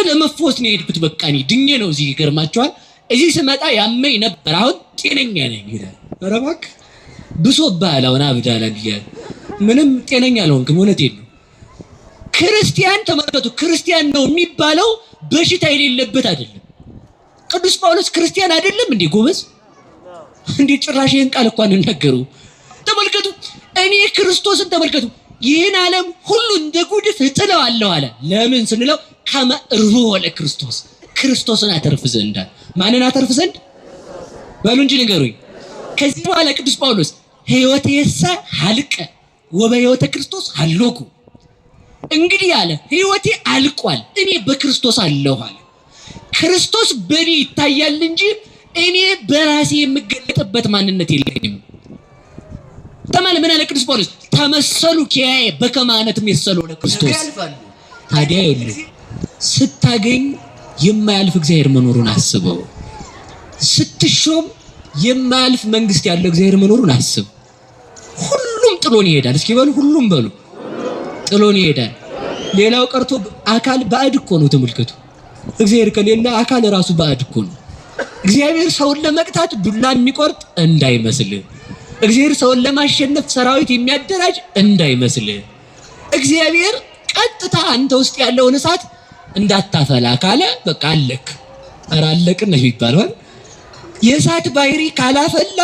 ለመፎስ ነው የሄድኩት። በቃ እኔ ድኜ ነው እዚህ ይገርማችኋል። እዚህ ስመጣ ያመኝ ነበር፣ አሁን ጤነኛ ነኝ ይላል። ኧረ እባክህ ብሶብሃል፣ አሁን አብዳሃል ይላል። ምንም ጤነኛ አልሆንክም። እውነቴን ነው። ክርስቲያን ተመልከቱ፣ ክርስቲያን ነው የሚባለው በሽታ የሌለበት አይደለም። ቅዱስ ጳውሎስ ክርስቲያን አይደለም እንዴ ጎበዝ? እንዴ ጭራሽ ይሄን ቃል እንኳን እንነገሩ። ተመልከቱ፣ እኔ ክርስቶስን ተመልከቱ፣ ይህን ዓለም ሁሉ እንደ ጉድፍ እጥለዋለሁ አለ። ለምን ስንለው ከመ እርኅቦ ለክርስቶስ፣ ክርስቶስን አተርፍ ዘንድ። ማንን አተርፍ ዘንድ በሉ እንጂ ንገሩኝ። ከዚህ በኋላ ቅዱስ ጳውሎስ ሕይወቴሰ ሀልቀ ወበሕይወተ ክርስቶስ ሀሎኩ፣ እንግዲህ አለ ሕይወቴ አልቋል፣ እኔ በክርስቶስ አለሁ አለ። ክርስቶስ በእኔ ይታያል እንጂ እኔ በራሴ የምገለጥበት ማንነት የለኝም። ተማለ ምን አለ ቅዱስ ጳውሎስ? ተመሰሉ ኪያየ በከመ አነ እትሜሰሎ ለክርስቶስ። ታዲያ ስታገኝ የማያልፍ እግዚአብሔር መኖሩን አስበው። ስትሾም የማያልፍ መንግስት ያለው እግዚአብሔር መኖሩን አስብ። ሁሉም ጥሎን ይሄዳል። እስኪ በሉ ሁሉም በሉ ጥሎን ይሄዳል። ሌላው ቀርቶ አካል ባዕድ እኮ ነው። ተመልከቱ፣ እግዚአብሔር ከሌለ አካል ራሱ ባዕድ እኮ ነው። እግዚአብሔር ሰውን ለመቅጣት ዱላ የሚቆርጥ እንዳይመስል፣ እግዚአብሔር ሰውን ለማሸነፍ ሰራዊት የሚያደራጅ እንዳይመስል፣ እግዚአብሔር ቀጥታ አንተ ውስጥ ያለውን እሳት እንዳታፈላ ካለ በቃ አለክ። ኧረ አለቅን ነው የሚባለው። የእሳት ባህሪ ካላፈላ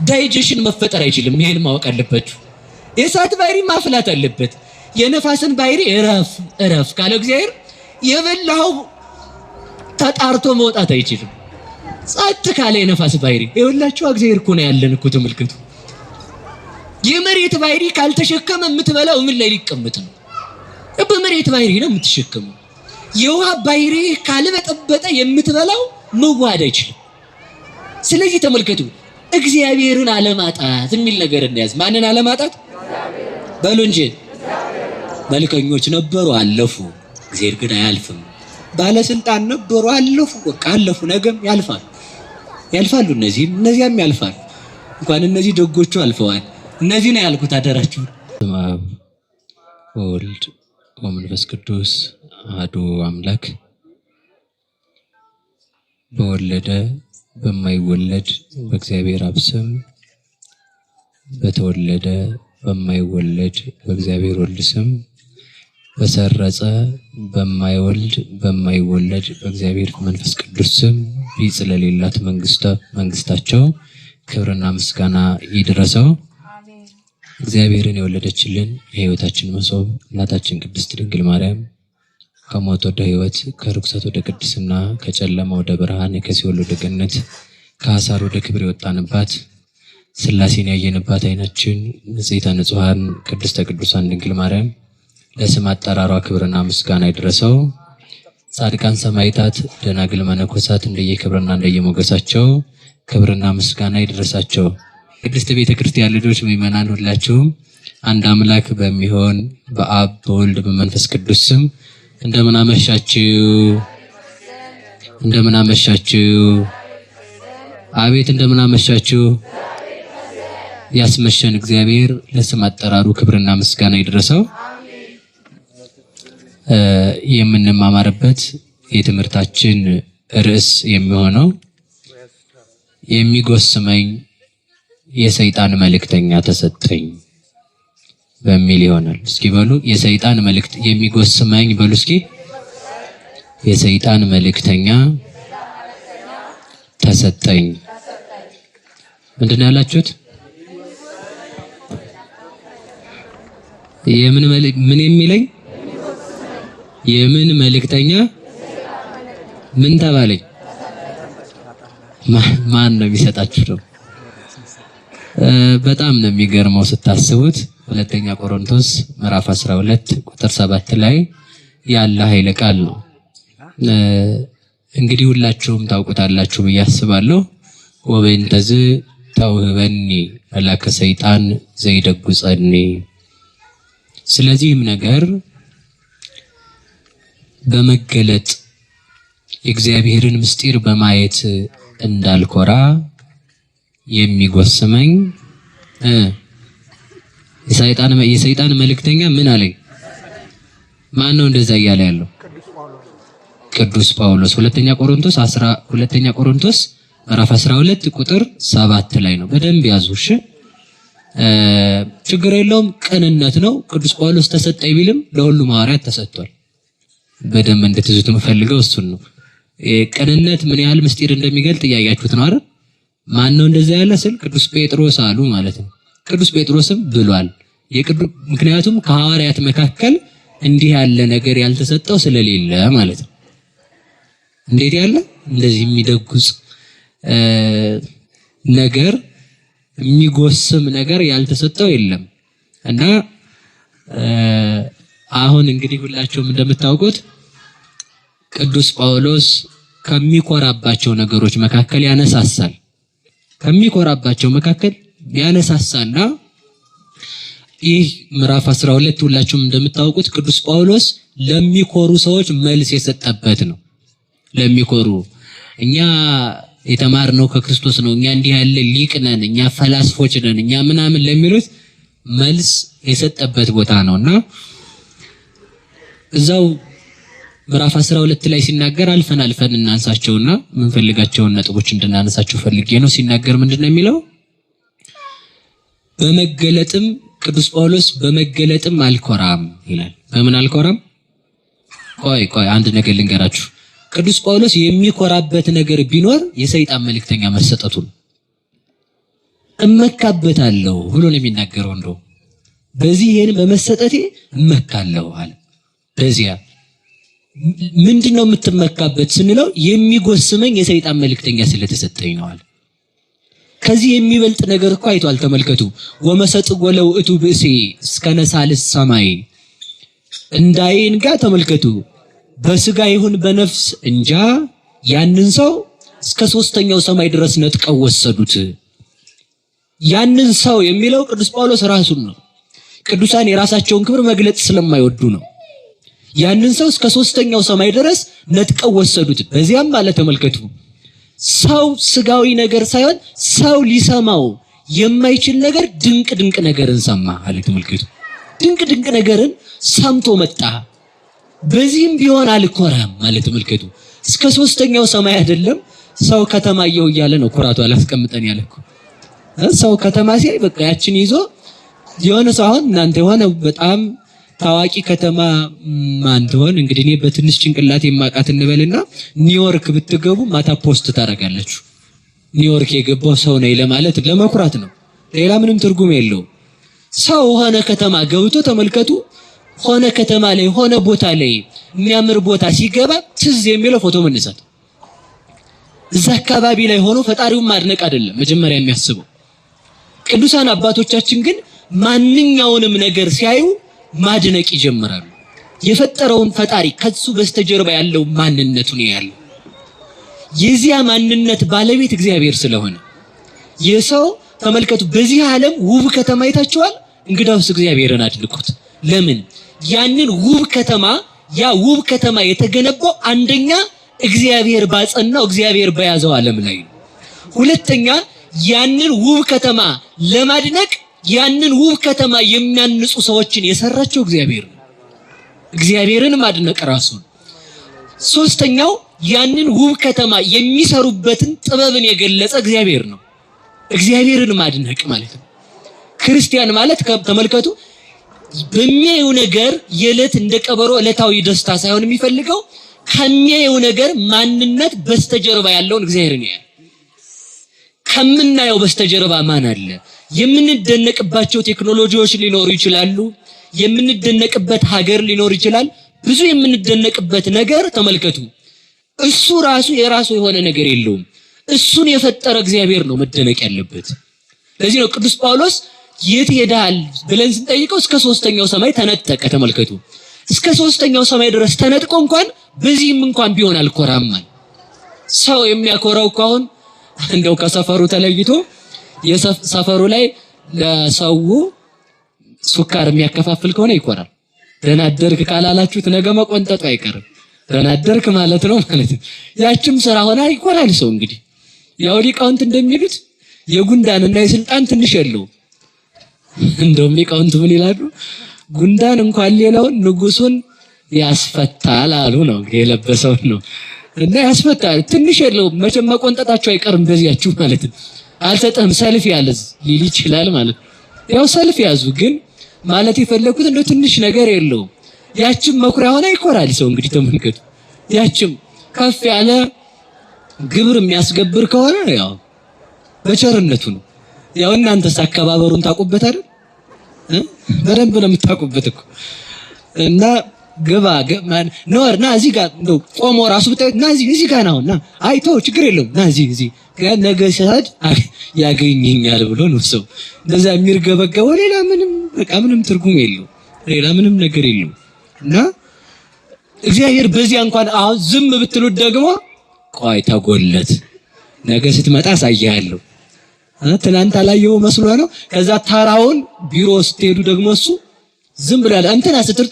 ዳይጀሽን መፈጠር አይችልም። ይሄን ማወቅ አለባችሁ። የእሳት ባህሪ ማፍላት አለበት። የነፋስን ባህሪ እረፍ ካለ እግዚአብሔር የበላው ተጣርቶ መውጣት አይችልም። ጸጥ ካለ የነፋስ ባህሪ ይኸውላችሁ እግዚአብሔር እኮ ነው ያለን እኮ ተመልከቱ። የመሬት ባህሪ ካልተሸከመ የምትበላው ምን ላይ ሊቀመጥ ነው? በመሬት ባህሪ ነው የምትሸከመው። የውሃ ባህሪ ካልበጠበጠ የምትበላው መዋሃድ አይችልም። ስለዚህ ተመልከቱ እግዚአብሔርን አለማጣት የሚል ነገር እንያዝ። ማንን አለማጣት በሉ እንጂ። መልከኞች ነበሩ አለፉ፣ እግዚአብሔር ግን አያልፍም። ባለስልጣን ነበሩ አለፉ፣ በቃ አለፉ፣ ነገም ያልፋሉ። እነዚያም ያልፋሉ። እንኳን እነዚህ ደጎቹ አልፈዋል። እነዚህ ነው ያልኩት። አደራችሁ። በስመ አብ ወወልድ ወመንፈስ ቅዱስ አሐዱ አምላክ። በወለደ በማይወለድ በእግዚአብሔር አብ ስም፣ በተወለደ በማይወለድ በእግዚአብሔር ወልድ ስም፣ በሰረጸ በማይወልድ በማይወለድ በእግዚአብሔር መንፈስ ቅዱስ ስም ቢጽ ለሌላት መንግስታቸው ክብርና ምስጋና ይድረሰው። እግዚአብሔርን የወለደችልን የሕይወታችን መሶብ እናታችን ቅድስት ድንግል ማርያም ከሞት ወደ ሕይወት ከርኩሰት ወደ ቅድስና ከጨለማ ወደ ብርሃን ከሲኦል ወደ ገነት ከአሳር ወደ ክብር የወጣንባት ሥላሴን ያየንባት ዓይናችን ንጽሕተ ንጹሐን ቅድስተ ቅዱሳን ድንግል ማርያም ለስም አጠራሯ ክብርና ምስጋና ይድረሰው። ጻድቃን ሰማዕታት፣ ደናግል መነኮሳት እንደየክብርና እንደየሞገሳቸው ክብርና ምስጋና ይድረሳቸው። ቅድስት ቤተ ክርስቲያን ልጆች ምእመናን ሁላችሁም አንድ አምላክ በሚሆን በአብ በወልድ በመንፈስ ቅዱስ ስም እንደምን አመሻችሁ። አቤት እንደምን አመሻችሁ። ያስመሸን እግዚአብሔር ለስም አጠራሩ ክብርና ምስጋና ይድረሰው። የምንማማርበት የትምህርታችን ርዕስ የሚሆነው የሚጎስመኝ የሰይጣን መልእክተኛ ተሰጠኝ በሚል ይሆናል። እስኪ በሉ የሰይጣን መልእክት የሚጎስመኝ በሉ እስኪ የሰይጣን መልእክተኛ ተሰጠኝ። ምንድነው ያላችሁት? ምን የሚለኝ የምን መልእክተኛ ምን ተባለኝ? ማን ነው የሚሰጣችሁ ነው? በጣም ነው የሚገርመው ስታስቡት። ሁለተኛ ቆሮንቶስ ምዕራፍ 12 ቁጥር 7 ላይ ያለ ኃይለ ቃል ነው። እንግዲህ ሁላችሁም ታውቁታላችሁ ብዬ አስባለሁ። ወበእንተዝ ተውህበኒ መላከ ሰይጣን ዘይደጉጸኒ። ስለዚህም ነገር በመገለጥ የእግዚአብሔርን ምስጢር በማየት እንዳልኮራ የሚጎስመኝ የሰይጣን መልእክተኛ ምን አለኝ? ማን ነው እንደዛ እያለ ያለው? ቅዱስ ጳውሎስ ሁለተኛ ቆሮንቶስ ምዕራፍ 12 ቁጥር 7 ላይ ነው። በደንብ ያዙሽ። ችግር የለውም ቅንነት ነው። ቅዱስ ጳውሎስ ተሰጠኝ ቢልም ለሁሉም ሐዋርያት ተሰጥቷል። በደንብ እንድትይዙት የምፈልገው እሱን ነው። ቅንነት ምን ያህል ምስጢር እንደሚገልጥ እያያችሁት ነው አይደል? ማን ነው እንደዛ ያለ ስል ቅዱስ ጴጥሮስ አሉ ማለት ነው። ቅዱስ ጴጥሮስም ብሏል። ምክንያቱም ከሐዋርያት መካከል እንዲህ ያለ ነገር ያልተሰጠው ስለሌለ ማለት ነው። እንዴት ያለ እንደዚህ የሚደጉጽ ነገር የሚጎስም ነገር ያልተሰጠው የለም። እና አሁን እንግዲህ ሁላችሁም እንደምታውቁት ቅዱስ ጳውሎስ ከሚኮራባቸው ነገሮች መካከል ያነሳሳል። ከሚኮራባቸው መካከል ያነሳሳና ይህ ምዕራፍ 12 ሁላችሁም እንደምታውቁት ቅዱስ ጳውሎስ ለሚኮሩ ሰዎች መልስ የሰጠበት ነው። ለሚኮሩ እኛ የተማርነው ከክርስቶስ ነው፣ እኛ እንዲህ ያለ ሊቅ ነን፣ እኛ ፈላስፎች ነን፣ እኛ ምናምን ለሚሉት መልስ የሰጠበት ቦታ ነውና እዛው ምዕራፍ 12 ላይ ሲናገር አልፈን እናንሳቸውና የምንፈልጋቸውን ነጥቦች እንድናነሳቸው ፈልጌ ነው። ሲናገር ምንድነው የሚለው? በመገለጥም ቅዱስ ጳውሎስ በመገለጥም አልኮራም ይላል። በምን አልኮራም? ቆይ አንድ ነገር ልንገራችሁ። ቅዱስ ጳውሎስ የሚኮራበት ነገር ቢኖር የሰይጣን መልእክተኛ መሰጠቱ ነው። እመካበታለሁ ብሎ ነው የሚናገረው። እንደው በዚህ ይሄን በመሰጠቴ እመካለሁ አለ። በዚያ ምንድነው የምትመካበት ስንለው የሚጎስመኝ የሰይጣን መልእክተኛ ስለተሰጠኝ ነው አለ። ከዚህ የሚበልጥ ነገር እኮ አይቷል። ተመልከቱ። ወመሰጥጎ ለውእቱ ብእሴ እስከ ነሳልስ ሰማይ እንዳይን ጋር ተመልከቱ። በስጋ ይሁን በነፍስ እንጃ ያንን ሰው እስከ 3ኛው ሰማይ ድረስ ነጥቀው ወሰዱት። ያንን ሰው የሚለው ቅዱስ ጳውሎስ ራሱን ነው። ቅዱሳን የራሳቸውን ክብር መግለጽ ስለማይወዱ ነው። ያንን ሰው እስከ 3ኛው ሰማይ ድረስ ነጥቀው ወሰዱት። በዚያም ማለት ተመልከቱ፣ ሰው ስጋዊ ነገር ሳይሆን ሰው ሊሰማው የማይችል ነገር ድንቅ ነገርን ሰማ አለ። ተመልከቱ፣ ድንቅ ነገርን ሰምቶ መጣ። በዚህም ቢሆን አልኮራም ማለት ተመልከቱ። እስከ 3ኛው ሰማይ አይደለም ሰው ከተማየው እያለ ነው ኩራቱ አላስቀምጠን ያለኩ። ሰው ከተማ ሲያይ በቃ ያችን ይዞ የሆነ ሰው አሁን እናንተ የሆነ በጣም ታዋቂ ከተማ ማን ትሆን እንግዲህ እኔ በትንሽ ጭንቅላት የማቃት እንበልና ኒውዮርክ ብትገቡ ማታ ፖስት ታደርጋላችሁ። ኒውዮርክ የገባው ሰው ነው ለማለት ለመኩራት ነው። ሌላ ምንም ትርጉም የለውም። ሰው ሆነ ከተማ ገብቶ ተመልከቱ፣ ሆነ ከተማ ላይ ሆነ ቦታ ላይ የሚያምር ቦታ ሲገባ ትዝ የሚለው ፎቶ መነሳት። እዛ አካባቢ ላይ ሆኖ ፈጣሪውን ማድነቅ አይደለም መጀመሪያ የሚያስበው። ቅዱሳን አባቶቻችን ግን ማንኛውንም ነገር ሲያዩ ማድነቅ ይጀምራሉ። የፈጠረውን ፈጣሪ ከሱ በስተጀርባ ያለው ማንነቱን ያያለው። የዚያ ማንነት ባለቤት እግዚአብሔር ስለሆነ የሰው ተመልከቱ፣ በዚህ ዓለም ውብ ከተማ አይታችኋል። እንግዳውስ እግዚአብሔርን አድንቁት። ለምን? ያንን ውብ ከተማ ያ ውብ ከተማ የተገነባው አንደኛ እግዚአብሔር ባጸናው እግዚአብሔር በያዘው ዓለም ላይ ነው። ሁለተኛ ያንን ውብ ከተማ ለማድነቅ ያንን ውብ ከተማ የሚያንጹ ሰዎችን የሰራቸው እግዚአብሔር ነው። እግዚአብሔርን ማድነቅ ራሱን። ሶስተኛው ያንን ውብ ከተማ የሚሰሩበትን ጥበብን የገለጸ እግዚአብሔር ነው። እግዚአብሔርን ማድነቅ ማለት ነው። ክርስቲያን ማለት ተመልከቱ፣ በሚያየው ነገር የዕለት እንደ ቀበሮ ዕለታዊ ደስታ ሳይሆን የሚፈልገው ከሚያየው ነገር ማንነት በስተጀርባ ያለውን እግዚአብሔርን ያያል። ከምናየው በስተጀርባ ማን አለ? የምንደነቅባቸው ቴክኖሎጂዎች ሊኖሩ ይችላሉ። የምንደነቅበት ሀገር ሊኖር ይችላል። ብዙ የምንደነቅበት ነገር ተመልከቱ፣ እሱ ራሱ የራሱ የሆነ ነገር የለውም። እሱን የፈጠረ እግዚአብሔር ነው መደነቅ ያለበት። ለዚህ ነው ቅዱስ ጳውሎስ የት ሄዳል ብለን ስንጠይቀው እስከ 3ኛው ሰማይ ተነጠቀ። ተመልከቱ፣ እስከ 3ኛው ሰማይ ድረስ ተነጥቆ እንኳን በዚህም እንኳን ቢሆን አልኮራም። ሰው የሚያኮራው ከሆነ እንደው ከሰፈሩ ተለይቶ የሰፈሩ ላይ ለሰው ሱካር የሚያከፋፍል ከሆነ ይኮራል። ደህና አደርክ ካላላችሁት ነገ መቆንጠጡ አይቀርም። ደህና አደርክ ማለት ነው ማለት ነው። ያችም ስራ ሆና ይኮራል ሰው። እንግዲህ ያው ሊቃውንት እንደሚሉት የጉንዳንና የስልጣን ትንሽ የለውም። እንደውም ሊቃውንት ምን ይላሉ? ጉንዳን እንኳን ሌላውን ንጉሱን ያስፈታል አሉ ነው እንግዲህ የለበሰው ነው እና ያስፈታል። ትንሽ የለውም መቼም መቆንጠጣቸው አይቀርም በዚያችሁ ማለት ነው። አልሰጠህም ሰልፍ ያለዝ ሊል ይችላል ማለት ያው ሰልፍ ያዙ ግን ማለት የፈለኩት እንደው ትንሽ ነገር የለውም። ያችም መኩሪያ ሆነ ይኮራል ሰው እንግዲህ ተመልከቱ። ያችም ከፍ ያለ ግብር የሚያስገብር ከሆነ ያው በቸርነቱ ነው። ያው እናንተስ አከባበሩን ታውቁበት አይደል? በደንብ ነው የምታውቁበት እኮ እና ገባ ነውና እዚህ ጋር እንደው ቆሞ ራሱ ብታዩት እና እዚህ ጋር ነውና አይቶ ችግር የለውም እና እዚህ ነገ ሲሄድ ያገኘኛል ብሎ ነው ሰው እንደዛ የሚርገበገበው። ሌላ ምንም በቃ ምንም ትርጉም የለው፣ ሌላ ምንም ነገር የለው። እና እግዚአብሔር በዚያ እንኳን አሁን ዝም ብትሉት ደግሞ ቆይ ተጎለት ነገ ስትመጣ አሳያለሁ ትናንት አላየው መስሎ ነው። ከዛ ታራውን ቢሮ ስትሄዱ ደግሞ እሱ ዝም ብሏል እንትና ስትል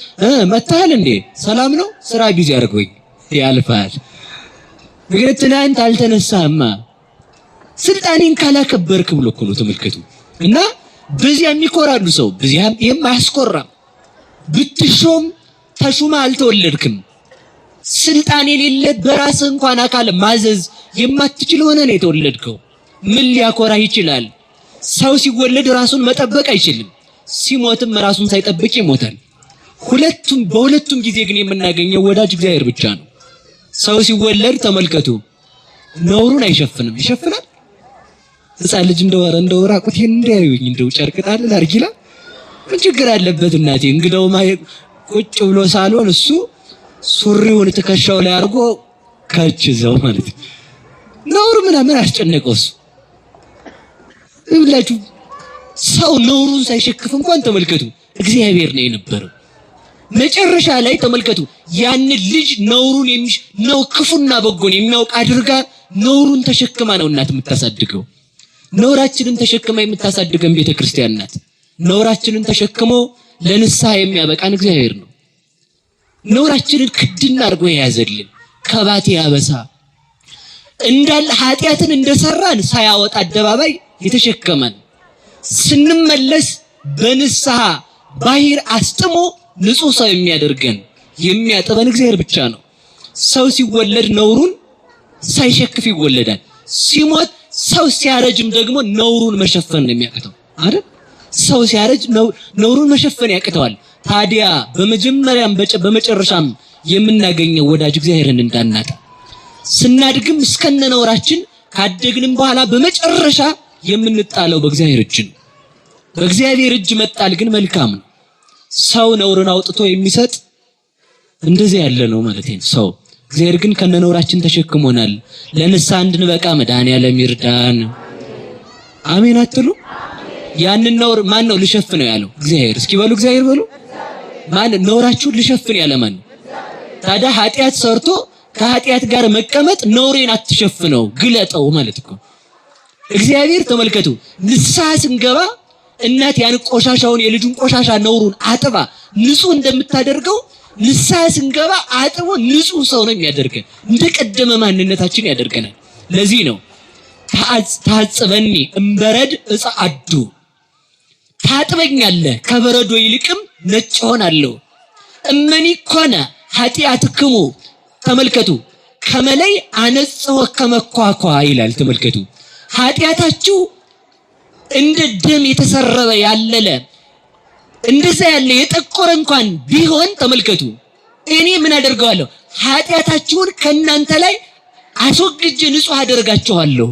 መታል እንዴ ሰላም ነው ስራ ቢዚ አድርጎኝ ያልፋል። ግን ትናንት አልተነሳማ ስልጣኔን ካላከበርክ ብሎ እኮ ነው ተመልከቱ። እና በዚያ የሚኮራሉ ሰው በዚያም የማያስኮራ ብትሾም ተሹማ አልተወለድክም ስልጣን የሌለ በራስ እንኳን አካል ማዘዝ የማትችል ሆነ ነው የተወለድከው። ምን ሊያኮራ ይችላል? ሰው ሲወለድ ራሱን መጠበቅ አይችልም፣ ሲሞትም ራሱን ሳይጠብቅ ይሞታል። በሁለቱም ጊዜ ግን የምናገኘው ወዳጅ እግዚአብሔር ብቻ ነው። ሰው ሲወለድ ተመልከቱ ነውሩን አይሸፍንም፣ ይሸፍናል። ሕፃን ልጅ እንደው ራቁቴን እንዳያዩኝ እንደው ጨርቅ ጣል ላርጊላ ምን ችግር አለበት እናቴ? እንግዳው ቁጭ ብሎ ሳሎን እሱ ሱሪውን ትከሻው ላይ አድርጎ ከችዘው ማለት ነውር ምናምን አስጨነቀው እሱ ይብላችሁ። ሰው ነውሩን ሳይሸክፍ እንኳን ተመልከቱ እግዚአብሔር ነው የነበረው። መጨረሻ ላይ ተመልከቱ ያን ልጅ ነውሩን ነው ክፉና በጎን የሚያውቅ አድርጋ ነውሩን ተሸክማ ነው እናት የምታሳድገው። ነውራችንን ተሸክማ የምታሳድገን ቤተክርስቲያን ናት። ነውራችንን ተሸክሞ ለንስሐ የሚያበቃን እግዚአብሔር ነው። ነውራችንን ክድና አድርጎ የያዘልን ከባቴ ያበሳ እንዳል ኃጢያትን እንደሰራን ሳያወጣ አደባባይ የተሸከመን ስንመለስ በንስሐ ባህር አስጥሞ ንጹህ ሰው የሚያደርገን የሚያጠበን እግዚአብሔር ብቻ ነው። ሰው ሲወለድ ነውሩን ሳይሸክፍ ይወለዳል። ሲሞት ሰው ሲያረጅም ደግሞ ነውሩን መሸፈን ነው የሚያቅተው አይደል? ሰው ሲያረጅ ነውሩን መሸፈን ያቅተዋል። ታዲያ በመጀመሪያም በመጨረሻም የምናገኘው ወዳጅ እግዚአብሔርን እንዳናጣ ስናድግም እስከነ ነውራችን ካደግንም በኋላ በመጨረሻ የምንጣለው በእግዚአብሔር እጅ ነው። በእግዚአብሔር እጅ መጣል ግን መልካም ነው። ሰው ነውርን አውጥቶ የሚሰጥ እንደዚህ ያለ ነው ማለት ነው ሰው። እግዚአብሔር ግን ከነነውራችን ተሸክሞናል። ለንስሐ እንድንበቃ መድኃኒዓለም ይርዳን። አሜን አትሉ? ያንን ነውር ማን ነው ልሸፍነው ያለው? እግዚአብሔር። እስኪ በሉ እግዚአብሔር በሉ። ማን ነውራችሁን ልሸፍን ያለ ማን? ታዲያ ኃጢያት ሰርቶ ከኃጢያት ጋር መቀመጥ ነውሬን አትሸፍነው ግለጠው ማለት እኮ እግዚአብሔር። ተመልከቱ ንስሐ ስንገባ እናት ያን ቆሻሻውን የልጁን ቆሻሻ ነውሩን አጥባ ንጹህ እንደምታደርገው ንስሐ ስንገባ አጥቦ ንጹህ ሰው ነው የሚያደርገን። እንደቀደመ ማንነታችን ያደርገናል። ለዚህ ነው ታጽበኒ እምበረድ እጻአዱ ታጥበኛለህ ከበረዶ ይልቅም ነጭ ሆናለሁ። እመኒ ኮነ ኃጢአትክሙ ተመልከቱ ከመላይ አነጽሖ ከመኳኳ ይላል። ተመልከቱ ኃጢአታችሁ እንደ ደም የተሰረበ ያለለ እንደዛ ያለ የጠቆረ እንኳን ቢሆን ተመልከቱ እኔ ምን አደርገዋለሁ? ኃጢአታችሁን ከናንተ ላይ አስወግጄ ንጹህ አደርጋችኋለሁ።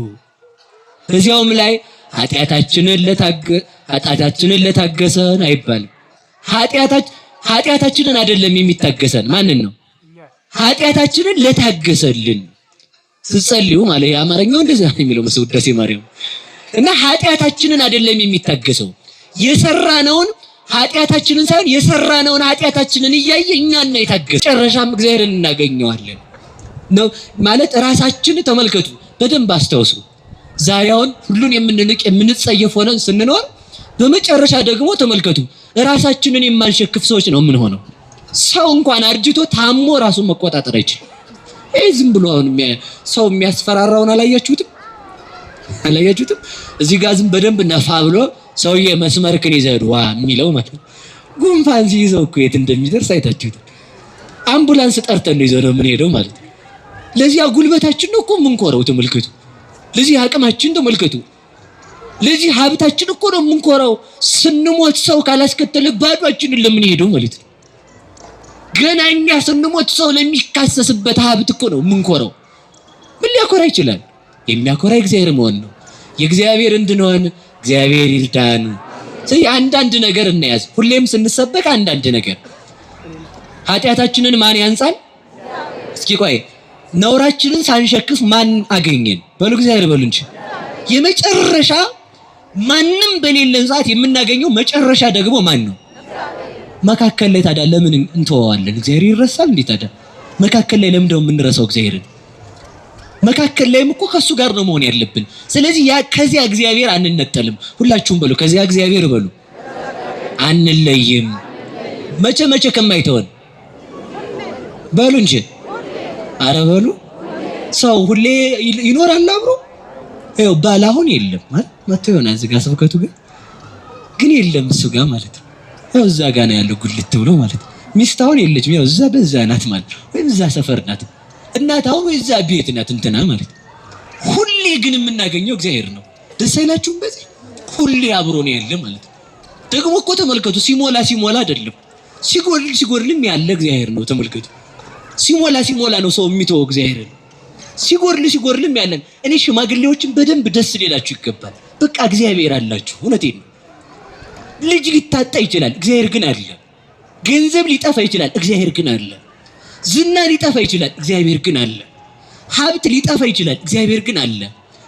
በዚያውም ላይ ኃጢአታችንን ለታገሰን አይባልም። ኃጢአታችንን አይደለም የሚታገሰን ማንን ነው? ኃጢአታችንን ለታገሰልን ስትጸልዩ ማለት የአማርኛው እንደዛ ነው የሚለው ውዳሴ ማርያም። እና ኃጢአታችንን አይደለም የሚታገሰው የሰራነውን ኃጢአታችንን ሳይሆን የሰራነውን ኃጢአታችንን እያየ እኛን ነው የታገሰው። ጨረሻም እግዚአብሔርን እናገኘዋለን ነው ማለት። ራሳችን ተመልከቱ በደንብ አስተውሱ። ዛሬውን ሁሉን የምንንቅ የምንጸየፍ ሆነን ስንኖር በመጨረሻ ደግሞ ተመልከቱ ራሳችንን የማንሸክፍ ሰዎች ነው የምንሆነው። ሰው እንኳን አርጅቶ ታሞ ራሱን መቆጣጠር አይችልም። ዝም ብሎ አሁን ሰው የሚያስፈራራውን አላያችሁትም? እዚህ ጋር ዝም በደንብ ነፋ ብሎ ሰውዬ መስመርክን ይዘህ ዋ የሚለው ማለት ነው። ጉንፋን ሲይዘው እኮ የት እንደሚደርስ አይታችሁት። አምቡላንስ ጠርተን ነው ይዘነው የምንሄደው ማለት ነው። ለዚህ ጉልበታችን ነው እኮ የምንኮረው ተመልከቱ። ለዚህ አቅማችን ተመልከቱ። ለዚህ ሀብታችን እኮ ነው የምንኮረው። ስንሞት ሰው ካላስከተለ ባዷችንን ለምንሄደው ማለት ነው። ገና እኛ ስንሞት ሰው ለሚካሰስበት ሀብት እኮ ነው የምንኮረው። ምን ሊያኮራ ይችላል? የሚያኮራ እግዚአብሔር መሆን ነው። የእግዚአብሔር እንድንሆን እግዚአብሔር ይርዳን። ስለዚህ አንዳንድ ነገር እናያዝ። ሁሌም ስንሰበክ አንዳንድ ነገር ኃጢአታችንን ማን ያንጻል? እስኪ ቆይ ነውራችንን ሳንሸክፍ ማን አገኘን? በሉ እግዚአብሔር በሉ እንጂ የመጨረሻ ማንም በሌለን ሰዓት የምናገኘው መጨረሻ ደግሞ ማን ነው? መካከል ላይ ታዲያ ለምን እንተዋዋለን? እግዚአብሔር ይረሳል እንዴ? ታዲያ መካከል ላይ ለምን ደው የምንረሳው እግዚአብሔርን? መካከል ላይም እኮ ከሱ ጋር ነው መሆን ያለብን። ስለዚህ ያ ከዚያ እግዚአብሔር አንነጠልም። ሁላችሁም በሉ ከዚያ እግዚአብሔር በሉ አንለይም። መቼ ከማይተወን በሉ እንጂ አረ በሉ። ሰው ሁሌ ይኖራል አብሮ። ይኸው ባል አሁን የለም ማለት መጥቶ ይሆናል እዚህ ጋር ስብከቱ ግን የለም እሱ ጋር ማለት ነው። ያው እዛ ጋር ነው ያለው ጉልት ብሎ ማለት ነው። ሚስት አሁን የለችም። ያው እዛ በዛ ናት ማለት ነው። ወይም እዛ ሰፈር ናት። እናት አሁን እዛ ቤት ናት እንትና ማለት ነው። ሁሌ ግን የምናገኘው እግዚአብሔር ነው። ደስ አይላችሁም? በዚህ ሁሌ አብሮ ነው ያለ ማለት ነው። ደግሞ እኮ ተመልከቱ፣ ሲሞላ አይደለም ሲጎድልም ያለ እግዚአብሔር ነው። ተመልከቱ፣ ሲሞላ ነው ሰው የሚተወው እግዚአብሔር ነው። ሲጎድልም ያለን። እኔ ሽማግሌዎችን በደንብ ደስ ሊላችሁ ይገባል። በቃ እግዚአብሔር አላችሁ። እውነቴን ነው። ልጅ ሊታጣ ይችላል፣ እግዚአብሔር ግን አለ። ገንዘብ ሊጠፋ ይችላል፣ እግዚአብሔር ግን አለ። ዝና ሊጠፋ ይችላል፣ እግዚአብሔር ግን አለ። ሀብት ሊጠፋ ይችላል፣ እግዚአብሔር ግን አለ።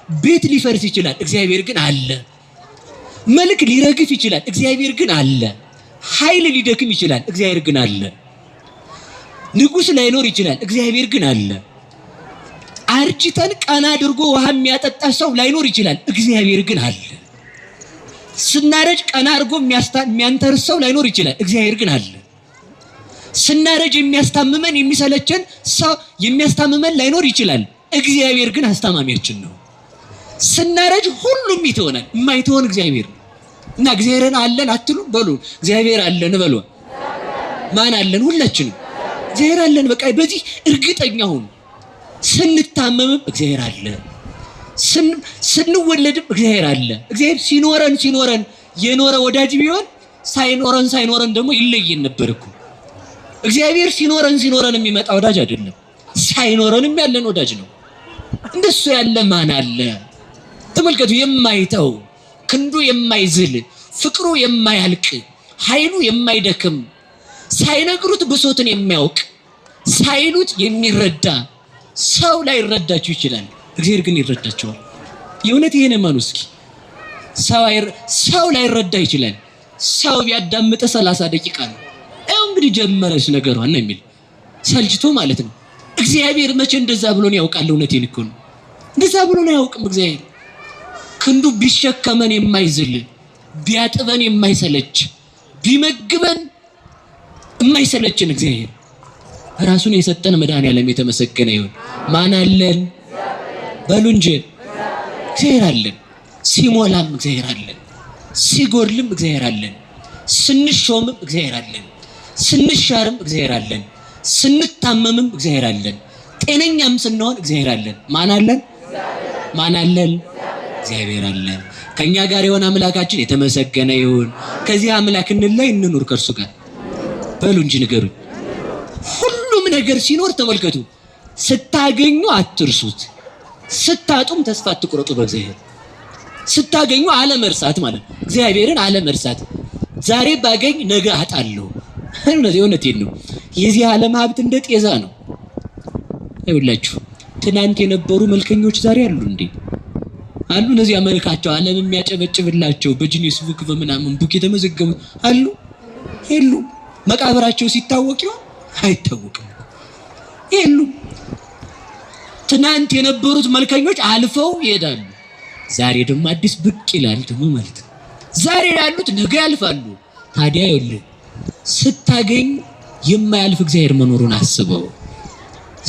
ቤት ሊፈርስ ይችላል፣ እግዚአብሔር ግን አለ። መልክ ሊረግፍ ይችላል፣ እግዚአብሔር ግን አለ። ኃይል ሊደክም ይችላል፣ እግዚአብሔር ግን አለ። ንጉሥ ላይኖር ይችላል፣ እግዚአብሔር ግን አለ። አርጅተን ቀና አድርጎ ውሃ የሚያጠጣ ሰው ላይኖር ይችላል፣ እግዚአብሔር ግን አለ። ስናረጅ ቀና አድርጎ የሚያንተርስ ሰው ላይኖር ይችላል፣ እግዚአብሔር ግን አለ። ስናረጅ የሚያስታምመን የሚሰለቸን ሰው የሚያስታምመን ላይኖር ይችላል፣ እግዚአብሔር ግን አስታማሚያችን ነው። ስናረጅ ሁሉም ይተወናል፣ የማይተወን እግዚአብሔር ነው። እና እግዚአብሔርን አለን አትሉ? በሉ እግዚአብሔር አለን በሉ። ማን አለን? ሁላችንም እግዚአብሔር አለን። በቃ በዚህ እርግጠኛ ሁኑ። ስንታመምም እግዚአብሔር አለ፣ ስንወለድም እግዚአብሔር አለ። እግዚአብሔር ሲኖረን የኖረ ወዳጅ ቢሆን ሳይኖረን ደግሞ ይለየን ነበር እኮ። እግዚአብሔር ሲኖረን የሚመጣ ወዳጅ አይደለም፣ ሳይኖረንም ያለን ወዳጅ ነው። እንደሱ ያለ ማን አለ? ተመልከቱ፣ የማይተው ክንዱ የማይዝል ፍቅሩ የማያልቅ ኃይሉ የማይደክም ሳይነግሩት ብሶትን የሚያውቅ ሳይሉት የሚረዳ ሰው ላይ ይረዳችሁ ይችላል፣ እግዚአብሔር ግን ይረዳቸዋል። የእውነት ይሄን ማኑ እስኪ ሰው ላይ ይረዳ ይችላል። ሰው ቢያዳምጥ 30 ደቂቃ ነው። ያው እንግዲህ ጀመረች ነገሯን ነው የሚል ሰልችቶ ማለት ነው። እግዚአብሔር መቼ እንደዛ ብሎን ያውቃል? እውነቴን እኮ ነው። እንደዛ ብሎን አያውቅም እግዚአብሔር። ክንዱ ቢሸከመን የማይዝል ቢያጥበን የማይሰለች ቢመግበን የማይሰለችን እግዚአብሔር ራሱን የሰጠን መድኃኒዓለም የተመሰገነ ይሁን። ማን አለን? በሉ እንጂ እግዚአብሔር አለን። ሲሞላም እግዚአብሔር አለን፣ ሲጎድልም እግዚአብሔር አለን፣ ስንሾምም እግዚአብሔር አለን፣ ስንሻርም እግዚአብሔር አለን፣ ስንታመምም እግዚአብሔር አለን፣ ጤነኛም ስንሆን እግዚአብሔር አለን። ማን አለን? እግዚአብሔር አለን። ከኛ ጋር የሆነ አምላካችን የተመሰገነ ይሁን። ከዚህ አምላክ እንላይ እንኑር ከእርሱ ጋር። በሉ እንጂ ንገሩኝ። ሁሉም ነገር ሲኖር ተመልከቱ፣ ስታገኙ አትርሱት፣ ስታጡም ተስፋ አትቁረጡ። በእግዚአብሔር ስታገኙ አለመርሳት ማለት ነው። እግዚአብሔርን አለመርሳት። ዛሬ ባገኝ ነገ አጣለሁ። እውነቴን ነው። የዚህ ዓለም ሀብት እንደ ጤዛ ነው። ይኸውላችሁ ትናንት የነበሩ መልከኞች ዛሬ አሉ እንዴ? አሉ። እነዚህ መልካቸው ዓለም የሚያጨበጭብላቸው በጂኒስ ቡክ በምናምን ቡክ የተመዘገቡ አሉ የሉ? መቃብራቸው ሲታወቅ ይሆን? አይታወቅም። የሉ። ትናንት የነበሩት መልከኞች አልፈው ይሄዳሉ። ዛሬ ደግሞ አዲስ ብቅ ይላል ደግሞ ማለት ነው። ዛሬ ያሉት ነገ ያልፋሉ። ታዲያ ይኸውልህ ስታገኝ የማያልፍ እግዚአብሔር መኖሩን አስበው።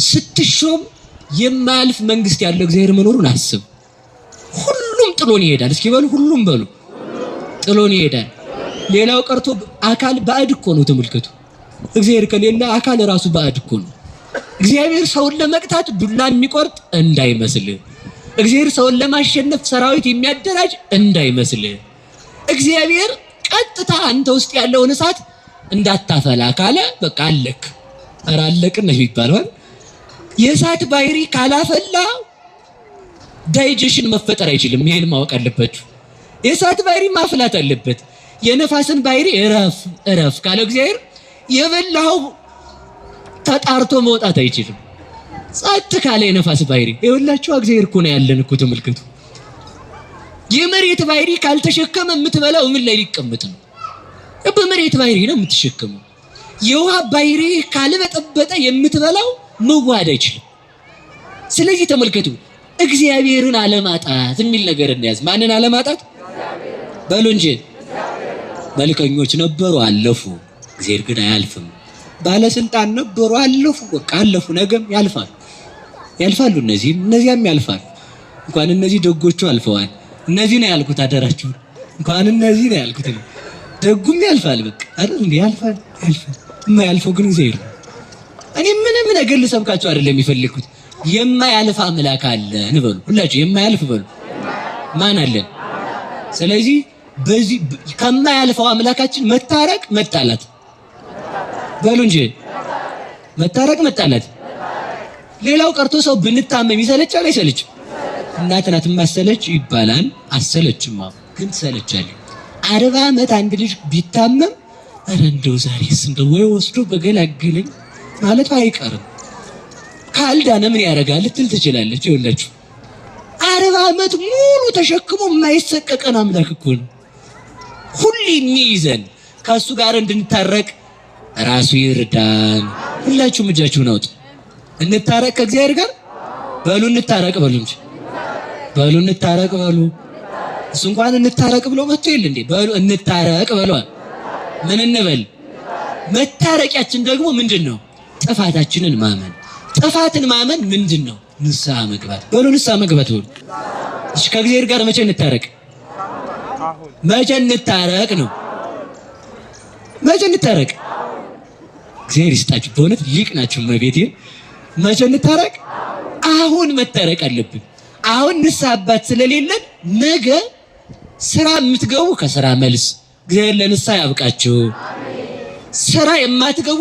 ስትሾም የማያልፍ መንግስት ያለው እግዚአብሔር መኖሩን አስብ። ሁሉም ጥሎን ይሄዳል። እስኪ በሉ ሁሉም በሉ ጥሎን ይሄዳል። ሌላው ቀርቶ አካል ባዕድ እኮ ነው። ተመልከቱ፣ እግዚአብሔር ከሌለ አካል ራሱ ባዕድ እኮ ነው። እግዚአብሔር ሰውን ለመቅጣት ዱላ የሚቆርጥ እንዳይመስል፣ እግዚአብሔር ሰውን ለማሸነፍ ሰራዊት የሚያደራጅ እንዳይመስል፣ እግዚአብሔር ቀጥታ አንተ ውስጥ ያለውን እሳት እንዳታፈላ ካለ በቃ አለክ። ኧረ አለቅን ነው የሚባለው። የእሳት ባህሪ ካላፈላ ዳይጀሽን መፈጠር አይችልም። ይሄን ማወቅ አለባችሁ። የእሳት ባህሪ ማፍላት አለበት። የነፋስን ባህሪ እረፍ ካለ እግዚአብሔር የበላው ተጣርቶ መውጣት አይችልም። ጸጥ ካለ የነፋስ ባህሪ ይኸውላችሁ እግዚአብሔር እኮ ነው ያለን እኮ ተመልከቱ። የመሬት ባህሪ ካልተሸከመ የምትበላው ምን ላይ ሊቀመጥ ነው? በመሬት ባህሪ ነው የምትሸከመው። የውሃ ባህሪ ካልበጠበጠ የምትበላው መዋሃድ አይችልም። ስለዚህ ተመልከቱ እግዚአብሔርን አለማጣት የሚል ነገር እንያዝ። ማንን አለማጣት? በሉ እንጂ መልከኞች ነበሩ አለፉ፣ እግዚአብሔር ግን አያልፍም። ባለስልጣን ነበሩ አለፉ፣ በቃ አለፉ፣ ነገም ያልፋሉ። እነዚያም ያልፋሉ። እንኳን እነዚህ ደጎቹ አልፈዋል። እነዚህ ነው ያልኩት፣ አደራችሁ እንኳን እነዚህ ነው ያልኩት። ደጉም ያልፋል፣ በቃ አይደል እንዴ? ያልፋል። የማያልፈው ግን እግዚአብሔር ነው። እኔ ምንም ነገር ልሰብካችሁ አይደለም የሚፈልኩት። የማያልፍ አምላክ አለ እንበሉ ሁላችሁ። የማያልፍ በሉ ማን አለን? ስለዚህ በዚህ ከማያልፈው አምላካችን መታረቅ መጣላት በሉ እንጂ መታረቅ መጣላት። ሌላው ቀርቶ ሰው ብንታመም ይሰለቻል አይሰለችም? እናት ናት የማሰለች ይባላል። አሰለችማ ግን ትሰለቻለች። 40 ዓመት አንድ ልጅ ቢታመም ኧረ እንደው ዛሬስ እንደው ወይ ወስዶ በገላገለኝ ማለት አይቀርም። ካልዳነ ምን ያደርጋል ልትል ትችላለች። ይኸውላችሁ 40 ዓመት ሙሉ ተሸክሞ የማይሰቀቀን አምላክ እኮ ነው። ሁሌ የሚይዘን ከእሱ ጋር እንድንታረቅ ራሱ ይርዳን። ሁላችሁም እጃችሁን አውጡ። እንታረቅ ከእግዚአብሔር ጋር በሉ። እንታረቅ በሉ እንጂ በሉ። እንታረቅ በሉ። እሱ እንኳን እንታረቅ ብሎ መጥቶ የለ እንዴ? በሉ እንታረቅ በሏል። ምን እንበል? መታረቂያችን ደግሞ ምንድን ነው? ጥፋታችንን ማመን። ጥፋትን ማመን ምንድን ነው? ንስሐ መግባት። በሉ ንስሐ መግባት በሉ። እሺ ከእግዚአብሔር ጋር መቼ እንታረቅ? መቼ እንታረቅ ነው? መቼ እንታረቅ? እግዚአብሔር ይስጣችሁ፣ በእውነት ሊቅ ናችሁ መቤቴ። መቼ እንታረቅ? አሁን መታረቅ አለብን። አሁን ንስሐ አባት ስለሌለን ነገ ስራ የምትገቡ ከስራ መልስ እግዚአብሔር ለንስሐ ያብቃችሁ። ስራ የማትገቡ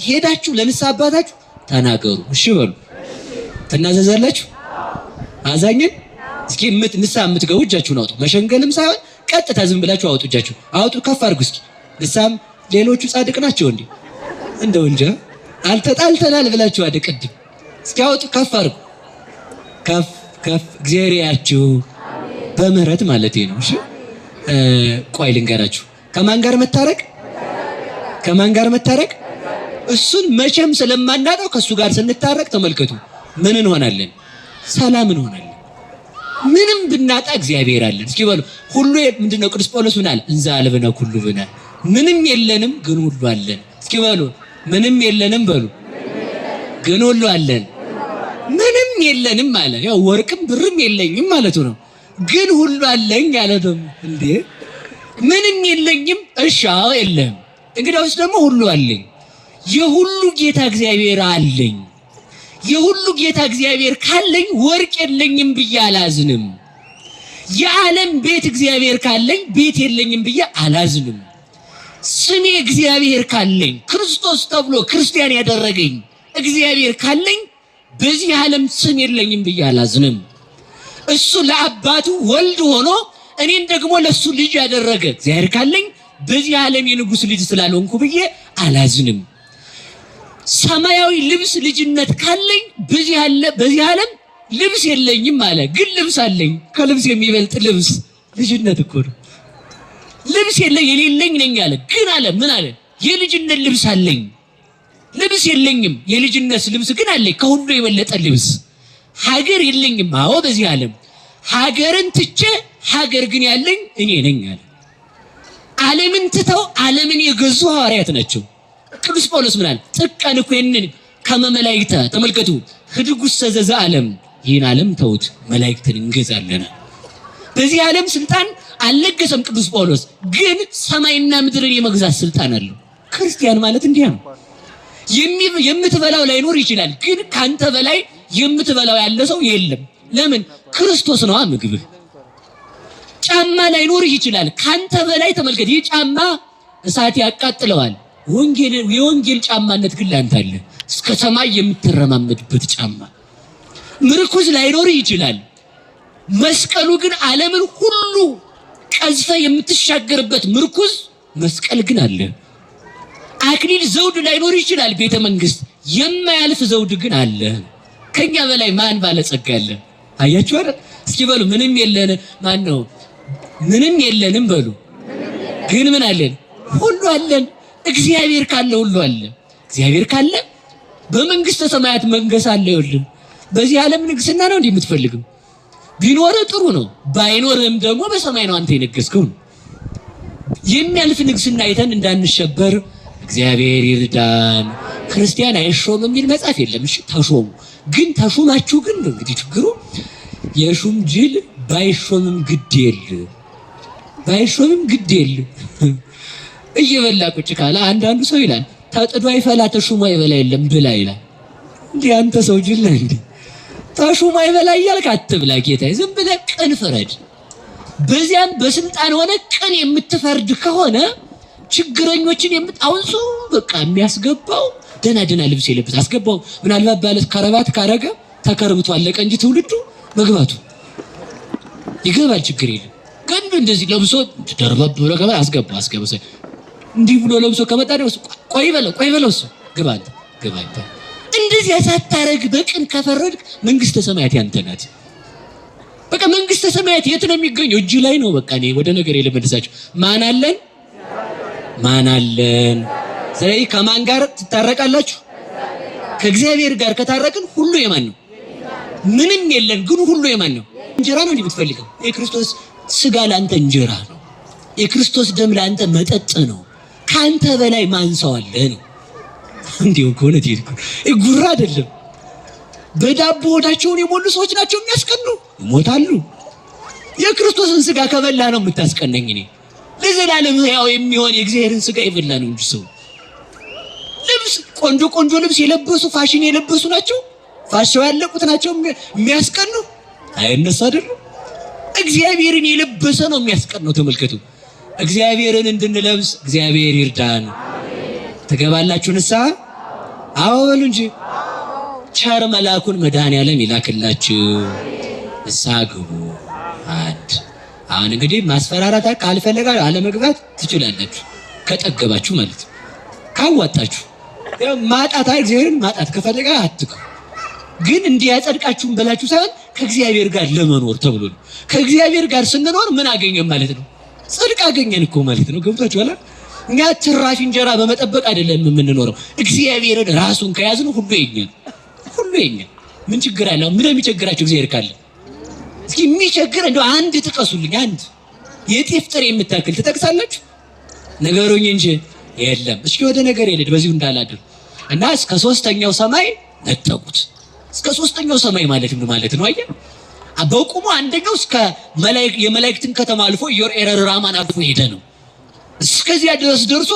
ሄዳችሁ ለንስሐ አባታችሁ ተናገሩ። እሺ በሉ። ትናዘዛላችሁ? አዛኝን እስኪ ንስሐ የምትገቡ እጃችሁን አውጡ። መሸንገልም ሳይሆን ቀጥታ ዝም ብላችሁ አውጡ። እጃችሁ አውጡ፣ ከፍ አድርጉ እስኪ። ንስሐም ሌሎቹ ጻድቅ ናቸው እንዴ? እንደው እንጃ አልተጣልተናል ብላችሁ አደቀድም። እስኪ አውጡ፣ ከፍ አድርጉ። ከፍ እግዚአብሔር ያችሁ በምህረት ማለት ነው። እሺ ቆይ ልንገራችሁ። ከማን ጋር መታረቅ? ከማን ጋር መታረቅ? እሱን መቼም ስለማናጣው ከሱ ጋር ስንታረቅ ተመልከቱ ምን እንሆናለን? ሰላም እንሆናለን። ምንም ብናጣ እግዚአብሔር አለን። እስኪ በሉ ሁሉ ምንድነው? ቅዱስ ጳውሎስ ምን አለ? እንዛ አልብነ ኩሉ ብነ፣ ምንም የለንም ግን ሁሉ አለን። እስኪ በሉ ምንም የለንም በሉ ግን ሁሉ አለን። ምንም የለንም አለ። ያው ወርቅም ብርም የለኝም ማለቱ ነው። ግን ሁሉ አለኝ አለ። ደግሞ እንዴ ምንም የለኝም፣ እሺ አዎ የለም፣ እንግዲያውስ ደግሞ ሁሉ አለኝ። የሁሉ ጌታ እግዚአብሔር አለኝ። የሁሉ ጌታ እግዚአብሔር ካለኝ ወርቅ የለኝም ብዬ አላዝንም። የዓለም ቤት እግዚአብሔር ካለኝ ቤት የለኝም ብዬ አላዝንም። ስሜ እግዚአብሔር ካለኝ ክርስቶስ ተብሎ ክርስቲያን ያደረገኝ እግዚአብሔር ካለኝ በዚህ ዓለም ስም የለኝም ብዬ አላዝንም። እሱ ለአባቱ ወልድ ሆኖ እኔን ደግሞ ለሱ ልጅ ያደረገ እግዚአብሔር ካለኝ በዚህ ዓለም የንጉሥ ልጅ ስላልሆንኩ ብዬ አላዝንም። ሰማያዊ ልብስ ልጅነት ካለኝ በዚህ ዓለም ልብስ የለኝም አለ። ግን ልብስ አለኝ፣ ከልብስ የሚበልጥ ልብስ ልጅነት እኮ ነው። ልብስ የሌለኝ ነኝ አለ። ግን አለ ምን አለ? የልጅነት ልብስ አለኝ። ልብስ የለኝም፣ የልጅነት ልብስ ግን አለኝ፣ ከሁሉ የበለጠ ልብስ። ሀገር የለኝም፣ አዎ በዚህ ዓለም ሀገርን ትቼ ሀገር ግን ያለኝ እኔ ነኝ አለ። ዓለምን ትተው ዓለምን የገዙ ሐዋርያት ናቸው። ቅዱስ ጳውሎስ ምን አለ? ጥቀን ኮይንን ከመመላእክተ ተመልከቱ ህድጉስ ሰዘዘ ዓለም፣ ይህን ዓለም ተውት መላእክትን እንገዛለን። በዚህ ዓለም ስልጣን አልለገሰም ቅዱስ ጳውሎስ፣ ግን ሰማይና ምድርን የመግዛት ስልጣን አለው። ክርስቲያን ማለት እንዲያ ነው። የምትበላው ላይኖር ይችላል፣ ግን ካንተ በላይ የምትበላው ያለ ሰው የለም። ለምን? ክርስቶስ ነዋ ምግብህ። ጫማ ላይኖር ይችላል፣ ካንተ በላይ ተመልከት፣ ይህ ጫማ እሳት ያቃጥለዋል። የወንጌል ጫማነት ግን ላንተ አለ፣ እስከ ሰማይ የምትረማመድበት ጫማ። ምርኩዝ ላይኖር ይችላል፣ መስቀሉ ግን ዓለምን ሁሉ ቀዝፈ የምትሻገርበት ምርኩዝ መስቀል ግን አለ። አክሊል ዘውድ ላይኖር ይችላል፣ ቤተ መንግስት የማያልፍ ዘውድ ግን አለ። ከኛ በላይ ማን ባለጸጋ አለ? አያችሁ አይደል? እስኪ በሉ ምንም የለን። ማን ነው? ምንም የለንም በሉ። ግን ምን አለን? ሁሉ አለን። እግዚአብሔር ካለ ሁሉ አለ። እግዚአብሔር ካለ በመንግስተ ሰማያት መንገስ አለ። ይኸውልህ በዚህ ዓለም ንግስና ነው እንዲህ የምትፈልገው? ቢኖርህ ጥሩ ነው፣ ባይኖርህም ደግሞ በሰማይ ነው አንተ የነገስከው። የሚያልፍ ንግስና አይተን እንዳንሸበር እግዚአብሔር ይርዳን። ክርስቲያን አይሾም የሚል መጽሐፍ የለም። እሺ ተሾሙ። ግን ተሾማችሁ ግን እንግዲህ ችግሩ የሹም ጅል ባይሾምም ግድ የለ ባይሾምም ግድ የለ እየበላ ቁጭ ካለ አንዳንዱ ሰው ይላል ተጥዶ አይፈላ ተሹሞ አይበላ የለም ብላ ይላል። እንዴ አንተ ሰው ጅል ነህ እንዴ? ተሹሞ አይበላ እያልክ አትብላ ጌታዬ። ዝም ብለህ ቅን ፍረድ። በዚያም በስልጣን ሆነ ቅን የምትፈርድ ከሆነ ችግረኞችን የምታውንሱ በቃ የሚያስገባው ደህና ልብስ የለበሰ አስገባው። ምናልባት ባለ ከረባት ካረገ ተከርብቶ አለቀ እንጂ ትውልዱ መግባቱ ይገባል። ችግር የለም። ግን እንደዚህ ለብሶ ደርበብ ብሎ ከመጣ አስገባው እንዲህ ብሎ ለብሶ ከመጣ ነው ቆይ በለው እሱ ግባ። እንደዚህ ሳታረግ በቅን ከፈረድክ መንግስተ ሰማያት ያንተ ናት። በቃ መንግስተ ሰማያት የት ነው የሚገኘው? እጅ ላይ ነው። በቃ እኔ ወደ ነገር የለመደሳችሁ ማን አለን? ስለዚህ ከማን ጋር ትታረቃላችሁ? ከእግዚአብሔር ጋር ከታረቅን ሁሉ የማን ነው? ምንም የለን፣ ግን ሁሉ የማን ነው? እንጀራ ነው የምትፈልገው። የክርስቶስ ስጋ ለአንተ እንጀራ ነው። የክርስቶስ ደም ለአንተ መጠጥ ነው። ካንተ በላይ ማን ሰው አለ ነው? እንዲሁ ከሆነ ጉራ አይደለም። በዳቦ ሆዳቸውን የሞሉ ሰዎች ናቸው የሚያስቀኑ፣ ይሞታሉ። የክርስቶስን ስጋ ከበላ ነው የምታስቀነኝ። እኔ ለዘላለም ሕያው የሚሆን የእግዚአብሔርን ስጋ የበላ ነው እንጂ ሰው ልብስ ቆንጆ ልብስ የለበሱ ፋሽን የለበሱ ናቸው፣ ፋሽው ያለቁት ናቸው የሚያስቀኑ። እነሱ አይደሉም። እግዚአብሔርን የለበሰ ነው የሚያስቀነው። ተመልከቱ። እግዚአብሔርን እንድንለብስ እግዚአብሔር ይርዳን። ትገባላችሁ ንስሐ? አዎ በሉ እንጂ። ቸር መልአኩን መድኃኔዓለም ይላክላችሁ፣ ንስሐ ግቡ። አሁን እንግዲህ ማስፈራራት ካልፈለጋ አለመግባት ትችላላችሁ፣ ከጠገባችሁ ማለት ነው። ካዋጣችሁ ማጣት እግዚአብሔርን ማጣት ከፈለጋ አትኩ። ግን እንዲያጸድቃችሁን በላችሁ ሳይሆን ከእግዚአብሔር ጋር ለመኖር ተብሎ ነው። ከእግዚአብሔር ጋር ስንኖር ምን አገኘን ማለት ነው? ጽድቅ አገኘን እኮ ማለት ነው። ገብቷችኋል? እኛ ትራፊ እንጀራ በመጠበቅ አይደለም የምንኖረው። እግዚአብሔርን ራሱን ከያዝነው ሁሉ የኛ። ምን ችግር አለ? ምን የሚቸግራችሁ እግዚአብሔር ካለ? እስኪ የሚቸግር እንደው አንድ ጥቀሱልኝ። አንድ የጤፍ ጥሬ የምታክል ትጠቅሳላችሁ? ነገሩኝ እንጂ የለም። እስኪ ወደ ነገር የለድ በዚሁ እንዳላድር እና እስከ ሶስተኛው ሰማይ ነጠቁት። እስከ ሶስተኛው ሰማይ ማለት ምን ማለት ነው? አየህ፣ በቁሙ አንደኛው እስከ የመላእክትን ከተማ አልፎ ኢዮር ራማን አልፎ ሄደ ነው። እስከዚያ ድረስ ደርሶ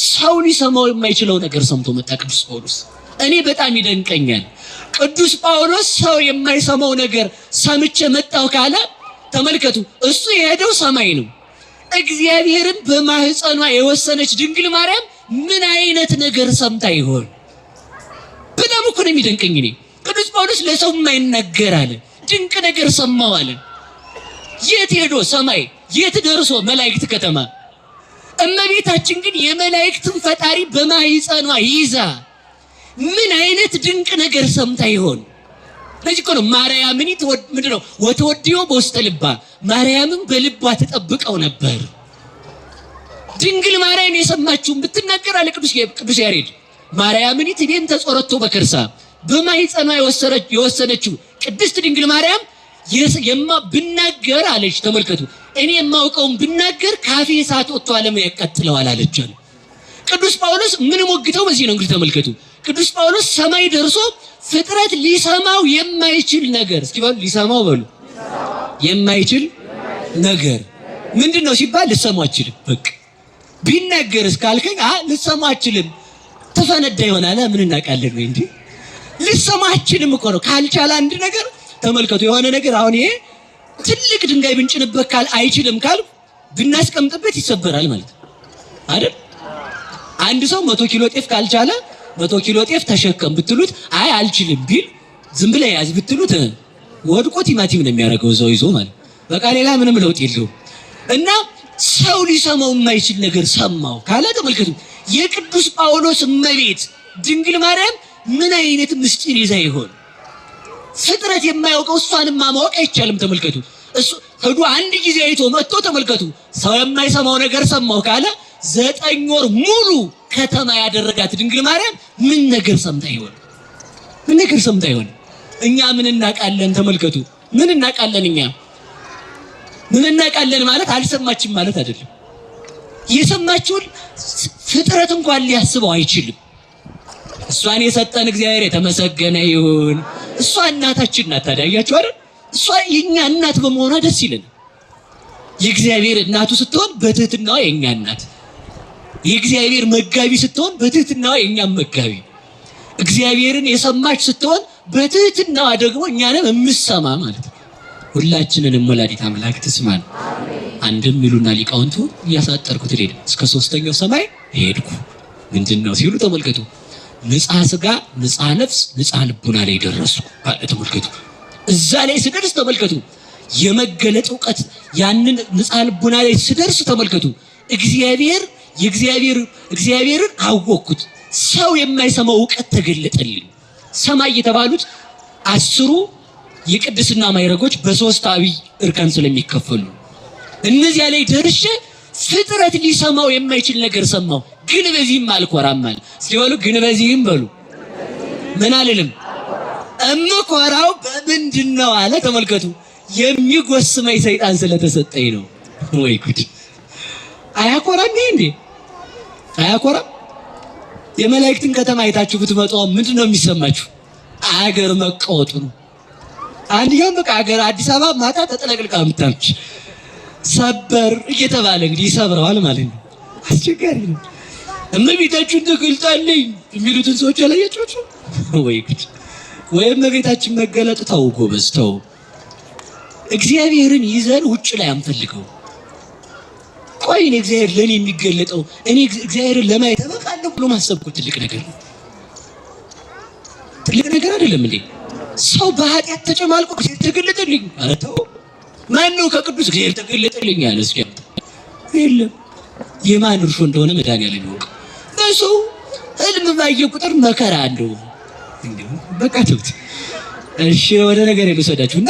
ሰው ሊሰማው የማይችለው ነገር ሰምቶ መጣ ቅዱስ ጳውሎስ። እኔ በጣም ይደንቀኛል። ቅዱስ ጳውሎስ ሰው የማይሰማው ነገር ሰምቼ መጣው ካለ ተመልከቱ፣ እሱ የሄደው ሰማይ ነው። እግዚአብሔርን በማህፀኗ የወሰነች ድንግል ማርያም ምን አይነት ነገር ሰምታ ይሆን? በጣም እኮ ነው የሚደንቀኝ። እኔ ቅዱስ ጳውሎስ ለሰው የማይነገር አለ፣ ድንቅ ነገር ሰማው አለ። የት ሄዶ ሰማይ? የት ደርሶ መላእክት ከተማ? እመቤታችን ግን የመላእክትን ፈጣሪ በማህፀኗ ይዛ ምን አይነት ድንቅ ነገር ሰምታ ይሆን? ለዚህ እኮ ነው ማርያምን ምንድነው ወተወዲዮ በውስተ ልባ፣ ማርያምን በልቧ ተጠብቀው ነበር። ድንግል ማርያም የሰማችውን ብትናገር አለ ቅዱስ ያሬድ፣ ማርያምን ትቤን ተጾረቶ በከርሳ፣ በማህፀኗ የወሰነችው ቅድስት ድንግል ማርያም ብናገር አለች። ተመልከቱ፣ እኔ የማውቀውን ብናገር ካፌ እሳት ወጥቶ ዓለም ያቃጥለዋል አለች። ቅዱስ ጳውሎስ ምን ሞግተው በዚህ ነው እንግዲህ ተመልከቱ። ቅዱስ ጳውሎስ ሰማይ ደርሶ ፍጥረት ሊሰማው የማይችል ነገር፣ እስኪ በሉ ሊሰማው በሉ የማይችል ነገር ምንድነው ሲባል ልሰማው አልችልም። በቃ ቢናገር እስካልከኝ ልሰማው አልችልም። ተፈነዳ ይሆናል። ምን እናውቃለን ወይ እንዴ? ልሰማችንም እኮ ነው። ካልቻለ አንድ ነገር ተመልከቱ። የሆነ ነገር አሁን ይሄ ትልቅ ድንጋይ ብንጭንበት አይችልም ካል ብናስቀምጥበት ይሰበራል ማለት አይደል? አንድ ሰው 100 ኪሎ ጤፍ ካልቻለ 100 ኪሎ ጤፍ ተሸከም ብትሉት አይ አልችልም ቢል ዝም ብለህ ያዝ ብትሉት ወድቆ ቲማቲም ነው የሚያደርገው እዛው ይዞ ማለት በቃ ሌላ ምንም ለውጥ የለውም። እና ሰው ሊሰማው የማይችል ነገር ሰማው ካለ ተመልከቱ። የቅዱስ ጳውሎስ እመቤት ድንግል ማርያም ምን አይነት ምስጢር ይዛ ይሆን? ፍጥረት የማያውቀው እሷንም ማወቅ አይቻልም። ተመልከቱ። እሱ ሄዶ አንድ ጊዜ አይቶ መጥቶ ተመልከቱ። ሰው የማይሰማው ነገር ሰማው ካለ 9 ወር ሙሉ ከተማ ያደረጋት ድንግል ማርያም ምን ነገር ሰምታ ይሆን? ምን ነገር ሰምታ ይሆን? እኛ ምን እናውቃለን? ተመልከቱ። ምን እናውቃለን? እኛ ምን እናውቃለን ማለት አልሰማችም ማለት አይደለም። የሰማችውን ፍጥረት እንኳን ሊያስበው አይችልም። እሷን የሰጠን እግዚአብሔር የተመሰገነ ይሁን። እሷ እናታችን ናት። ታዲያያችሁ አይደል? እሷ የኛ እናት በመሆኗ ደስ ይለን። የእግዚአብሔር እናቱ ስትሆን በትህትናዋ የኛ እናት፣ የእግዚአብሔር መጋቢ ስትሆን በትህትናዋ የኛም መጋቢ፣ እግዚአብሔርን የሰማች ስትሆን በትህትናዋ ደግሞ እኛንም የምሰማ ማለት ነው። ሁላችንንም ወላዲተ አምላክ ትስማን። አንድም ይሉና ሊቃውንቱ እያሳጠርኩት ሄደ እስከ 3ኛው ሰማይ ሄድኩ። ምንድነው ሲሉ ተመልከቱ። ንጽሐ ሥጋ፣ ንጽሐ ነፍስ፣ ንጽሐ ልቡና ላይ ደረስኩ አለ። ተመልከቱ። እዛ ላይ ስደርስ ተመልከቱ የመገለጥ ዕውቀት ያንን ንጽሐ ልቡና ላይ ስደርስ ተመልከቱ እግዚአብሔርን አወቅኩት። ሰው የማይሰማው ዕውቀት ተገለጠልኝ። ሰማይ የተባሉት 10 የቅድስና ማዕረጎች በ3 አብይ እርከን ስለሚከፈሉ እነዚያ ላይ ደርሼ ፍጥረት ሊሰማው የማይችል ነገር ሰማው። ግን በዚህም አልኮራም አለ። ሲበሉ ግን በዚህም በሉ ምን አልልም እምኮራው በምንድነው አለ። ተመልከቱ የሚጎስመኝ ሰይጣን ስለተሰጠኝ ነው። ወይ ጉድ! አያኮራም እንዴ? አያኮራም? የመላእክትን ከተማ አይታችሁ ብትመጡ ምንድነው የሚሰማችሁ? አገር መቀወጡ ነው። አንዲያም በቃ አገር አዲስ አበባ ማታ ተጠለቅልቃ ምታምች ሰበር እየተባለ እንግዲህ ይሰብረዋል ማለት ነው። አስቸጋሪ ነው። እመቤታችሁን ተገልጣለኝ የሚሉትን ሰዎች አላያችኋቸው ወይ ጉድ! ወይ እመቤታችን መገለጥ ተው ጎበዝ ተው። እግዚአብሔርን ይዘን ውጭ ላይ አንፈልገው። ቆይ እኔ እግዚአብሔር ለኔ የሚገለጠው እኔ እግዚአብሔርን ለማየት ተበቃለሁ ብሎ ማሰብ እኮ ትልቅ ነገር ነው። ትልቅ ነገር አይደለም እንዴ? ሰው በኃጢአት ተጨማልቆ እግዚአብሔር ተገለጠልኝ አለ። ተው። ማን ነው ከቅዱስ እግዚአብሔር ተገለጠልኝ ያለ? እስኪ የለም። የማን እርሾ እንደሆነ መድኃኒዓለም ያውቅ። ሰው ህልም ባየ ቁጥር መከራ አለው። እንዴው በቃ ተውት። እሺ ወደ ነገር ልውሰዳችሁና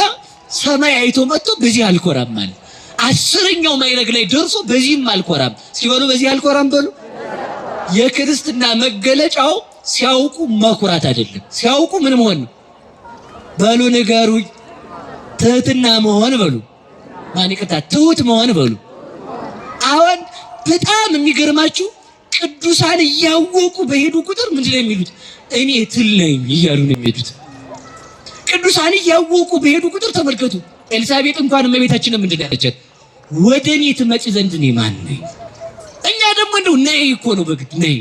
ሰማይ አይቶ መጥቶ በዚህ አልኮራም ማለት 10ኛው ማዕረግ ላይ ደርሶ በዚህም አልኮራም ሲበሉ በዚህ አልኮራም በሉ። የክርስትና መገለጫው ሲያውቁ መኩራት አይደለም። ሲያውቁ ምን መሆን ነው በሉ ንገሩኝ። ትህትና መሆን በሉ። ማን ይቅርታ ትሁት መሆን በሉ። አሁን በጣም የሚገርማችሁ ቅዱሳን እያወቁ በሄዱ ቁጥር ምንድነው የሚሉት? እኔ ትል ነኝ እያሉ ነው የሚሄዱት። ቅዱሳን እያወቁ በሄዱ ቁጥር ተመልከቱ። ኤልሳቤጥ እንኳን እመቤታችንን ምንድን ያለቻት? ወደ እኔ ትመጪ ዘንድ እኔ ማን ነኝ? እኛ ደግሞ እንደው ነይ እኮ ነው በግድ ነይ።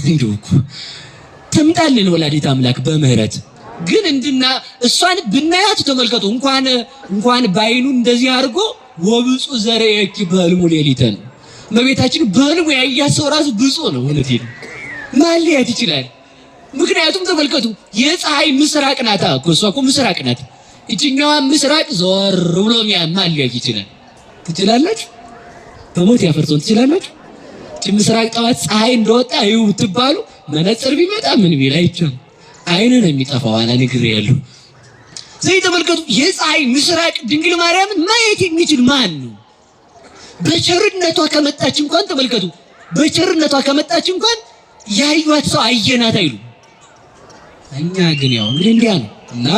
እንደው እኮ ትምጣልን ወላዲተ አምላክ በምህረት ግን እንድና እሷን ብናያት ተመልከቱ። እንኳን ባይኑ እንደዚህ አድርጎ ወብፁ ዘረየኪ በህልሙ ሌሊተን እመቤታችን በህልሙ ያያት ሰው ራሱ ብፁዕ ነው። እውነቴን ነው። ማን ሊያት ይችላል? ምክንያቱም ተመልከቱ የፀሐይ ምስራቅ ናታ እኮ እሷ እኮ ምስራቅ ናት። እችኛዋ ምስራቅ ዞር ብሎ ማን ሊያት ይችላል? ትችላላችሁ? በሞት ያፈርሶን ትችላላችሁ? እቺ ምስራቅ ጠዋት ፀሐይ እንደወጣ ይው ትባሉ መነጽር ቢመጣ ምን ቢል አይቻልም። አይንን የሚጠፋው አላ ንግር ያለው ዘይ ተመልከቱ። የፀሐይ ምስራቅ ድንግል ማርያምን ማየት የሚችል ማን ነው? በቸርነቷ ከመጣች እንኳን ተመልከቱ። በቸርነቷ ከመጣች እንኳን ያዩት ሰው አየናት አይሉ። እኛ ግን ያው እንግዲህ እንዲያ ነው እና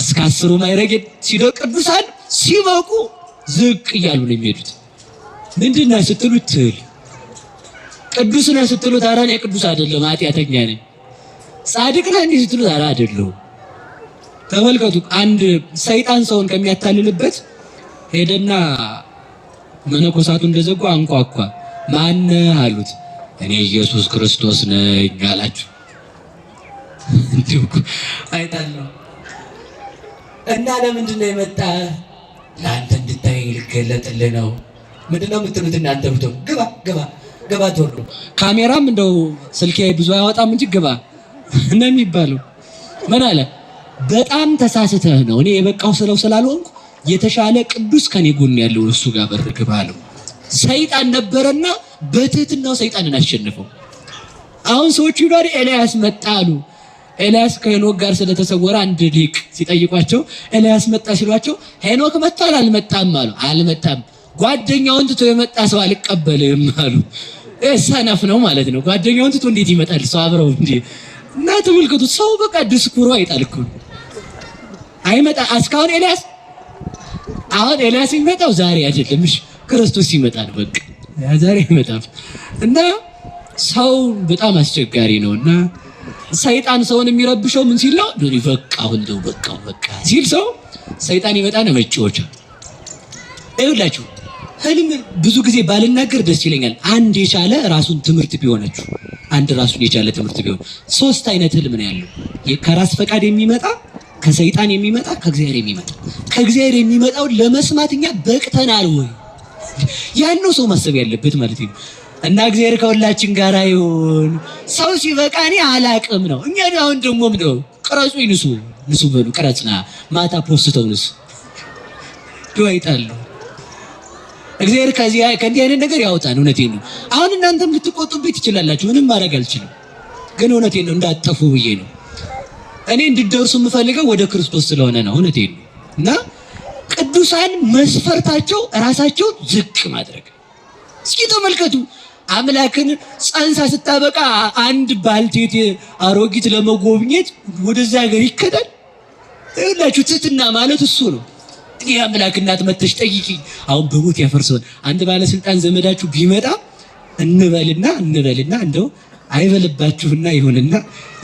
እስከ 10 ማዕረግ ሲደው ቅዱሳን ሲበቁ ዝቅ እያሉ ነው የሚሄዱት። ምንድነው ስትሉት ትል ቅዱስ ነህ ስትሉት ኧረ እኔ ቅዱስ አይደለም ኃጢአተኛ ነኝ። ጻድቅ ነህ እንዲህ ስትሉት ኧረ አይደለሁም። ተመልከቱ አንድ ሰይጣን ሰውን ከሚያታልልበት ሄደና መነኮሳቱ እንደዘጉ አንኳኳ። ማን አሉት? እኔ ኢየሱስ ክርስቶስ ነኝ አላችሁ። እንዲሁ አይታለሁ። እና ለምንድን ነው የመጣ? ለአንተ እንድታይ ልገለጥልህ ነው። ምንድን ነው የምትሉት እናንተ? ብትሆን ግባ ግባ ግባ ትወሩ። ካሜራም እንደው ስልኬ ብዙ አያወጣም እንጂ ግባ ነው የሚባለው። ምን አለ? በጣም ተሳስተህ ነው። እኔ የበቃው ስላልሆንኩ የተሻለ ቅዱስ ከኔ ጎን ያለው እሱ ጋር በር ግባ አለው። ሰይጣን ነበረና በትህትናው ሰይጣንን አሸነፈው። አሁን ሰዎቹ ጋር ኤልያስ መጣ አሉ። ኤልያስ ከሄኖክ ጋር ስለተሰወረ አንድ ሊቅ ሲጠይቋቸው ኤልያስ መጣ ሲሏቸው ሄኖክ መጣል አልመጣም አሉ። አልመጣም፣ ጓደኛውን ትቶ የመጣ ሰው አልቀበልም አሉ። ሰነፍ ነው ማለት ነው። ጓደኛውን ትቶ እንዴት ይመጣል ሰው አብረው እንዴ? እና ተመልከቱ፣ ሰው በቃ ድስኩሮ አይጣልኩ አይመጣ እስካሁን ኤልያስ አሁን ኤልያስ የሚመጣው ዛሬ አይደለም። እሺ ክርስቶስ ይመጣል። በቃ ዛሬ ይመጣል። እና ሰው በጣም አስቸጋሪ ነውና ሰይጣን ሰውን የሚረብሸው ምን ሲል ነው? በቃው እንደው በቃ ሲል ሰው ሰይጣን ይመጣና መጫወቻ። ይኸውላችሁ ህልም ብዙ ጊዜ ባልናገር ደስ ይለኛል። አንድ የቻለ ራሱን ትምህርት ቢሆነችሁ አንድ ራሱን የቻለ ትምህርት ቢሆን 3 አይነት ህልም ነው ያለው። ከራስ ፈቃድ የሚመጣ፣ ከሰይጣን የሚመጣ፣ ከእግዚአብሔር የሚመጣ። ከእግዚአብሔር የሚመጣው ለመስማት እኛ በቅተናል ወይ? ያን ነው ሰው ማሰብ ያለበት ማለት ነው። እና እግዚአብሔር ከሁላችን ጋር ይሁን። ሰው ሲበቃ እኔ አላቅም ነው። እኛ አሁን ደግሞ ምንድነው ቀረጹ ንሱ በሉ ቀረጽና ማታ ፖስተው ንሱ ይወጣሉ። እግዚአብሔር ከእንዲህ አይነት ነገር ያውጣን። እውነቴን ነው። አሁን እናንተም ልትቆጡብኝ ትችላላችሁ። ምንም ማድረግ አልችልም። ግን እውነቴን ነው፣ እንዳትጠፉ ብዬ ነው። እኔ እንድትደርሱ የምፈልገው ወደ ክርስቶስ ስለሆነ ነው። እውነቴን ነው። እና ቅዱሳን መስፈርታቸው ራሳቸውን ዝቅ ማድረግ። እስኪ ተመልከቱ፣ አምላክን ጸንሳ ስታበቃ አንድ ባልቴት አሮጊት ለመጎብኘት ወደዛ ሀገር ይከዳል። ይኸውላችሁ ትህትና ማለት እሱ ነው። እኔ አምላክ እናት መተሽ ጠይቂኝ። አሁን በሞት ያፈርሰውን አንድ ባለስልጣን ዘመዳችሁ ቢመጣ እንበልና እንደው አይበልባችሁና ይሁንና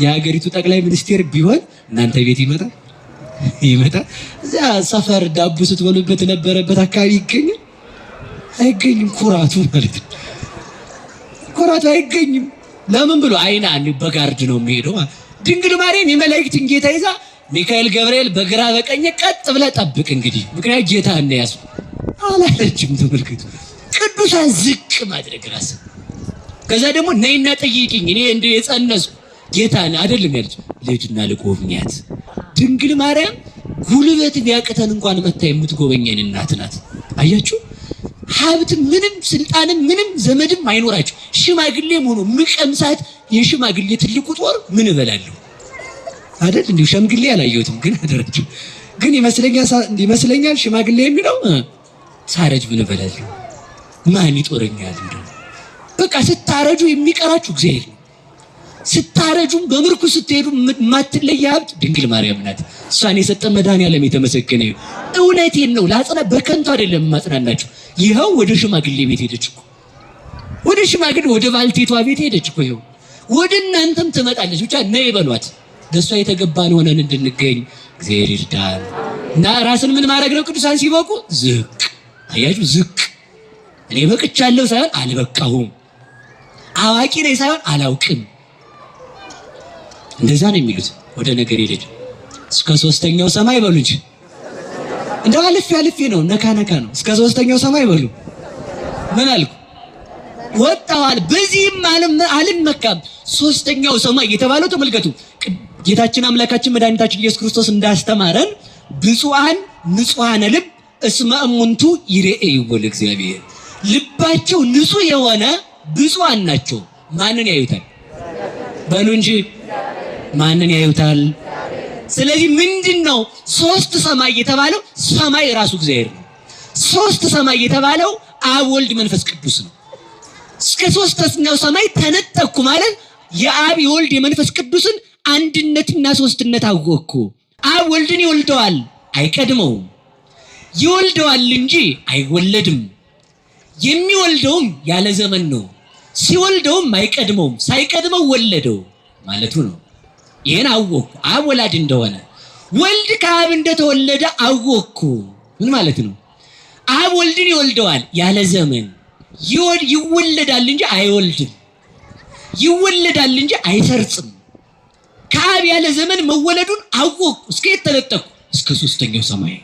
የሀገሪቱ ጠቅላይ ሚኒስቴር ቢሆን እናንተ ቤት ይመጣል። እዛ ሰፈር ዳቦ ስትበሉበት ነበረበት አካባቢ ይገኛል? አይገኝም። ኩራቱ ማለት ነው። ኩራቱ አይገኝም። ለምን ብሎ አይና በጋርድ ነው የሚሄደው። ድንግል ማርያም የመላእክትን ጌታ ይዛ ሚካኤል ገብርኤል በግራ በቀኝ ቀጥ ብለ ጠብቅ እንግዲህ ምክንያቱም ጌታ እንደያዙ አላለችም። ተመልከቱ፣ ቅዱሳን ዝቅ ማድረግ ራስ። ከዛ ደግሞ ነይና ጠይቂኝ እኔ እንደ የጸነስኩ ጌታን አይደለም ያለች ልጅና ልጎብኛት። ድንግል ማርያም ጉልበት ቢያቅተን እንኳን መታ የምትጎበኘን እናት ናት። አያችሁ፣ ሀብት ምንም ስልጣንም ምንም ዘመድም አይኖራችሁ ሽማግሌም ሆኖ ምቀምሳት የሽማግሌ ትልቁ ጦር ምን እበላለሁ አይደል? እንዲሁ ሸምግሌ አላየሁትም፣ ግን አደረችው ግን ይመስለኛል ሽማግሌ የሚለው ሳረጅ ምን እበላለሁ ማን ይጦረኛል? እንደው በቃ ስታረጁ የሚቀራችሁ እግዚአብሔር ነው። ስታረጁም በምርኩ ስትሄዱ ማትለየ ሀብት ድንግል ማርያም ናት። እሷን የሰጠ መድኃኒዓለም የተመሰገነ ይሁን። እውነቴን ነው፣ ላጽና በከንቱ አይደለም ማጽናናችሁ። ይኸው ወደ ሽማግሌ ቤት ሄደች እኮ፣ ወደ ሽማግሌ ወደ ባልቴቷ ቤት ሄደች እኮ። ይኸው ወደ እናንተም ትመጣለች። ብቻ ነይ በሏት። ለእሷ የተገባን ሆነን እንድንገኝ እግዚአብሔር ይርዳን። እና ራስን ምን ማድረግ ነው? ቅዱሳን ሲበቁ ዝቅ። አያችሁ፣ ዝቅ። እኔ በቅቻለሁ ሳይሆን አልበቃሁም፣ አዋቂ ነኝ ሳይሆን አላውቅም። እንደዛ ነው የሚሉት። ወደ ነገር ሄደች እስከ 3ኛው ሰማይ በሉ እንጂ እንደው አልፌ ነው፣ ነካ ነው። እስከ 3ኛው ሰማይ በሉ። ምን አልኩ? ወጣዋል። በዚህም አልመካም። 3ኛው ሰማይ የተባለው ተመልከቱ፣ ጌታችን አምላካችን መድኃኒታችን ኢየሱስ ክርስቶስ እንዳስተማረን ብፁዓን ንጹሐነ ልብ እስመ እሙንቱ ይሬእይዎ ለእግዚአብሔር። ልባቸው ንጹህ የሆነ ብፁዓን ናቸው። ማንን ያዩታል? በሉ እንጂ ማንን ያዩታል? ስለዚህ ምንድነው 3 ሰማይ የተባለው? ሰማይ ራሱ እግዚአብሔር ነው። 3 ሰማይ የተባለው አብ ወልድ መንፈስ ቅዱስ ነው። እስከ 3ኛው ሰማይ ተነጠቅኩ ማለት የአብ የወልድ የመንፈስ ቅዱስን አንድነትና ሶስትነት አወቅኩ። አብ ወልድን ይወልደዋል፣ አይቀድመውም። ይወልደዋል እንጂ አይወለድም። የሚወልደውም ያለ ዘመን ነው። ሲወልደውም አይቀድመውም፣ ሳይቀድመው ወለደው ማለቱ ነው። ይሄን አወቅኩ፣ አብ ወላድ እንደሆነ። ወልድ ከአብ እንደተወለደ አወቅኩ። ምን ማለት ነው? አብ ወልድን ይወልደዋል ያለ ዘመን፣ ይወልዳል እንጂ አይወልድም። ይወለዳል እንጂ አይሰርጽም። ከአብ ያለ ዘመን መወለዱን አወቅኩ። እስከ የት ተለጠኩ? እስከ ሶስተኛው ሰማይ።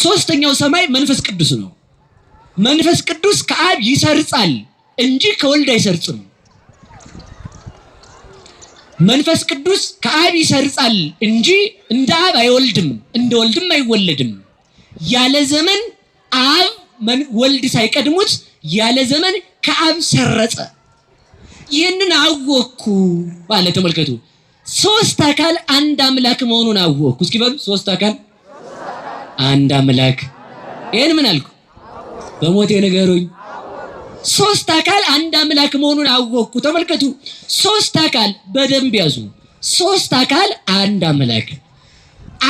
ሶስተኛው ሰማይ መንፈስ ቅዱስ ነው። መንፈስ ቅዱስ ከአብ ይሰርጻል እንጂ ከወልድ አይሰርጽም። መንፈስ ቅዱስ ከአብ ይሰርጻል እንጂ እንደ አብ አይወልድም፣ እንደ ወልድም አይወለድም። ያለ ዘመን አብ ወልድ ሳይቀድሙት ያለ ዘመን ከአብ ሰረጸ። ይህንን አወቅኩ ባለ ተመልከቱ። ሶስት አካል አንድ አምላክ መሆኑን አወቅኩ። እስኪ በሉ ሶስት አካል አንድ አምላክ። ይሄን ምን አልኩ? በሞቴ ንገሩኝ። ሶስት አካል አንድ አምላክ መሆኑን አወቅኩ። ተመልከቱ። ሶስት አካል በደንብ ያዙ። ሶስት አካል አንድ አምላክ፣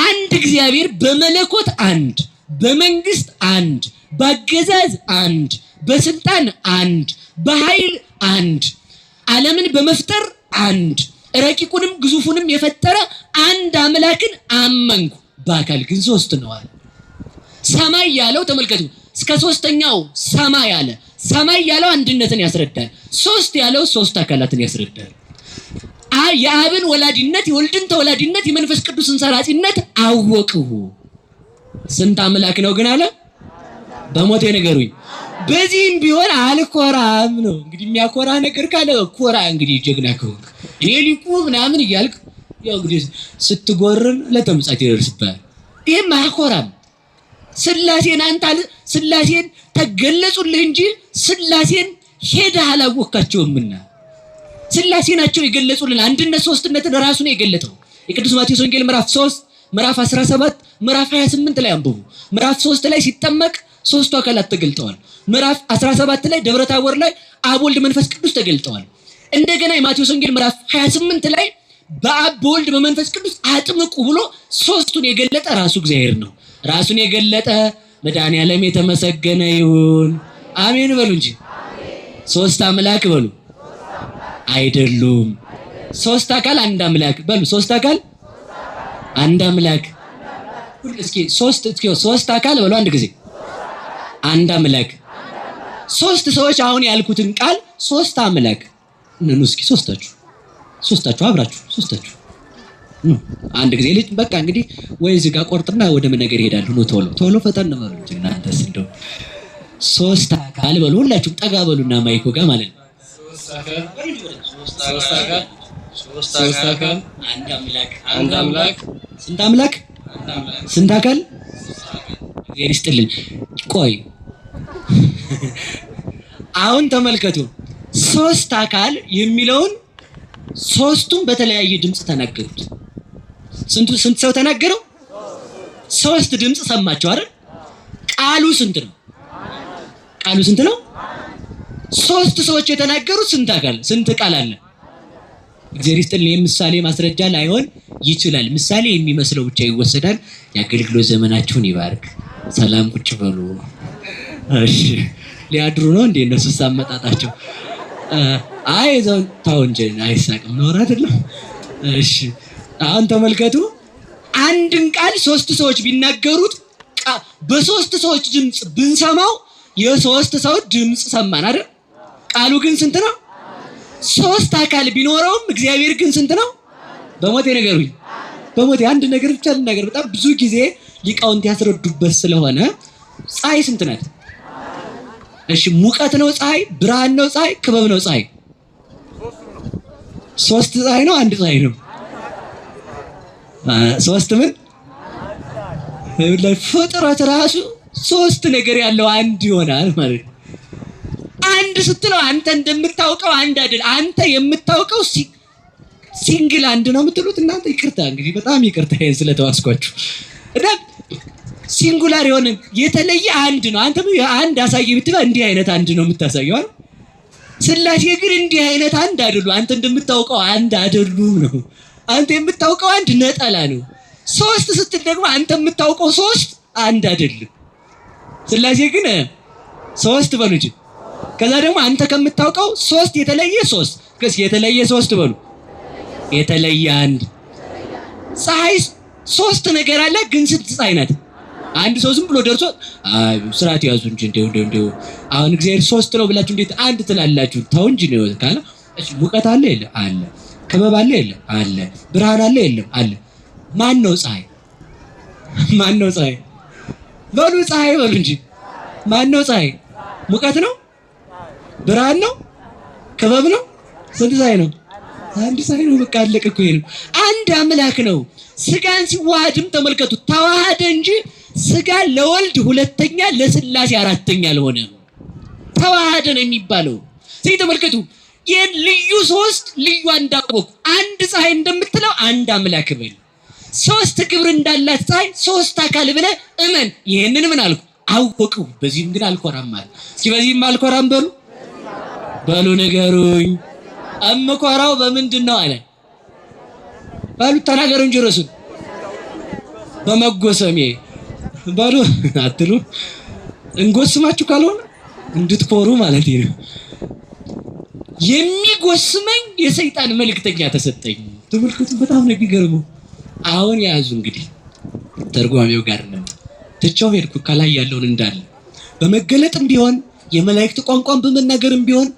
አንድ እግዚአብሔር በመለኮት አንድ፣ በመንግስት አንድ፣ በአገዛዝ አንድ፣ በስልጣን አንድ፣ በኃይል አንድ፣ ዓለምን በመፍጠር አንድ፣ ረቂቁንም ግዙፉንም የፈጠረ አንድ አምላክን አመንኩ። በአካል ግን ሶስት ነው አለ። ሰማይ ያለው ተመልከቱ፣ እስከ ሶስተኛው ሰማይ አለ። ሰማይ ያለው አንድነትን ያስረዳል። ሶስት ያለው ሶስት አካላትን ያስረዳል። የአብን ወላዲነት፣ የወልድን ተወላዲነት፣ የመንፈስ ቅዱስን ሰራጺነት አወቅሁ። ስንት አምላክ ነው ግን አለ? በሞቴ ንገሩኝ። በዚህም ቢሆን አልኮራም ነው። እንግዲህ የሚያኮራ ነገር ካለ ኮራ። እንግዲህ ጀግና ከሆንክ እኔ ሊቁ ምናምን እያልክ ያው እንግዲህ ስትጎርን ለተምጻት ይደርስብሃል። ይሄም አያኮራም። ስላሴን ስላሴን ተገለጹልህ እንጂ ስላሴን ሄደህ አላወቃቸውምና ስላሴ ናቸው የገለጹልን። አንድነት ሶስትነትን ራሱ ነው የገለጠው። የቅዱስ ማቴዎስ ወንጌል ምዕራፍ 3 ምዕራፍ 17 ምዕራፍ 28 ላይ አንብቡ። ምዕራፍ 3 ላይ ሲጠመቅ ሶስቱ አካላት ተገልጠዋል። ምዕራፍ 17 ላይ ደብረ ታቦር ላይ አብ ወልድ መንፈስ ቅዱስ ተገልጠዋል። እንደገና የማቴዎስ ወንጌል ምዕራፍ 28 ላይ በአብ በወልድ በመንፈስ ቅዱስ አጥምቁ ብሎ ሶስቱን የገለጠ ራሱ እግዚአብሔር ነው። ራሱን የገለጠ መድኃኔዓለም የተመሰገነ ይሁን። አሜን በሉ እንጂ ሶስት አምላክ በሉ። አይደሉም። ሶስት አካል አንድ አምላክ በሉ። ሶስት አካል አንድ አምላክ። እስኪ ሶስት አካል በሉ አንድ ጊዜ። አንድ አምላክ። ሶስት ሰዎች አሁን ያልኩትን ቃል ሶስት አምላክ ነኑ። እስኪ ሶስታችሁ አብራችሁ ሶስታችሁ አንድ ጊዜ ልጅ በቃ እንግዲህ ወይ እዚህ ጋር ቆርጥና ወደ ምን ነገር ይሄዳሉ ነው። ቶሎ ፈጠን በሉ እንጂ እናንተስ እንደው ሶስት አካል በሉ። ሁላችሁም ጠጋ በሉና ማይኮ ጋር ማለት ነው። ሶስት አካል አንድ አምላክ። ስንት አምላክ? ስንት አካል? እግዚአብሔር ይስጥልን። ቆይ አሁን ተመልከቱ። ሶስት አካል የሚለውን ሶስቱም በተለያየ ድምጽ ተናገሩት። ስንት ሰው ተናገረው? ሶስት ድምጽ ሰማችሁ አይደል? ቃሉ ስንት ነው? ቃሉ ስንት ነው? ሶስት ሰዎች የተናገሩት ስንት ቃል አለ? እግዚአብሔር ይስጥልኝ። የምሳሌ ማስረጃ ላይሆን ይችላል። ምሳሌ የሚመስለው ብቻ ይወሰዳል። የአገልግሎት ዘመናችሁን ይባርክ። ሰላም ቁጭ በሉ። እሺ ሊያድሩ ነው እንዴ እነሱ ሳመጣጣቸው? አይ ታው እንጂ አይሳቅም ነው አይደለም? እሺ አሁን ተመልከቱ። አንድን ቃል ሶስት ሰዎች ቢናገሩት በሶስት ሰዎች ድምጽ ብንሰማው የሶስት ሰዎች ድምጽ ሰማን አይደል? ቃሉ ግን ስንት ነው? ሶስት አካል ቢኖረውም እግዚአብሔር ግን ስንት ነው? በሞቴ ንገሩኝ። በሞቴ አንድ ነገር ብቻ ልናገር። በጣም ብዙ ጊዜ ሊቃውንት ያስረዱበት ስለሆነ ፀሐይ ስንት ናት? እሺ ሙቀት ነው ፀሐይ? ብርሃን ነው ፀሐይ? ክበብ ነው ፀሐይ? ሶስት ፀሐይ ነው አንድ ፀሐይ ነው? ሶስት ምን ፍጥረት ራሱ ሶስት ነገር ያለው አንድ ይሆናል ማለት ነው። አንድ ስትለው አንተ እንደምታውቀው አንድ አይደል። አንተ የምታውቀው ሲንግል አንድ ነው የምትሉት እናንተ። ይቅርታ እንግዲህ በጣም ይቅርታ ስለተዋስኳችሁ። እና ሲንጉላር የሆነ የተለየ አንድ ነው። አንተ አንድ አሳየ ብትባ እንዲህ አይነት አንድ ነው የምታሳየው አይደል? ስላሴ ግን እንዲህ አይነት አንድ አይደሉም። አንተ እንደምታውቀው አንድ አይደሉም ነው። አንተ የምታውቀው አንድ ነጠላ ነው። ሶስት ስትል ደግሞ አንተ የምታውቀው ሶስት አንድ አይደለም። ስላሴ ግን ሶስት በሉ እንጂ። ከዛ ደግሞ አንተ ከምታውቀው ሶስት የተለየ ሶስት ከስ የተለየ ሶስት በሉ። የተለየ አንድ። ፀሐይ ሶስት ነገር አለ ግን ስንት ፀሐይ ናት? አንድ ሰው ዝም ብሎ ደርሶ ስርዓት ያዙ እንጂ እንደው አሁን እግዚአብሔር 3 ነው ብላችሁ እንዴት አንድ ትላላችሁ? ተው እንጂ ነው ካለ እሺ ሙቀት አለ የለ አለ፣ ክበብ አለ የለ አለ፣ ብርሃን አለ የለም አለ። ማን ነው ፀሐይ? ማን ነው ፀሐይ? በሉ ፀሐይ በሉ እንጂ ማን ነው ፀሐይ? ሙቀት ነው? ብርሃን ነው? ክበብ ነው? ስንት ፀሐይ ነው? አንድ ፀሐይ ነው። በቃ አለቀ እኮ ይሄ ነው። አንድ አምላክ ነው። ስጋን ሲዋሃድም ተመልከቱ ተዋሃደ እንጂ ስጋ ለወልድ ሁለተኛ ለስላሴ አራተኛ አልሆነም። ተዋሃደ ነው የሚባለው። ስለዚህ ተመልከቱ ይሄን ልዩ ሶስት ልዩ አንድ አወቁ። አንድ ፀሐይ እንደምትለው አንድ አምላክ በል። ሶስት ክብር እንዳላት ፀሐይ ሶስት አካል ብለህ እመን። ይሄንን ምን አልኩ አወቁ። በዚህም ግን አልኮራም ማለት እስኪ በዚህም አልኮራም በሉ በሉ ንገሩኝ። እምኮራው በምንድን ነው አለ በሉ ተናገሩ እንጂ ረሱል በመጎሰሜ በሉ አትሉ። እንጎስማችሁ ካልሆነ እንድትኮሩ ማለት ነው። የሚጎስመኝ የሰይጣን መልእክተኛ ተሰጠኝ። ተመልከቱ በጣም ነው የሚገርመው። አሁን ያዙ እንግዲህ ተርጓሚው ጋር ነው ትቼው ሄድኩ። ከላይ ያለውን እንዳለ በመገለጥም ቢሆን የመላእክት ቋንቋን በመናገርም ቢሆን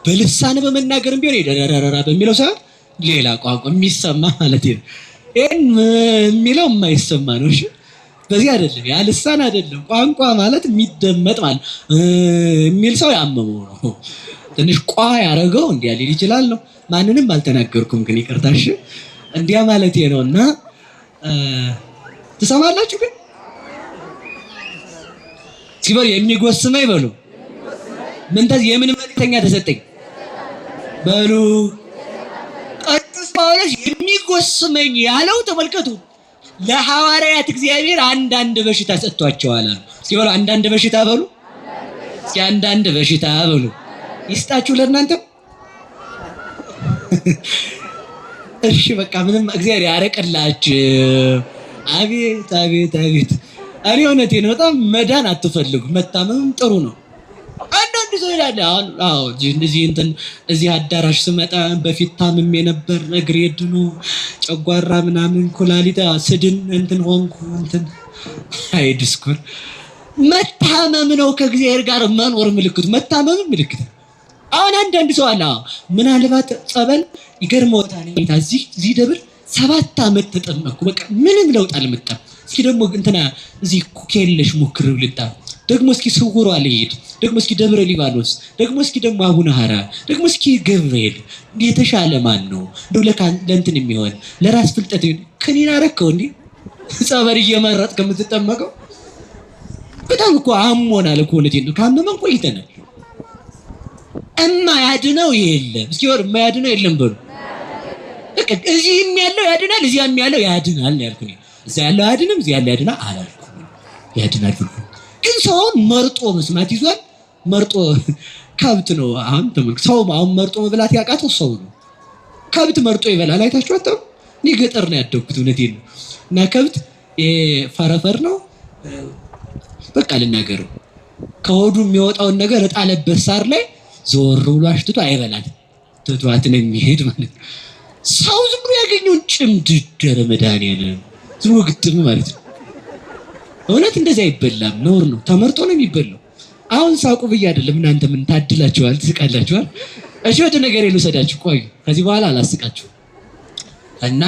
በልሳን በመናገርም ቢሆን ይደረራራ በሚለው ሰዓት ሌላ ቋንቋ የሚሰማ ማለት ነው። ይሄን የሚለው የማይሰማ ነው። እሺ በዚህ አይደለም፣ ያ ልሳን አይደለም። ቋንቋ ማለት የሚደመጥ ማለት የሚል ሰው ያመመው ነው። ትንሽ ቋ ያረገው እንዲያ ሊል ይችላል ነው። ማንንም አልተናገርኩም ግን ይቅርታሽ እንዲያ ማለት ነውና ትሰማላችሁ ግን ሲባል የሚጎስመኝ በሉ ምን ተዝ የምን መልእክተኛ ተሰጠኝ በሉ ቅዱስ ጳውሎስ የሚጎስመኝ ያለው ተመልከቱ ለሐዋርያት እግዚአብሔር አንዳንድ በሽታ ሰጥቷቸዋል አሉ። እስኪ በሉ አንዳንድ በሽታ በሉ እስኪ አንዳንድ በሽታ በሉ ይስጣችሁ ለእናንተ። እሺ በቃ ምንም እግዚአብሔር ያረቀላችሁ። አቤት አቤት አቤት። እኔ እውነቴን ነው። በጣም መዳን አትፈልጉ፣ መታመም ጥሩ ነው። አንዳንድ ሰው ይላል አዎ እዚህ አዳራሽ ስመጣ በፊት ታምሜ ነበር፣ እግሬ ድኖ ጨጓራ ምናምን ኩላሊት ስድን ሆንኩ አይ ዲስኩር መታመም ነው። ከእግዚአብሔር ጋር መኖር ምልክቱ መታመም ምልክት። አሁን አንዳንድ ሰው አለ ምናልባት ጸበል ይገርመውታል። እዚህ ደብር 7 ዓመት ተጠመቅኩ፣ በቃ ምንም ለውጥ አልመጣም። እስኪ ደግሞ እዚህ ኩኬልሽ ሞክረው ልጣ ደግሞ እስኪ ስውሯ ልሂድ ደግሞ እስኪ ደብረ ሊባኖስ ደግሞ እስኪ ደግሞ አቡነ ሐራ ደግሞ እስኪ ገብርኤል የተሻለ ማን ነው ለእንትን የሚሆን ለራስ ፍልጠት ከኔና ረከው እንዴ ጸበል እየመረጥ ከምትጠመቀው በጣም እኮ አሞናል እኮ ለቴን ነው። ካመመን ቆይተናል። ያድነው የለም። እስኪ ወር የማያድነው የለም በሉ። በቃ እዚህም ያለው ያድናል፣ እዚያም ያለው ያድናል ያልኩኝ። እዚያ ያለው ያድንም፣ እዚያ ያለው ያድናል አላልኩም። ያድናል ብሎ ግን ሰውን መርጦ መስማት ይዟል። መርጦ ከብት ነው። አሁን ተመልክ ሰው አሁን መርጦ መብላት ያቃተው ሰው ነው። ከብት መርጦ ይበላል። አይታችሁ አጣው። እኔ ገጠር ነው ያደግኩት፣ እውነቴን ነው። እና ከብት ፈረፈር ነው በቃ ልናገረው። ከሆዱ የሚወጣውን ነገር እጣለበት ሳር ላይ ዞር ብሎ አሽትቶ አይበላል። ትቷት ነው የሚሄድ ማለት ነው። ሰው ዝም ብሎ ያገኘውን ጭምድደረ መድኃኒዓለም ዝም ብሎ ግጥም ማለት ነው። እውነት እንደዚህ አይበላም፣ ነውር ነው። ተመርጦ ነው የሚበላው። አሁን ሳቁ ብዬ አይደለም። እናንተ ምን ታድላችኋል፣ ትስቃላችኋል። እሺ ወደ ነገር ልውሰዳችሁ። ቆዩ፣ ከዚህ በኋላ አላስቃችሁ እና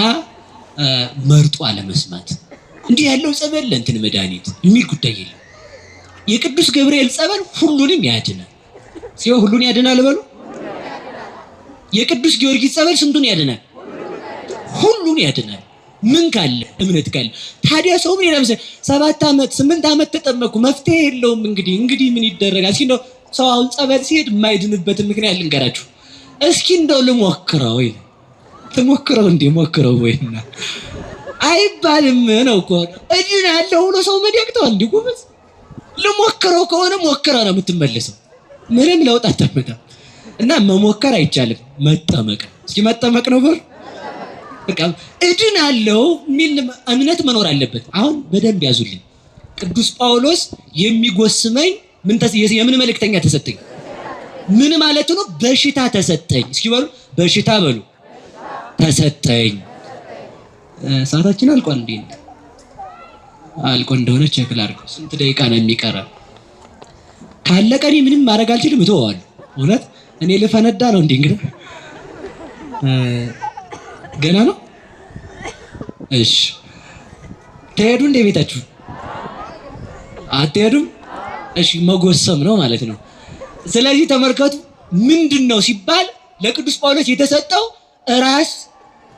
መርጦ አለመስማት እንዲህ ያለው ጸበል ለእንትን መድኃኒት የሚል ጉዳይ የለም። የቅዱስ ገብርኤል ጸበል ሁሉንም ያድናል። ሲው ሁሉን ያድናል በሉ። የቅዱስ ጊዮርጊስ ጸበል ስንቱን ያድናል? ሁሉን ያድናል። ምን ካለ እምነት ካለ። ታዲያ ሰው ምን ይላል? 7 ዓመት 8 ዓመት ተጠመቁ መፍትሄ የለውም። እንግዲህ ምን ይደረጋል? እስኪ እንደው ሰው አሁን ጸበል ሲሄድ የማይድንበትን ምክንያት ልንገራችሁ። እስኪ እንደው ልሞክረው ወይ ተሞክረው ሞክረው ወይና አይባልም ነው እኮ እድናለሁ ብሎ ሰው መዲያቅተዋል። እንዲህ ጎበዝ ልሞክረው ከሆነ ሞክረው ነው የምትመለሰው። ምንም ለውጥ አታመጣም። እና መሞከር አይቻልም፣ መጠመቅ። እስኪ መጠመቅ ነው በር በቃ እድናለሁ የሚል እምነት መኖር አለበት። አሁን በደንብ ያዙልኝ። ቅዱስ ጳውሎስ የሚጎስመኝ የምን መልእክተኛ ተሰጠኝ? ምን ማለት ነው? በሽታ ተሰጠኝ። እስኪ በሉ በሽታ በሉ ተሰጠኝ። ሰዓታችን አልቋል እንዴ? አልቆ እንደሆነ ቼክ ላድርገው። ስንት ደቂቃ ነው የሚቀረው? ካለቀ እኔ ምንም ማድረግ አልችልም፣ እተወዋለሁ። እውነት እኔ ልፈነዳ ነው እንዴ? እንግዲህ ገና ነው። እሺ ትሄዱ እንደ ቤታችሁ አትሄዱም? እሺ መጎሰም ነው ማለት ነው። ስለዚህ ተመልከቱ፣ ምንድነው ሲባል ለቅዱስ ጳውሎስ የተሰጠው ራስ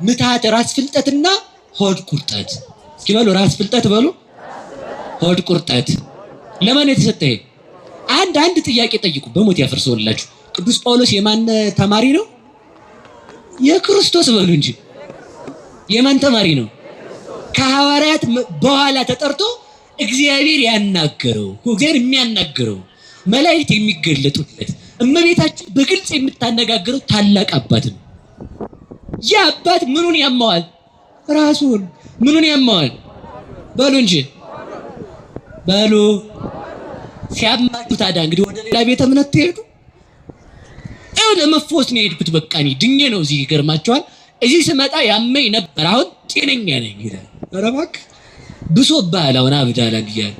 ምታት፣ ራስ ፍልጠትና ሆድ ቁርጠት። እስኪ በሉ ራስ ፍልጠት በሉ፣ ሆድ ቁርጠት። ለማን የተሰጠ? አንድ ጥያቄ ጠይቁ፣ በሞት ያፈርሰውላችሁ። ቅዱስ ጳውሎስ የማን ተማሪ ነው? የክርስቶስ በሉ እንጂ የማን ተማሪ ነው? ከሐዋርያት በኋላ ተጠርቶ እግዚአብሔር ያናገረው፣ እግዚአብሔር የሚያናገረው፣ መላእክት የሚገለጡለት፣ እመቤታችን በግልጽ የምታነጋግረው ታላቅ አባት ነው። ያ አባት ምኑን ያማዋል? ራሱን። ምኑን ያማዋል? በሉ እንጂ በሉ። ሲያማችሁ ታዲያ እንግዲህ ወደ ሌላ ቤተ እምነት ትሄዱ? ይኸው ለመፎስ ነው የሄድኩት። በቃ እኔ ድኜ ነው እዚህ። ይገርማችኋል። እዚህ ስመጣ ያመኝ ነበር፣ አሁን ጤነኛ ነኝ ይላል። ኧረ እባክህ ብሶብሃል፣ አሁን አብዳላል እያለ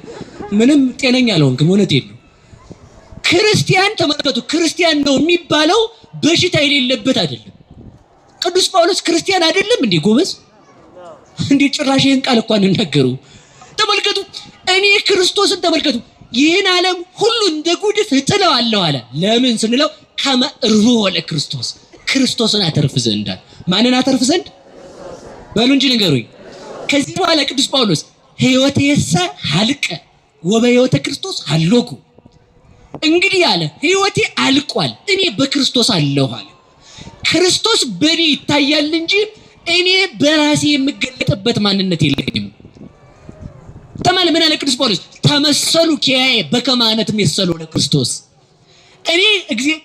ምንም ጤነኛ አልሆንክም። እውነቴን ነው። ክርስቲያን ተመልከቱ፣ ክርስቲያን ነው የሚባለው በሽታ የሌለበት አይደለም። ቅዱስ ጳውሎስ ክርስቲያን አይደለም እንዴ ጎበዝ? እንዴ ጭራሽ ይህን ቃል እንኳን እንነገሩ። ተመልከቱ፣ እኔ ክርስቶስን ተመልከቱ፣ ይህን ዓለም ሁሉ እንደ ጉድፍ እጥለዋለሁ አለ። ለምን ስንለው ከመ እርኅቦ ለክርስቶስ፣ ክርስቶስን አተርፍ ዘንድ። ማንን አተርፍ ዘንድ? በሉ እንጂ ንገሩኝ። ከዚህ በኋላ ቅዱስ ጳውሎስ ሕይወቴሰ ሀልቀ ወበሕይወተ ክርስቶስ ሀሎኩ፣ እንግዲህ አለ ሕይወቴ አልቋል፣ እኔ በክርስቶስ አለሁ አለ። ክርስቶስ በእኔ ይታያል እንጂ እኔ በራሴ የምገለጥበት ማንነት የለኝም። ተማለ ምን አለ ቅዱስ ጳውሎስ? ተመሰሉ ኪያዬ በከመ አነ እትሜሰሎ ለክርስቶስ፣ እኔ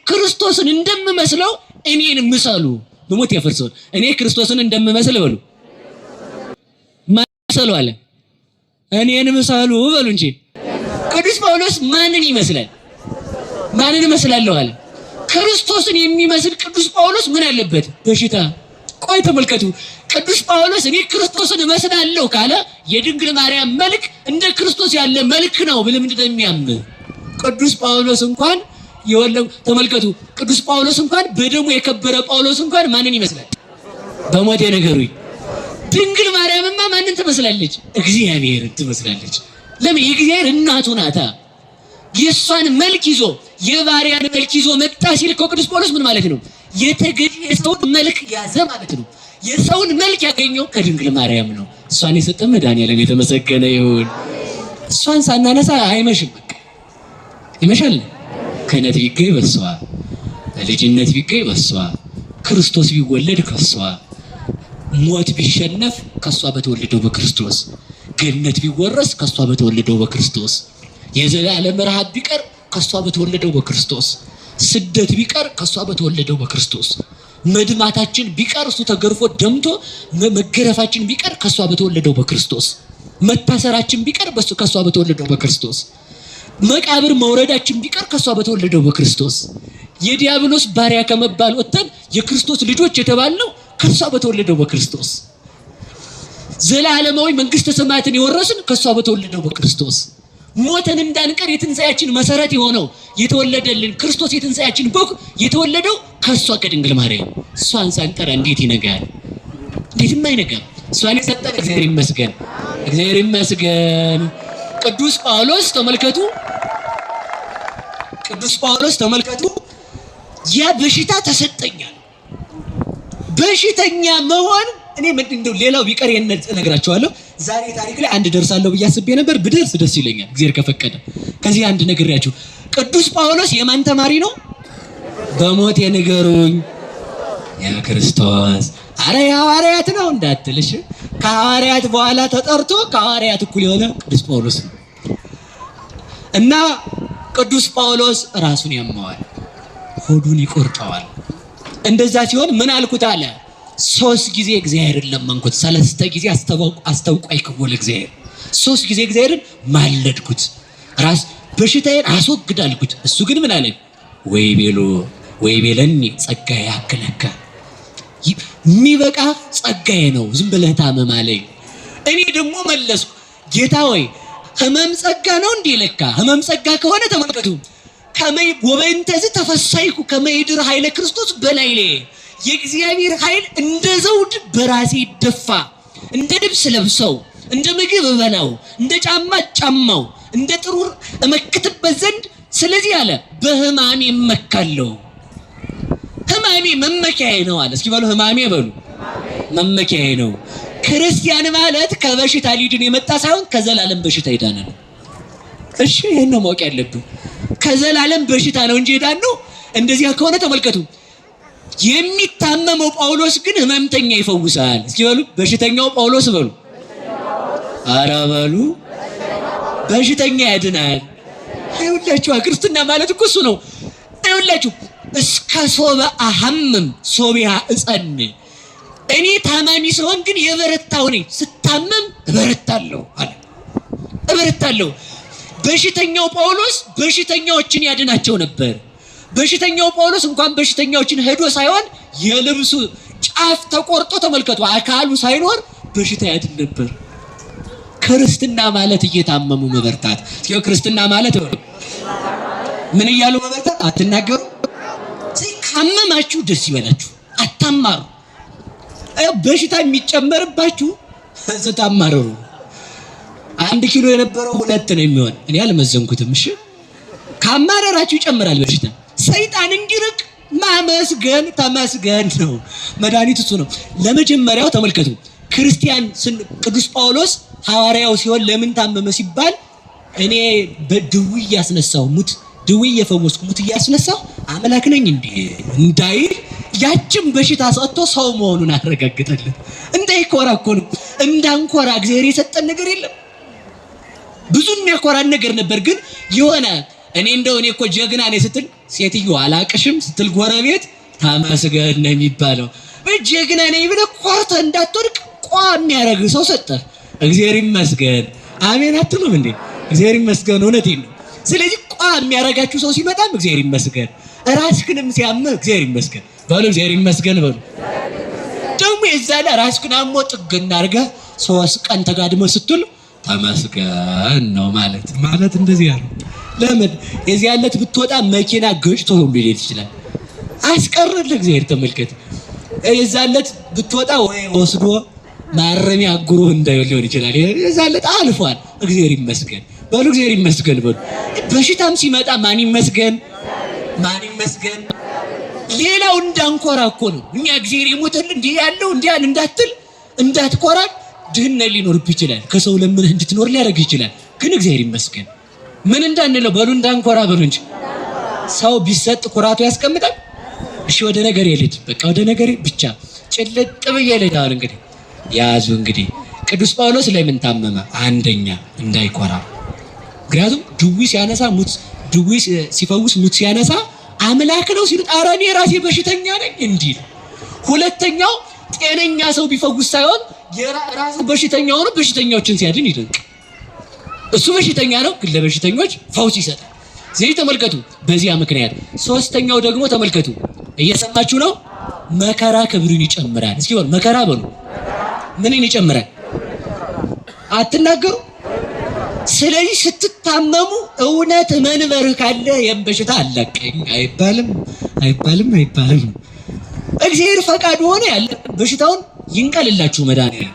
ክርስቶስን እንደምመስለው እኔን ምሰሉ። በሞት ያፈርሰው። እኔ ክርስቶስን እንደምመስል በሉ። ማን ምሰሉ አለ? እኔን ምሰሉ በሉ እንጂ። ቅዱስ ጳውሎስ ማንን ይመስላል? ማንን እመስላለሁ አለ? ክርስቶስን የሚመስል ቅዱስ ጳውሎስ ምን አለበት? በሽታ። ቆይ ተመልከቱ፣ ቅዱስ ጳውሎስ እኔ ክርስቶስን እመስላለሁ ካለ የድንግል ማርያም መልክ እንደ ክርስቶስ ያለ መልክ ነው ብለህ ምንድን ነው የሚያምህ? ቅዱስ ጳውሎስ እንኳን ተመልከቱ፣ ቅዱስ ጳውሎስ እንኳን በደሙ የከበረ ጳውሎስ እንኳን ማንን ይመስላል? በሞቴ ንገሩኝ። ድንግል ማርያምማ ማንን ትመስላለች? እግዚአብሔርን ትመስላለች። ለምን? የእግዚአብሔር እናቱ ናታ። የእሷን መልክ ይዞ የባሪያን መልክ ይዞ መጣ ሲል እኮ ቅዱስ ጳውሎስ ምን ማለት ነው? የሰውን መልክ ያዘ ማለት ነው። የሰውን መልክ ያገኘው ከድንግል ማርያም ነው። እሷን የሰጠ መድኃኒዓለም የተመሰገነ ይሁን። እሷን ሳናነሳ አይመሽም። በቃ ይመሻል። ክህነት ቢገኝ በሷ፣ ልጅነት ቢገኝ በሷ፣ ክርስቶስ ቢወለድ ከሷ፣ ሞት ቢሸነፍ ከሷ በተወለደው በክርስቶስ፣ ገነት ቢወረስ ከሷ በተወለደው በክርስቶስ፣ የዘላለም ረሃብ ቢቀር ከሷ በተወለደው በክርስቶስ፣ ስደት ቢቀር ከሷ በተወለደው በክርስቶስ፣ መድማታችን ቢቀር እሱ ተገርፎ ደምቶ መገረፋችን ቢቀር ከሷ በተወለደው በክርስቶስ፣ መታሰራችን ቢቀር ከሷ በተወለደው በክርስቶስ፣ መቃብር መውረዳችን ቢቀር ከሷ በተወለደው በክርስቶስ፣ የዲያብሎስ ባሪያ ከመባል ወጥተን የክርስቶስ ልጆች የተባልነው ከሷ በተወለደው በክርስቶስ፣ ዘላለማዊ መንግስተ ሰማያትን የወረስን ከሷ በተወለደው በክርስቶስ፣ ሞተን እንዳንቀር የትንሣኤያችን መሰረት የሆነው የተወለደልን ክርስቶስ የትንሣኤያችን በኩር የተወለደው ከሷ ከድንግል ማርያም። እሷን ሳንጠራ እንዴት ይነጋል? እንዴትም አይነጋም። እሷን የሰጠን እግዚአብሔር ይመስገን፣ እግዚአብሔር ይመስገን። ቅዱስ ጳውሎስ ተመልከቱ፣ ቅዱስ ጳውሎስ ተመልከቱ፣ ያ በሽታ ተሰጠኛል። በሽተኛ መሆን እኔ እንደው ሌላው ቢቀር እነግራቸዋለሁ። ዛሬ ታሪክ ላይ አንድ ደርሳለሁ ብዬ አስቤ ነበር። ብደርስ ደስ ይለኛል እግዚአብሔር ከፈቀደ። ከዚህ አንድ ነግሬያችሁ። ቅዱስ ጳውሎስ የማን ተማሪ ነው? በሞት የንገሩኝ። የክርስቶስ። አረ የሐዋርያት ነው እንዳትልሽ። ከሐዋርያት በኋላ ተጠርቶ ከሐዋርያት እኩል የሆነ ቅዱስ ጳውሎስ ነው። እና ቅዱስ ጳውሎስ ራሱን ያማዋል፣ ሆዱን ይቆርጠዋል። እንደዛ ሲሆን ምን አልኩት አለ? 3 ጊዜ እግዚአብሔርን ለመንኩት፣ 3 ጊዜ አስተውቋይ ክወለ እግዚአብሔር። 3 ጊዜ እግዚአብሔርን ማለድኩት፣ ራስ በሽታዬን አስወግዳልኩት። እሱ ግን ምን አለኝ? ወይ ቤለኒ ጸጋዬ ያክለከ፣ የሚበቃ ጸጋዬ ነው፣ ዝም ብለህ ታመም አለኝ። እኔ ደግሞ መለስኩ፣ ጌታ ሆይ ህመም ጸጋ ነው እንዴ? ለካ ህመም ጸጋ ከሆነ ተመልከቱ ከመይ ወበእንተዝ ተፈሳይኩ ከመይድር ኃይለ ክርስቶስ በላይሌ የእግዚአብሔር ኃይል እንደ ዘውድ በራሴ ደፋ። እንደ ልብስ ለብሰው እንደ ምግብ እበላው እንደ ጫማ ጫማው እንደ ጥሩር እመክትበት ዘንድ ስለዚህ አለ በህማሜ እመካለሁ። ህማሜ መመኪያዬ ነው አለ። እስኪ በሉ ህማሜ በሉ መመኪያዬ ነው። ክርስቲያን ማለት ከበሽታ ሊድን የመጣ ሳይሆን ከዘላለም በሽታ ይዳነ ነው። እሺ ይሄን ነው ማወቅ ያለብን። ከዘላለም በሽታ ነው እንጂ ይዳን ነው። እንደዚያ ከሆነ ተመልከቱ የሚታመመው ጳውሎስ ግን ህመምተኛ ይፈውሳል። እስኪ በሉ በሽተኛው ጳውሎስ በሉ ኧረ በሉ በሽተኛ ያድናል። አይውላችሁ ክርስትና ማለት እኮ እሱ ነው። አይውላችሁ እስከ ሶበ አሐምም ሶቢያ እጸን እኔ ታማሚ ስሆን ግን የበረታው ነኝ። ስታመም እበረታለሁ አለ። እበረታለሁ። በሽተኛው ጳውሎስ በሽተኛዎችን ያድናቸው ነበር። በሽተኛው ጳውሎስ እንኳን በሽተኛዎችን ሄዶ ሳይሆን የልብሱ ጫፍ ተቆርጦ ተመልከቱ አካሉ ሳይኖር በሽታ ያድን ነበር። ክርስትና ማለት እየታመሙ መበርታት። ክርስትና ማለት ምን እያሉ መበርታት? አትናገሩ። ካመማችሁ ደስ ይበላችሁ፣ አታማሩ። በሽታ የሚጨመርባችሁ ስታማረሩ 1 ኪሎ የነበረው 2 ነው የሚሆን። እኔ አልመዘንኩትም። እሺ ካማረራችሁ ይጨምራል በሽታ። ሰይጣን እንዲርቅ ማመስገን ተመስገን ነው መድኃኒት እሱ ነው። ለመጀመሪያው ተመልከቱ ክርስቲያን ቅዱስ ጳውሎስ ሐዋርያው ሲሆን ለምን ታመመ ሲባል እኔ በድውይ ያስነሳው ሙት ድውይ የፈወስኩ ሙት ያስነሳው አምላክ ነኝ እንዴ እንዳይል ያችን በሽታ ሰጥቶ ሰው መሆኑን አረጋግጠልን። እንዳይኮራ እኮ ነው። እንዳንኮራ እግዚአብሔር የሰጠን ነገር የለም። ብዙ የሚያኮራን ነገር ነበር። ግን የሆነ እኔ እኮ ጀግና ነኝ ስትል ሴትዮ አላቅሽም ስትል ጎረቤት ተመስገን ነው የሚባለው። ጀግና ነኝ ብለህ ኮርተህ እንዳትወድቅ የሚያደርግ ሰው ሰጠ። እግዚአብሔር ይመስገን። አሜን አትሉም እንዴ? እግዚአብሔር ይመስገን። እውነቴን ነው። ስለዚህ የሚያደርጋችሁ ሰው ሲመጣም እግዚአብሔር ይመስገን። ራስክንም ሲያምህ እግዚአብሔር ይመስገን በሉ። እግዚአብሔር ይመስገን በሉ። ደግሞ የዛለ ራስክን አሞ ጥግና አድርገህ 3 ቀን ተጋድመህ ስትል ተመስገን ነው ማለት እንደዚህ ያለው። ለምን የዚህ ያለት ብትወጣ መኪና ገጭቶ ሁሉ ሊሄድ ይችላል። አስቀርልህ እግዚአብሔር ተመልከት። የዛለት ብትወጣ ወይ ወስዶ ማረሚያ አጉሮ እንዳይሆን ሊሆን ይችላል። የዛለት አልፏል። እግዚአብሔር ይመስገን በሉ። እግዚአብሔር ይመስገን በሉ። በሽታም ሲመጣ ማን ይመስገን? ማን ይመስገን? ሌላው እንዳንኮራ እኮ ነው። እኛ እግዚአብሔር ይሞተል እንዲህ ያለው እንዲህ ያለ እንዳትል እንዳትኮራ ድህነት ሊኖርብህ ይችላል። ከሰው ለምን እንድትኖር ሊያደርግ ይችላል። ግን እግዚአብሔር ይመስገን ምን እንዳንለው በሉ እንዳንኮራ በሉ እንጂ ሰው ቢሰጥ ኩራቱ ያስቀምጣል። እሺ ወደ ነገር ይልድ በቃ ወደ ነገር ብቻ ጭልጥ ብዬ ልዳል። እንግዲህ ያዙ። እንግዲህ ቅዱስ ጳውሎስ ለምን ታመመ? አንደኛ እንዳይኮራ። ምክንያቱም ድውይ ሲያነሳ ሙት ድውይ ሲፈውስ ሙት ሲያነሳ አምላክ ነው ሲሉ ኧረ እኔ ራሴ በሽተኛ ነኝ እንዲል። ሁለተኛው ጤነኛ ሰው ቢፈውስ ሳይሆን የራሱ በሽተኛ ሆኖ በሽተኞችን ሲያድን ይደንቅ። እሱ በሽተኛ ነው ግን ለበሽተኞች ፈውስ ይሰጣል። ስለዚህ ተመልከቱ በዚያ ምክንያት። ሶስተኛው ደግሞ ተመልከቱ እየሰማችሁ ነው። መከራ ክብርን ይጨምራል። እስኪ በሉ መከራ በሉ። ምንን ይጨምራል? አትናገሩ። ስለዚህ ስትታመሙ እውነት መንበርህ ካለ የበሽታ አለቀኝ አይባልም። እግዚአብሔር ፈቃዱ ሆነ ያለ በሽታውን ይንቀልላችሁ መድኃኒዓለም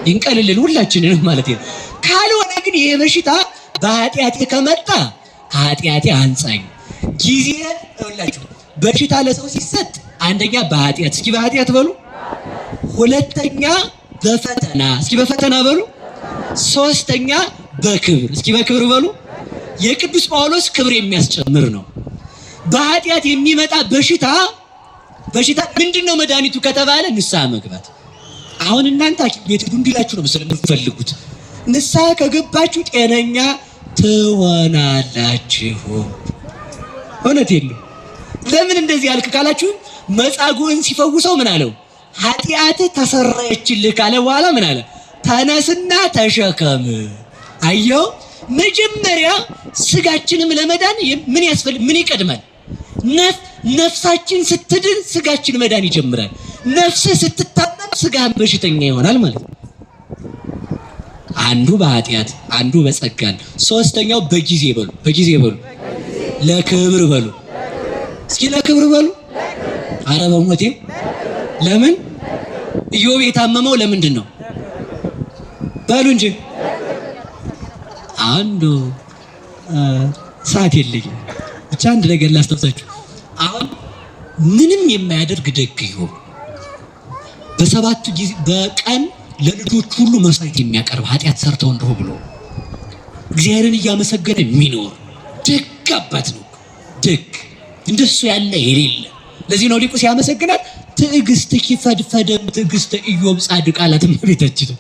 ይንቀልልን ሁላችንንም ማለት ነው። ካልሆነ ግን ይሄ በሽታ በኃጢአቴ ከመጣ ከኃጢአቴ አንጻኝ ጊዜ ይኸውላችሁ። በሽታ ለሰው ሲሰጥ አንደኛ በኃጢአት እስኪ በኃጢአት በሉ። ሁለተኛ በፈተና እስኪ በፈተና በሉ። ሶስተኛ በክብር እስኪ በክብር በሉ። የቅዱስ ጳውሎስ ክብር የሚያስጨምር ነው። በኃጢአት የሚመጣ በሽታ ምንድነው መድኃኒቱ ከተባለ ንስሐ መግባት። አሁን እናንተ ቤት እንዲላችሁ ነው ስለምትፈልጉት። ንስሐ ከገባችሁ ጤነኛ ትሆናላችሁ። እውነቴን ነው። ለምን እንደዚህ ያልክ ካላችሁ መጻጉዕን ሲፈውሰው ምን አለው? ኃጢአትህ ተሰረየችልህ ካለ በኋላ ምን አለ? ተነስና ተሸከም። አየው መጀመሪያ ስጋችንም ለመዳን ምን ያስፈልግ? ምን ይቀድማል? ነፍሳችን ስትድን ስጋችን መዳን ይጀምራል። ነፍስ ስትታመም ስጋን በሽተኛ ይሆናል ማለት ነው። አንዱ በኃጢአት አንዱ በጸጋን፣ ሶስተኛው በጊዜ በሉ። በጊዜ በሉ። ለክብር በሉ። እስኪ ለክብር በሉ። ኧረ በሞቴ ለምን ኢዮብ የታመመው ለምንድን ነው በሉ እንጂ። አንዱ ሰዓት የለኝም ብቻ አንድ ነገር ላስታውሳችሁ። አሁን ምንም የማያደርግ ደግ ኢዮብ በሰባቱ ጊዜ በቀን ለልጆች ሁሉ መስዋዕት የሚያቀርብ ኃጢአት ሰርተው እንደሆ ብሎ እግዚአብሔርን እያመሰገነ የሚኖር ደግ አባት ነው። ደግ እንደሱ ያለ የሌለ። ለዚህ ነው ሊቁ ሲያመሰግናት ትዕግስትኪ ፈድፈደም ትዕግስተ ኢዮብ ጻድቅ አላት። እመቤታችን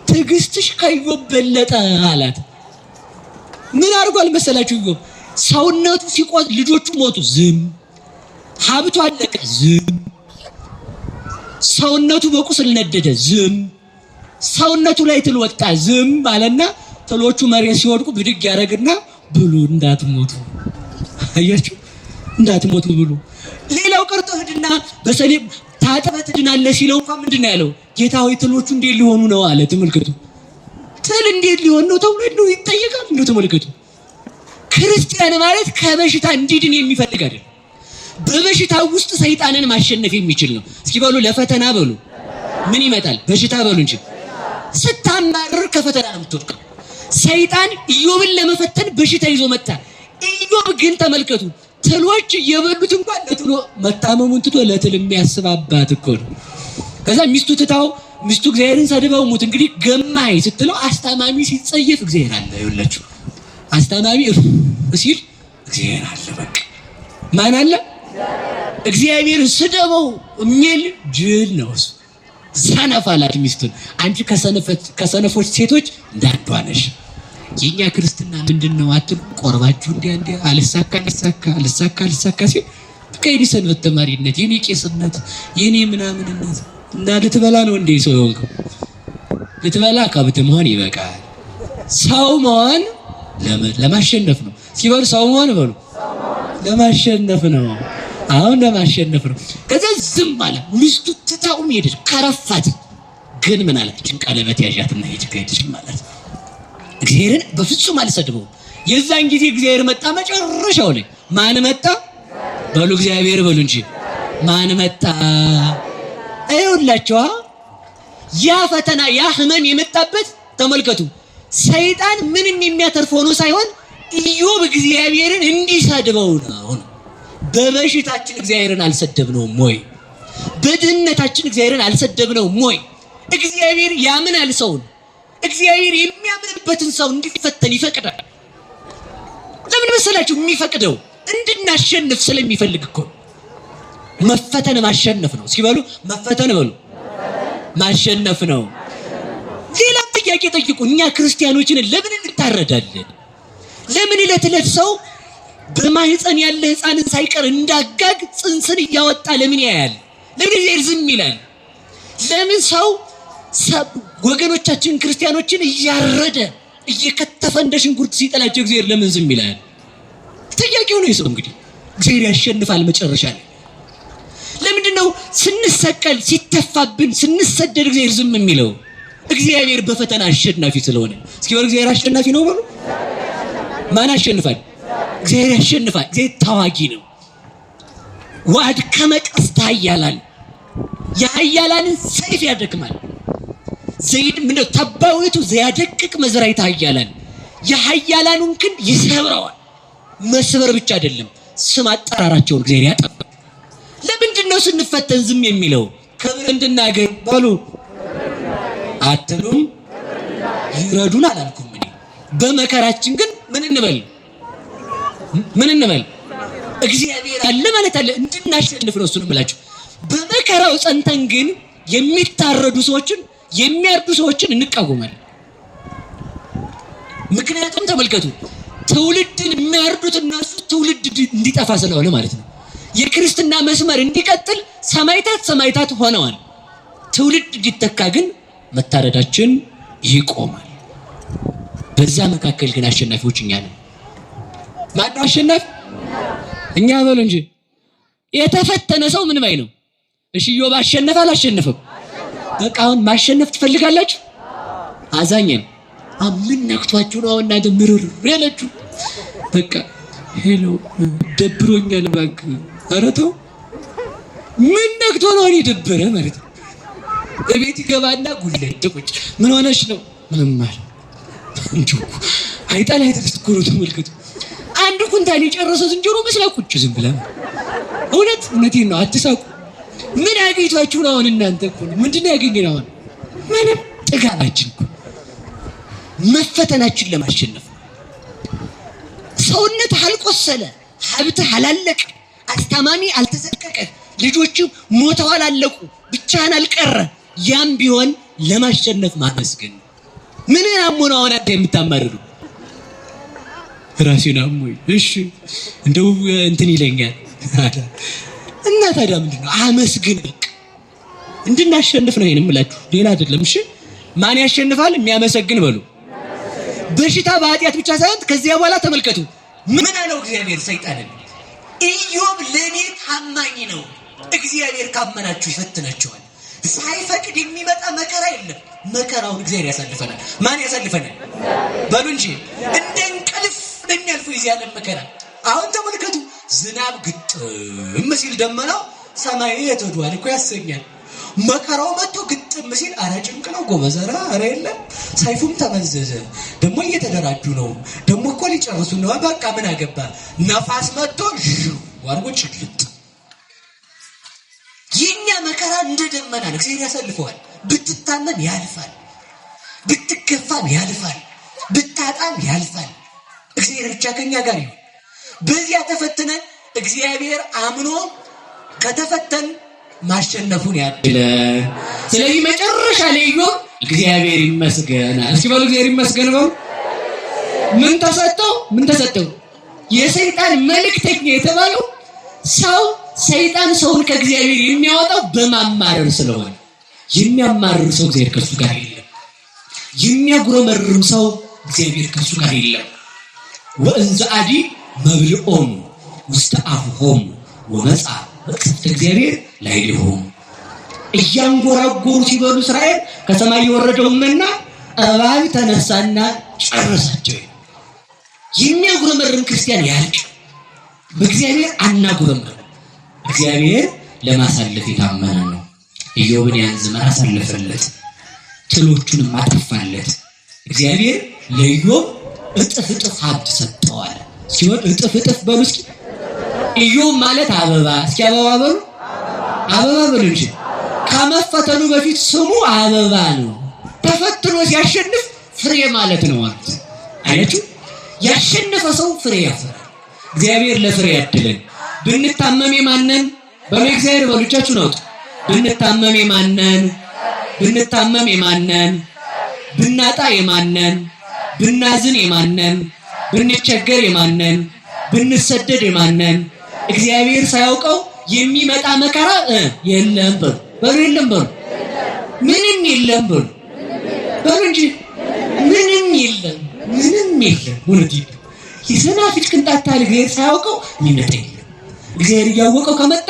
ትዕግስትሽ ከኢዮብ በለጠ አላት። ምን አድርጓል መሰላችሁ? ኢዮብ ሰውነቱ ሲቆዝ ልጆቹ ሞቱ፣ ዝም። ሀብቱ አለቀ፣ ዝም። ሰውነቱ በቁስል ነደደ፣ ዝም። ሰውነቱ ላይ ትል ወጣ፣ ዝም አለና ትሎቹ መሬት ሲወድቁ ብድግ ያደርግና ብሉ እንዳትሞቱ፣ አያችሁ፣ እንዳትሞቱ ብሉ። ሌላው ቀርቶ ሂድና በሰሊጥ ታጥበህ ትድናለህ ሲለው እንኳን ምንድን ነው ያለው? ጌታ ሆይ ትሎቹ እንዴት ሊሆኑ ነው አለ። ተመልከቱ፣ ትል እንዴት ሊሆን ነው ተብሎ እንደው ይጠየቃል። እንደው ተመልከቱ፣ ክርስቲያን ማለት ከበሽታ እንዲድን የሚፈልግ አይደል። በበሽታ ውስጥ ሰይጣንን ማሸነፍ የሚችል ነው። እስኪ በሉ ለፈተና በሉ። ምን ይመጣል? በሽታ በሉ እንጂ። ስታማርር ከፈተና ነው የምትወድቀው። ሰይጣን ኢዮብን ለመፈተን በሽታ ይዞ መጣ። ኢዮብ ግን ተመልከቱ፣ ትሎች እየበሉት እንኳን ለትሎ መታመሙን ትቶ ለትል የሚያስብ አባት እኮ ነው። ከዛ ሚስቱ ትታው ሚስቱ እግዚአብሔርን ሰድበው ሙት እንግዲህ ገማይ ስትለው አስታማሚ ሲጸየፍ እግዚአብሔር አለ። ይኸውላችሁ አስታማሚ ሲል እግዚአብሔር አለ። በቃ ማን አለ? እግዚአብሔር ስደበው የሚል ጅል ነው እሱ። ሰነፍ አላት ሚስቱን። አንቺ ከሰነፎች ሴቶች እንዳንዷ ነሽ። የኛ ክርስትና ምንድነው አትሉ? ቆርባችሁ እንዲያ አልሳካ ሲል በቃ የኔ ሰንበት ተማሪነት፣ የኔ ቄስነት፣ የኔ ምናምንነት እና ልትበላ ነው እንዴ ሰው ሆንከው? ልትበላ ከብት መሆን ይበቃል። ሰው መሆን ለማሸነፍ ነው። ሲበሉ ሰው መሆን በሉ ለማሸነፍ ነው። አሁን ለማሸነፍ ነው። ከዛ ዝም አለ። ሚስቱ ትታውም ሄደች። ከረፋት ግን ምን አለችን? ቀለበት ያዣትና ሄደች ማለት ነው። እግዚአብሔርን በፍጹም አልሰድበው። የዛን ጊዜ እግዚአብሔር መጣ። መጨረሻው ላይ ማን መጣ በሉ? እግዚአብሔር በሉ እንጂ ማን መጣ? አይውላችኋ ያ ፈተና ያ ህመም የመጣበት ተመልከቱ። ሰይጣን ምንም የሚያተርፈው ሆኖ ሳይሆን ኢዮብ እግዚአብሔርን እንዲሰድበው ነው። በበሽታችን እግዚአብሔርን አልሰደብነውም ወይ? በድህነታችን እግዚአብሔርን አልሰደብነውም ወይ? እግዚአብሔር ያምናል ሰውን። እግዚአብሔር የሚያምንበትን ሰው እንዲፈተን ይፈቅዳል። ለምን መሰላችሁ የሚፈቅደው? እንድናሸንፍ ስለሚፈልግ እኮ። መፈተን ማሸነፍ ነው። ሲበሉ መፈተን በሉ ማሸነፍ ነው። ሌላ ጥያቄ ጠይቁ። እኛ ክርስቲያኖችን ለምን እንታረዳለን? ለምን ዕለት ዕለት ሰው በማህፀን ያለ ህፃንን ሳይቀር እንዳጋግ ጽንስን እያወጣ ለምን ያያል? ለምን እግዚአብሔር ዝም ይላል? ለምን ሰው ወገኖቻችን ክርስቲያኖችን እያረደ እየከተፈ እንደ ሽንኩርት ሲጠላቸው እግዚአብሔር ለምን ዝም ይላል? ጥያቄው ነው የሰው። እንግዲህ እግዚአብሔር ያሸንፋል መጨረሻ ላይ። ለምንድነው ስንሰቀል ሲተፋብን ስንሰደድ እግዚአብሔር ዝም የሚለው? እግዚአብሔር በፈተና አሸናፊ ስለሆነ። እስኪ በሉ እግዚአብሔር አሸናፊ ነው በሉ። ማን ያሸንፋል? እግዚአብሔር ያሸንፋል። እግዚአብሔር ታዋጊ ነው። ዋድ ከመቀስታ ኃያላን የኃያላንን ሰይፍ ያደክማል። ዘይድ ምንድነው? ተባዊቱ ዘያደቅቅ መዝራይት ኃያላን የኃያላኑን ክንድ ይሰብረዋል። መስበር ብቻ አይደለም ስም አጠራራቸውን እግዚአብሔር ያጠፋል። ለምንድነው ስንፈተን ዝም የሚለው? ክብር እንድናገኝ በሉ አትሉም? ይረዱን አላልኩም እኔ። በመከራችን ግን ምን እንበል? ምን እንበል? እግዚአብሔር አለ ማለት አለ እንድናሸንፍ ነው። እሱን እምላችሁ በመከራው ጸንተን ግን የሚታረዱ ሰዎችን የሚያርዱ ሰዎችን እንቃወማለን። ምክንያቱም ተመልከቱ ትውልድን የሚያርዱት እነሱ ትውልድ እንዲጠፋ ስለሆነ ማለት ነው። የክርስትና መስመር እንዲቀጥል ሰማይታት ሆነዋል። ትውልድ እንዲተካ ግን መታረዳችን ይቆማል። በዛ መካከል ግን አሸናፊዎች እኛ ነን። ማነው አሸናፊ? እኛ በሉ እንጂ። የተፈተነ ሰው ምን ባይ ነው? እሺ ኢዮብ አሸነፈ አላሸነፈም? በቃ አሁን ማሸነፍ ትፈልጋላችሁ? አዛኝን ምን ነክቷችሁ ነው እናንተ ምርር ያላችሁ? በቃ ሄሎ ደብሮኛል እባክህ። ኧረ ተው ምን ነክቶ ነው የደበረ ማለት ነው። እቤት ይገባና ጉልት ቁጭ ምን ሆነሽ ነው? ምንም ማለት እንጂ አይጣል ተስኩሩ ተመልከቱ። አንድ ኩንታል የጨረሰው ዝንጀሮ መስላ ቁጭ ዝም ብላ እውነቴን ነው አትሳቁ። ምን አገኝቷችሁ ነው አሁን እናንተ እኮ ምንድን ነው ያገኘን አሁን? ምንም ጥጋባችን እኮ መፈተናችን ለማሸነፍ ሰውነት አልቆሰለ፣ ሀብት አላለቀ፣ አስተማሚ አልተሰቀቀ፣ ልጆቹ ሞተው አላለቁ፣ ብቻህን አልቀረ። ያም ቢሆን ለማሸነፍ ማመስገን። ምን አሞና አሁን አንተ የምታማርሩ? ራሴን አሞኝ እሺ እንደው እንትን ይለኛል እና ታዲያ ምንድን ነው? አመስግን በቃ እንድናሸንፍ ነው ይሄን እምላችሁ፣ ሌላ አይደለም። እሺ ማን ያሸንፋል? የሚያመሰግን በሉ። በሽታ በኃጢአት ብቻ ሳይሆን ከዚያ በኋላ ተመልከቱ ምን አለው እግዚአብሔር ሰይጣንን፣ ኢዮብ ለኔ ታማኝ ነው፣ እግዚአብሔር ካመናችሁ ይፈትናችኋል። ሳይፈቅድ የሚመጣ መከራ የለም። መከራውን እግዚአብሔር ያሳልፈናል። ማን ያሳልፈናል? በሉ እንጂ እንደ እንቅልፍ ለሚያልፉ የዚያን መከራ። አሁን ተመልከቱ ዝናብ ግጥም ሲል ደመናው ሰማይ የተወዷል እኮ ያሰኛል። መከራው መጥቶ ግጥም ሲል አረ ጭንቅ ነው ጎበዝ፣ አረ የለም ሰይፉም ተመዘዘ፣ ደግሞ እየተደራጁ ነው፣ ደግሞ እኮ ሊጨርሱ ነው፣ በቃ ምን አገባ። ነፋስ መጥቶ ዋርጎ ጭልጥ። የኛ መከራ እንደ ደመና ነው፣ እግዚአብሔር ያሳልፈዋል። ብትታመም ያልፋል፣ ብትገፋም ያልፋል፣ ብታጣም ያልፋል። እግዚአብሔር ብቻ ከኛ ጋር ይሁን። በዚያ ተፈትነን እግዚአብሔር አምኖ ከተፈተን ማሸነፉን ያድለን። ስለዚህ መጨረሻ ላይ ኢዮብ እግዚአብሔር ይመስገን። እስኪ በሉ እግዚአብሔር ይመስገን በሉ። ምን ተሰጠው? የሰይጣን መልእክተኛ የተባለው ሰይጣን ሰውን ከእግዚአብሔር የሚያወጣው በማማረር ስለሆነ፣ የሚያማርር ሰው እግዚአብሔር ከሱ ጋር የለም። የሚያጉረመርም ሰው እግዚአብሔር ከሱ ጋር የለም። ወእንዘ አዲ መብልዖሙ ውስተ አፍሆሙ ወመጻ መቅሰፍተ እግዚአብሔር ላዕሌሆሙ። እያንጎራጎሩ ሲበሉ እስራኤል ከሰማይ የወረደውን መና እባብ ተነሳና ጨረሳቸው። የሚያጉረመርም ክርስቲያን ያልቅ፣ በእግዚአብሔር አናጉረመርም። እግዚአብሔር ለማሳለፍ የታመነ ነው። ኢዮብን ያን ዘመን አሳለፈለት፣ ትሎቹንም አጠፋለት። እግዚአብሔር ለኢዮብ እጥፍ ሀብት ሰጠዋል። ሲሆን እጥፍ በሉ እስኪ። ኢዮብ ማለት አበባ፣ እስኪ አበባ በሉ እንጂ። ከመፈተኑ በፊት ስሙ አበባ ነው። ተፈትኖ ሲያሸንፍ ፍሬ ማለት ነው ማለት አያችሁ። ያሸነፈ ሰው ፍሬ ያፈራል። እግዚአብሔር ለፍሬ ያድለን። ብንታመም የማነን በእግዚአብሔር በልጆቻችሁ ነው። ብንታመም የማነን ብናጣ የማነን ብናዝን የማነን ብንቸገር የማነን ብንሰደድ የማነን እግዚአብሔር ሳያውቀው የሚመጣ መከራ የለም በሉ የለም በሉ ምንም የለም በሉ እንጂ ምንም የለም። ወንዲ የሰናፍጭ ቅንጣት ታህል እግዚአብሔር ሳያውቀው የሚመጣ የለም። እግዚአብሔር እያወቀው ከመጣ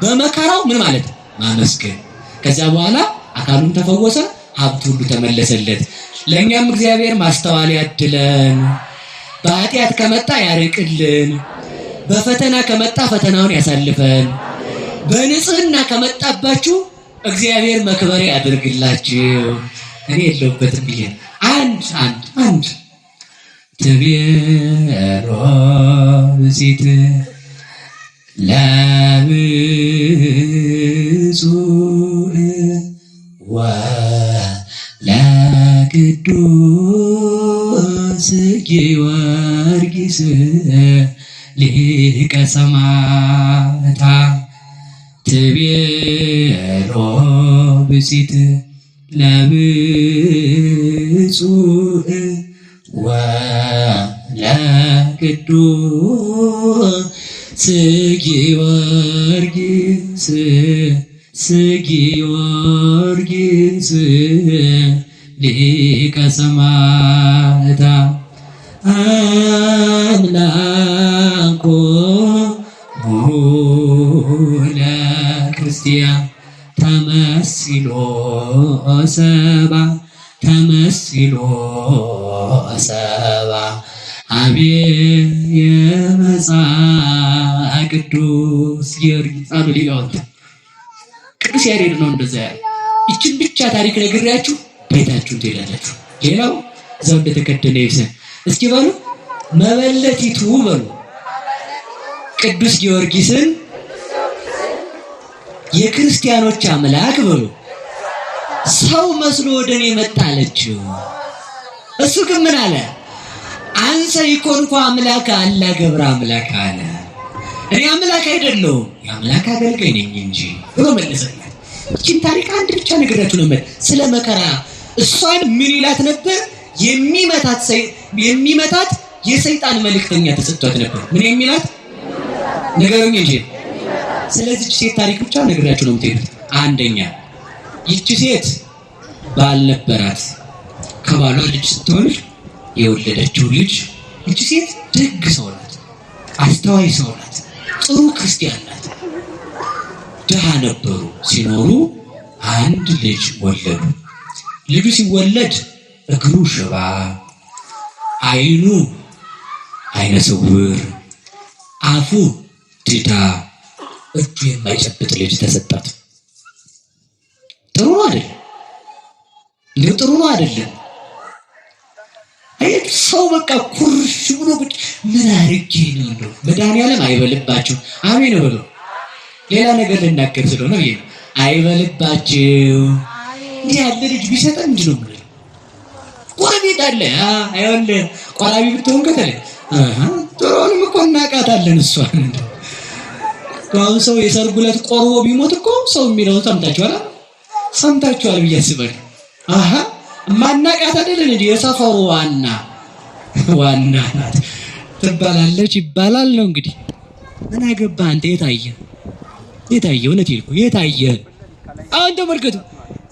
በመከራው ምን ማለት ማመስገን። ከዚያ በኋላ አካሉም ተፈወሰ፣ ሀብቱ ሁሉ ተመለሰለት። ለእኛም እግዚአብሔር ማስተዋል ያድለን። በኃጢአት ከመጣ ያርቅልን፣ በፈተና ከመጣ ፈተናውን ያሳልፈን። በንጽህና ከመጣባችሁ እግዚአብሔር መክበሪያ ያደርግላችሁ። እኔ የለሁበትም ብዬ አንድ ትቤሮ ብእሲት ለብፁዕ ወለቅዱስ ጊዮርጊስ ሊቀ ሰማዕታት ትቤሮ ብእሲት ለብፁዕ ወለቅዱስ ጊዮርጊስ ሊቀ ሰማዕታት አምላኮሙ ለክርስቲያን ተመስሎ ሰባ አብየ መጽአ ቅዱስ ጊዮርጊስ አሉ ሊቃውንት። ቅዱስ ያሬድ ነው እንደዛ ያለ። ይችን ብቻ ታሪክ ነግሬያችሁ ቤታችሁን ትሄዳላችሁ። ሌላው እዛው እንደተከደነ ይብሰን። እስኪ በሉ መበለቲቱ በሉ ቅዱስ ጊዮርጊስን የክርስቲያኖች አምላክ በሉ ሰው መስሎ ወደኔ መጣ አለችው። እሱ ግን ምን አለ? አንሰ ይኮንኩ አምላክ አላ ገብረ አምላክ አለ። እኔ አምላክ አይደለሁም የአምላክ አገልጋይ ነኝ እንጂ ብሎ መለሰላት። ይህችን ታሪክ አንድ ብቻ ነገራችሁ ነው። ስለ መከራ እሷን ምን ይላት ነበር? የሚመታት የሰይጣን መልእክተኛ ተሰጥቷት ነበር። ምን የሚላት ነገሩኝ እንጂ። ስለዚህ ሴት ታሪክ ብቻ ነገራችሁ ነው የምትሄዱት። አንደኛ ይህች ሴት ባል ነበራት። ከባሏ ልጅ ስትወልድ የወለደችው ልጅ ይህች ሴት ደግ ሰው ናት፣ አስተዋይ ሰው ናት፣ ጥሩ ክርስቲያን ናት። ድሃ ነበሩ። ሲኖሩ አንድ ልጅ ወለዱ። ልጁ ሲወለድ እግሩ ሽባ፣ ዓይኑ ዓይነ ስውር፣ አፉ ድዳ፣ እጁ የማይጨብጥ ልጅ ተሰጣት። ጥሩ ነው አይደል? እንደው ጥሩ ነው አይደለም? አይ ሰው በቃ ኩርሽ ብሎ ምን አርጌ ነው እንደው መድኃኒዓለም አይበልባችሁ። አሜን በሉ። ሌላ ነገር ልናገር ስለሆነ ይሄ አይበልባችሁ። እንዲህ ያለ ልጅ ቢሰጠን ምንድን ነው የምንለው? ጎረቤት አለ አይወልህ ቆራቢ ብትሆን ከተለ ጥሩንም እኮ እናቃታለን እሷን። አሁን ሰው የሰርጉ ዕለት ቆርቦ ቢሞት እኮ ሰው የሚለው ሰምታችኋል ብዬ አስባለሁ። ማናቃት አይደለን እንዴ? የሰፈሩ ዋና ናት ትባላለች ይባላል ነው እንግዲህ። ምን አገባህ አንተ? የታየ እውነቴን እኮ የታየ። አሁን ተመልከቱ፣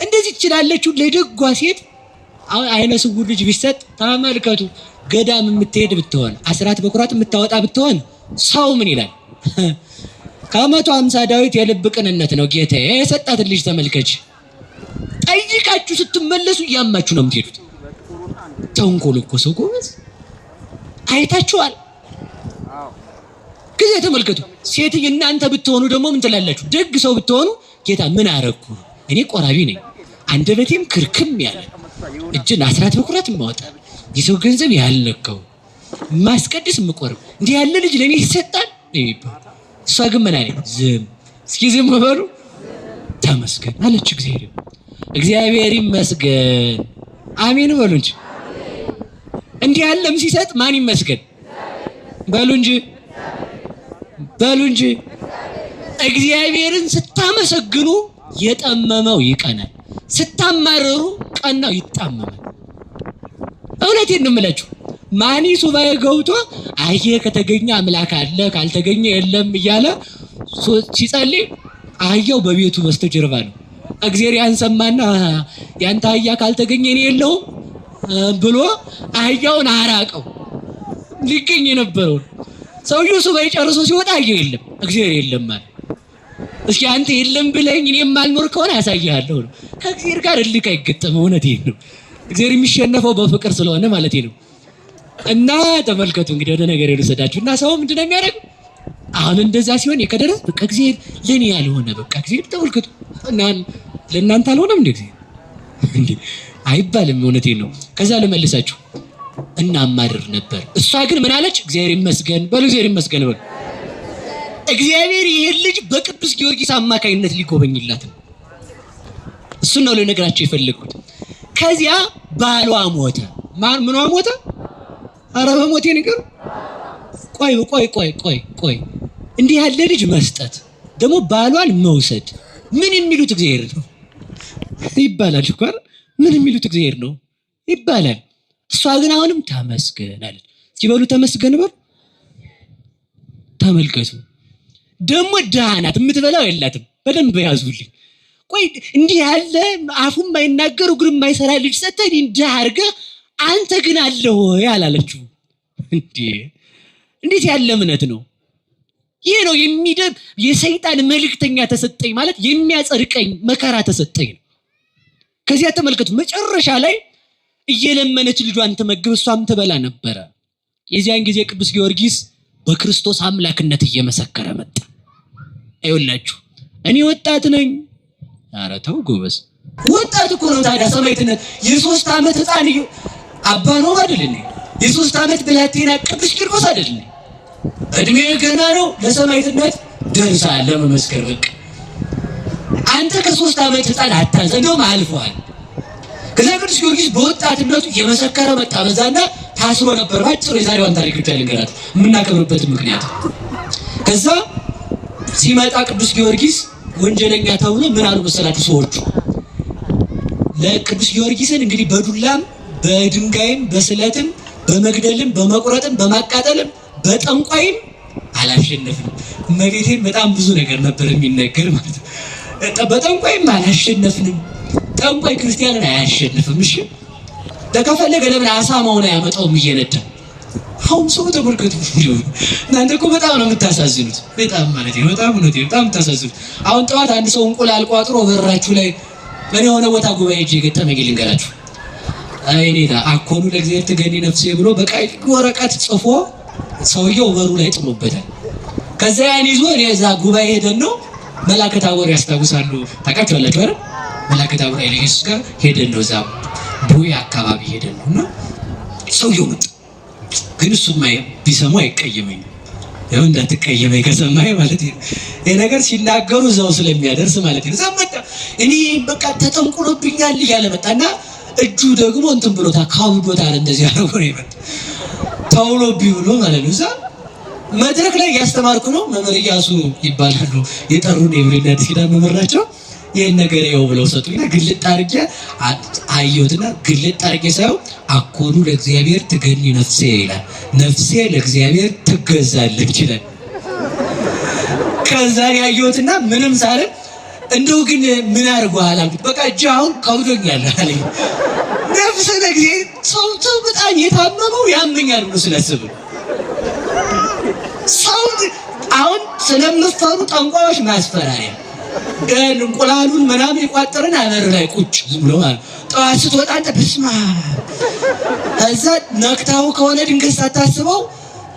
እንደዚህ ትችላለችው ለደጓ ሴት። አሁን አይነ ስውር ልጅ ቢሰጥ ተመልከቱ። ገዳም የምትሄድ ብትሆን፣ አስራት በኩራት የምታወጣ ብትሆን ሰው ምን ይላል? ከ150 ዳዊት የልብ ቅንነት ነው ጌታዬ የሰጣትን ልጅ ተመልከች። ጠይቃችሁ ስትመለሱ እያማችሁ ነው የምትሄዱት። ተንኮል እኮ ሰው ጎበዝ አይታችኋል። ጊዜ ተመልከቱ። ሴት እናንተ ብትሆኑ ደግሞ ምን ትላላችሁ? ደግ ሰው ብትሆኑ ጌታ ምን አረኩ? እኔ ቆራቢ ነኝ፣ አንደበቴም ክርክም ያለ፣ እጅን አስራት በኩራት የማወጣ፣ የሰው ገንዘብ ያልነካው፣ ማስቀድስ የምቆርብ፣ እንዲህ ያለ ልጅ ለእኔ ይሰጣል። እሷ ግን ምን አለች? ዝም። እስኪ ዝም በሉ። ተመስገን አለች። እግዚአብሔር ይመስገን። አሜን በሉ እንጂ። እንዲህ ያለም ሲሰጥ ማን ይመስገን? በሉ እንጂ። እግዚአብሔርን ስታመሰግኑ የጠመመው ይቀናል፣ ስታማረሩ ቀናው ይጣመማል። እውነቴን ነው የምላችሁ። ማን ሱባኤ ገብቶ አየ ከተገኘ አምላክ አለ ካልተገኘ የለም እያለ ሲጸልይ አህያው በቤቱ በስተጀርባ ነው። እግዚአብሔር ያንሰማና ያንተ አህያ ካልተገኘ እኔ የለውም ብሎ አህያውን አራቀው። ሊገኝ የነበረው ሰውዬው ሱባኤ ጨርሶ ሲወጣ አህያው የለም፣ እግዚአብሔር የለም ማለት። እስኪ አንተ የለም ብለኝ እኔ የማልኖር ከሆነ ያሳይሃለሁ ነው። ከእግዚአብሔር ጋር እልክ አይገጠም። እውነቴን ነው። እግዚአብሔር የሚሸነፈው በፍቅር ስለሆነ ማለት ነው። እና ተመልከቱ እንግዲህ ወደ ነገር ልውሰዳችሁ። እና ሰው ምንድን ነው የሚያደርገው? አሁን እንደዛ ሲሆን የከደረ በቃ እግዚአብሔር ለኔ ያልሆነ በቃ እግዚአብሔር ተመልከቱ እና ለእናንተ አልሆነም እንዴ እንዴ አይባልም። እውነቴን ነው። ከዛ ለመልሳችሁ እናማርር ነበር። እሷ ግን ምን አለች? እግዚአብሔር ይመስገን በሉ። እግዚአብሔር ይመስገን በሉ። እግዚአብሔር ይሄን ልጅ በቅዱስ ጊዮርጊስ አማካይነት ሊጎበኝላት ነው። እሱን ነው ልነግራችሁ የፈለግኩት። ከዚያ ባሏ ሞተ። ምኗ ሞተ? ኧረ በሞቴ ንገሩ። ቆይ እንዲህ ያለ ልጅ መስጠት ደግሞ ባሏን መውሰድ ምን የሚሉት እግዚአብሔር ነው ይባላል እኮ። ምን የሚሉት እግዚአብሔር ነው ይባላል። እሷ ግን አሁንም ተመስገን አለች። ሲበሉ ተመስገን በሉ። ተመልከቱ ደግሞ ድሃ ናት፣ የምትበላው የላትም። በደንብ ያዙልኝ። ቆይ እንዲህ ያለ አፉም የማይናገር እግሩም የማይሰራ ልጅ ሰጥተህ እንዲህ አድርገህ አንተ ግን አለህ ወይ አላለችው? እንዴት ያለ እምነት ነው ይሄ? ነው የሚደግ የሰይጣን መልእክተኛ ተሰጠኝ ማለት የሚያጸድቀኝ መከራ ተሰጠኝ ነው። ከዚያ ተመልከቱ መጨረሻ ላይ እየለመነች ልጇን ትመግብ እሷም ትበላ ነበረ። የዚያን ጊዜ ቅዱስ ጊዮርጊስ በክርስቶስ አምላክነት እየመሰከረ መጣ። አይወላችሁ እኔ ወጣት ነኝ። ኧረ ተው ጎበዝ፣ ወጣት እኮ ነው ታዲያ ሰማዕትነት። የ3 ዓመት ህፃን አባ ነው አይደል? የ3 ዓመት ብላቴና ቅዱስ ቂርቆስ አይደል? እድሜ ገና ነው፣ ለሰማዕትነት ደርሳል ለመመስከር። በቃ አንተ ከ3 ዓመት ህፃን አታንስ፣ እንደውም አልፏል። ከዛ ቅዱስ ጊዮርጊስ በወጣትነቱ እየመሰከረ መጣ። በዛና ታስሮ ነበር። ባጭሩ የዛሬዋን ታሪክ ብቻ ልንገራት የምናከብርበት ምክንያት። ከዛ ሲመጣ ቅዱስ ጊዮርጊስ ወንጀለኛ ተብሎ ምን አሉ መሰላችሁ ሰዎቹ? ለቅዱስ ጊዮርጊስን እንግዲህ በዱላም በድንጋይም በስለትም በመግደልም በመቁረጥም በማቃጠልም በጠንቋይም አላሸነፍንም። እመቤቴን በጣም ብዙ ነገር ነበር የሚነገር ማለት ነው። በጠንቋይም አላሸነፍንም። ጠንቋይ ክርስቲያንን አያሸንፍም። እሺ ተከፈለገ ለምን አሳማውን አያመጣውም እየነዳ? አሁን ሰው ተመልከቱ። እናንተ እኮ በጣም ነው የምታሳዝኑት። በጣም ማለት ነው በጣም ነው የምታሳዝኑት። አሁን ጠዋት አንድ ሰው እንቁላል ቋጥሮ በራችሁ ላይ ምን የሆነ ቦታ ጉባኤ እጅ የገጠመኝ ልንገራችሁ። አይኔታ አኮኑ ለእግዚአብሔር ትገኒ ነፍሴ ብሎ በቀይ ወረቀት ጽፎ ሰውየው በሩ ላይ ጥሎበታል። ከዛ ያን ይዞ እኔ እዛ ጉባኤ ሄደን ነው መልአከ ታቦር ያስታውሳሉ ታውቃቸዋላችሁ አይደል? መልአከ ታቦር ኢየሱስ ጋር ሄደን ነው እዛ ቡያ አካባቢ ሄደን ነውና ሰውየው መጣ። ግን እሱማ ቢሰማ አይቀየመኝም። ያው እንዳትቀየመኝ ከሰማይ ማለት ነው። ይሄ ነገር ሲናገሩ እዛው ስለሚያደርስ ማለት ነው። ዘመጣ እኔ በቃ ተጠንቁሎብኛል እያለ መጣና እጁ ደግሞ እንትን ብሎታ ካውዶታል። እንደዚህ አርጎ ነው ይመጣ ታውሎብኝ ብሎ ማለት ነው። እዛ መድረክ ላይ ያስተማርኩ ነው። መምህር ኢያሱ ይባላሉ የጠሩን የብሉይና የሐዲስ ኪዳን መምህር ናቸው። ይሄን ነገር ይኸው ብለው ሰጡኝና ግልጥ አድርጌ አየሁትና ግልጥ አድርጌ ሳይሆን አኮኑ ለእግዚአብሔር ትገኒ ነፍሴ ይላል። ነፍሴ ለእግዚአብሔር ትገዛለች ይላል። ከዛ ያየሁትና ምንም ሳለ እንደው ግን ምን አድርጓል አልኩት። በቃ እጅ አሁን ከብዶኛል አለኝ። ነፍስ ለእግዚአብሔር ሰው በጣም የታመመው ያመኛል ብሎ ስላስብ ሰው አሁን ስለምፈሩ ጠንቋዮች ማስፈራሪያ እንቁላሉን ምናምን ይቋጥርን አበር ላይ ቁጭ ዝም ብሎ ማለት ጠዋት ስትወጣ አንተ በስማ እዛ ነክታው ከሆነ ድንገት ሳታስበው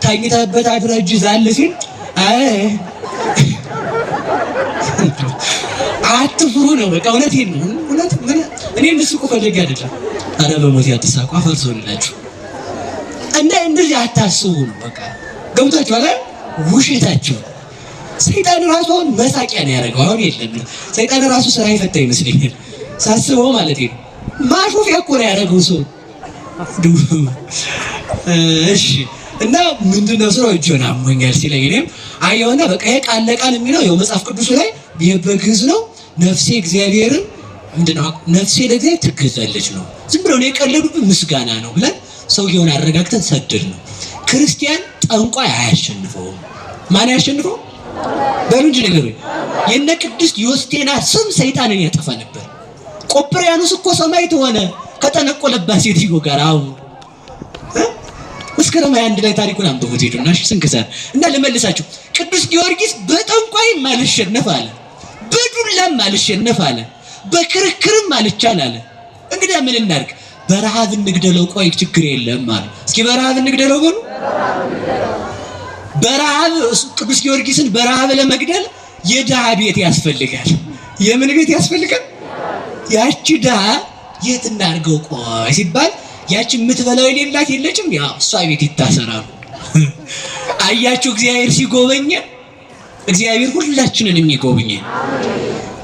ታኝተህበት አድረህ እጅ ዛል ሲል አትፍሩ ነው። በቃ እውነቴን ነው። እውነት ምን እኔ ምስቁ ፈልጌ አይደለም። ኧረ በሞት ያትሳቁ አፈርሶላችሁ እና እንደዚህ አታስቡ ነው። በቃ ገብታችኋል አይደል? ውሸታችሁ ሰይጣን ራሱ አሁን መሳቂያ ነው ያደረገው። አሁን የለም ሰይጣን ራሱ ስራ ይፈታ ይመስለኛል ሳስበው ማለት ነው። ማሾፊያ እኮ ነው ያደረገው ሰው። እሺ እና ምንድነው ስራው? እጆን አሞኛል ሲለኝ እኔም አየውና በቃ ይሄ ቃል ለቃል የሚለው ያው መጽሐፍ ቅዱስ ላይ በግዕዝ ነው። ነፍሴ እግዚአብሔርን ምንድነው ነፍሴ ለእግዚአብሔር ትገዛለች ነው። ዝም ብለው ነው የቀለዱብን። ምስጋና ነው ብለን ሰውየውን አረጋግተን ሰደድ ነው። ክርስቲያን ጠንቋይ አያሸንፈውም። ማን ያሸንፈው? በሉንጂ ነገር የነ ቅድስት ዮስቴና ስም ሰይጣንን ያጠፋ ነበር። ቆጵርያኖስ እኮ ሰማዕት ሆነ ከጠነቆለባት ሴትዮ ጋር። አሁን መስከረም 21 ላይ ታሪኩን አንብቡት ሄዱና ስንክሳር እና ለመልሳችሁ ቅዱስ ጊዮርጊስ በጠንቋይም አልሸነፍ አለ፣ በዱላም አልሸነፍ አለ፣ በክርክርም አልቻል አለ። እንግዲህ ምን እናድርግ? በረሃብ እንግደለው። ቆይ ችግር የለም አለ። እስኪ በረሃብ እንግደለው በሉ። በረሃብ ቅዱስ ጊዮርጊስን በረሃብ ለመግደል የድሃ ቤት ያስፈልጋል። የምን ቤት ያስፈልጋል? ያቺ ድሃ የት እናድርገው ቆይ ሲባል ያቺ የምትበላው የሌላት የለችም፣ ያ እሷ ቤት ይታሰራሉ። አያችሁ እግዚአብሔር ሲጎበኘ እግዚአብሔር ሁላችንን የሚጎበኘ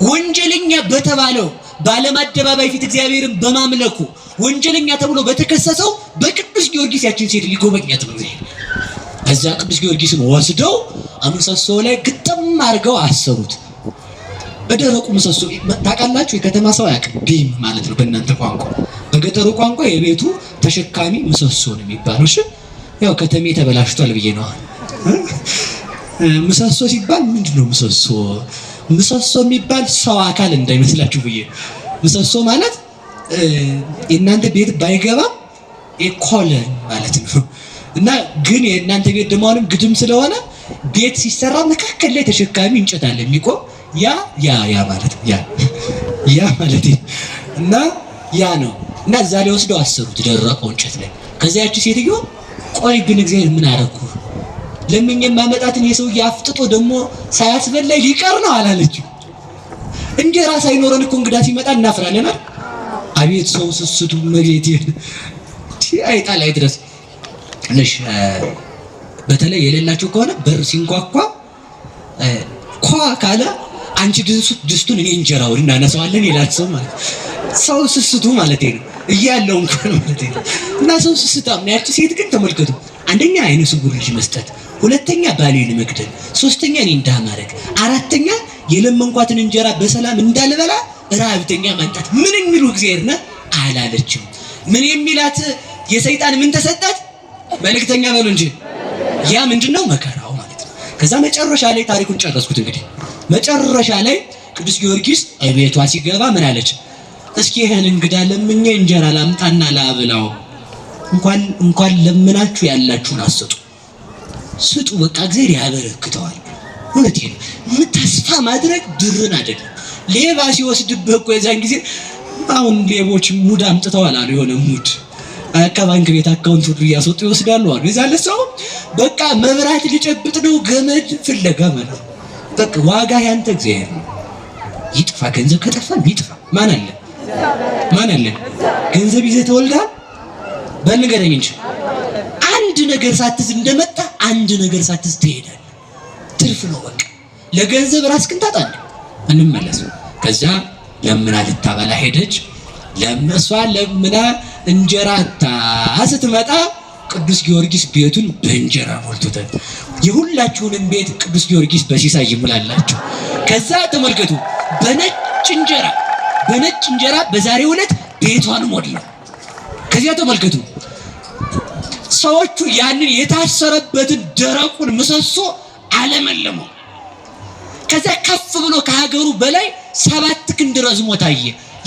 ወንጀለኛ በተባለው በዓለም አደባባይ ፊት እግዚአብሔርን በማምለኩ ወንጀለኛ ተብሎ በተከሰሰው በቅዱስ ጊዮርጊስ ያችን ሴት ሊጎበኛት ነው። ከዛ ቅዱስ ጊዮርጊስን ወስደው ምሰሶ ላይ ግጥም አድርገው አሰሩት። በደረቁ ምሰሶ ታውቃላችሁ፣ የከተማ ሰው ያውቃል። ቢም ማለት ነው በእናንተ ቋንቋ። በገጠሩ ቋንቋ የቤቱ ተሸካሚ ምሰሶ ነው የሚባለው። እሺ ያው ከተሜ ተበላሽቷል ብዬ ነው። ምሰሶ ሲባል ምንድነው ምሰሶ? ምሰሶ የሚባል ሰው አካል እንዳይመስላችሁ ብዬ። ምሰሶ ማለት የእናንተ ቤት ባይገባ ኮለን ማለት ነው። እና ግን የእናንተ ቤት ደግሞ አሁንም ግድም ስለሆነ ቤት ሲሰራ መካከል ላይ ተሸካሚ እንጨት አለ የሚቆም ያ ማለት ነው። ያ ማለት እና ያ ነው እና እዛ ላይ ወስደው አሰሩት ደረቀው እንጨት ላይ። ከዚያ ያቺ ሴትዮ ቆይ ግን እግዚአብሔር ምን አደረኩ? ለምኜ ማመጣትን የሰውዬ አፍጥጦ ደግሞ ሳያስበላኝ ሊቀር ነው አላለችም። እንጀራ ሳይኖረን እኮ እንግዳ ሲመጣ እናፍራለን አይደል? አቤት ሰው ስስቱ መሬት አይጣል አይድረስ። እሺ በተለይ የሌላችሁ ከሆነ በር ሲንኳኳ ኳ ካለ አንቺ ድስቱን እኔ እንጀራውን እናነሳዋለን ይላል ሰው ማለት ሰው ስስቱ ማለት ነው እያለው እንኳን ማለት ነው። እና ሰው ስስታም ነው። ያቺ ሴት ግን ተመልከቱ፣ አንደኛ አይነ ስውር ልጅ መስጠት፣ ሁለተኛ ባሌን መግደል፣ ሶስተኛ እኔ እንዳማረግ፣ አራተኛ የለመንኳትን እንጀራ በሰላም እንዳልበላ ራብተኛ ማንጣት። ምን የሚሉ እግዚአብሔርና አላለችም። ምን የሚላት የሰይጣን ምን ተሰጣት? መልእክተኛ በሉ እንጂ ያ ምንድነው? መከራው ማለት ነው። ከዛ መጨረሻ ላይ ታሪኩን ጨረስኩት። እንግዲህ መጨረሻ ላይ ቅዱስ ጊዮርጊስ ቤቷ ሲገባ ምን አለች? እስኪ ይሄን እንግዳ ለምኜ እንጀራ ላምጣና ላብላው። እንኳን ለምናችሁ ያላችሁን አስጡ ስጡ። በቃ እግዚአብሔር ያበረክተዋል። እውነቴን ነው። ተስፋ ማድረግ ብርን አይደለም። ሌባ ሲወስድብህ እኮ የዛን ጊዜ አሁን ሌቦች ሙድ አምጥተዋል አሉ። የሆነ ሙድ ከባንክ ቤት አካውንት ሁሉ እያስወጡ ይወስዳሉ አሉ። የዛለ ሰው በቃ መብራት ሊጨብጥ ነው ገመድ ፍለጋ ማለት በቃ ዋጋ ያንተ እግዚአብሔር ነው። ይጥፋ ገንዘብ ከጠፋ ይጥፋ። ማን አለ? ገንዘብ ይዘህ ተወልደሃል? በልንገረኝ እንጂ አንድ ነገር ሳትዝ እንደመጣ አንድ ነገር ሳትዝ ትሄዳለህ። ትርፍ ነው በቃ። ለገንዘብ ራስህን ታጣለህ። እንመለስ። ከዛ ለምና ልታበላ ሄደች። ለምና እንጀራ ስትመጣ ቅዱስ ጊዮርጊስ ቤቱን በእንጀራ ሞልቶታል። የሁላችሁንም ቤት ቅዱስ ጊዮርጊስ በሲሳይ ይሙላላችሁ። ከዛ ተመልከቱ፣ በነጭ እንጀራ በዛሬው ዕለት ቤቷን ሞላው። ከዚያ ተመልከቱ፣ ሰዎቹ ያንን የታሰረበትን ደረቁን ምሰሶ አለመለመው። ከዛ ከፍ ብሎ ከሀገሩ በላይ 7 ክንድ ረዝሞ ታየ።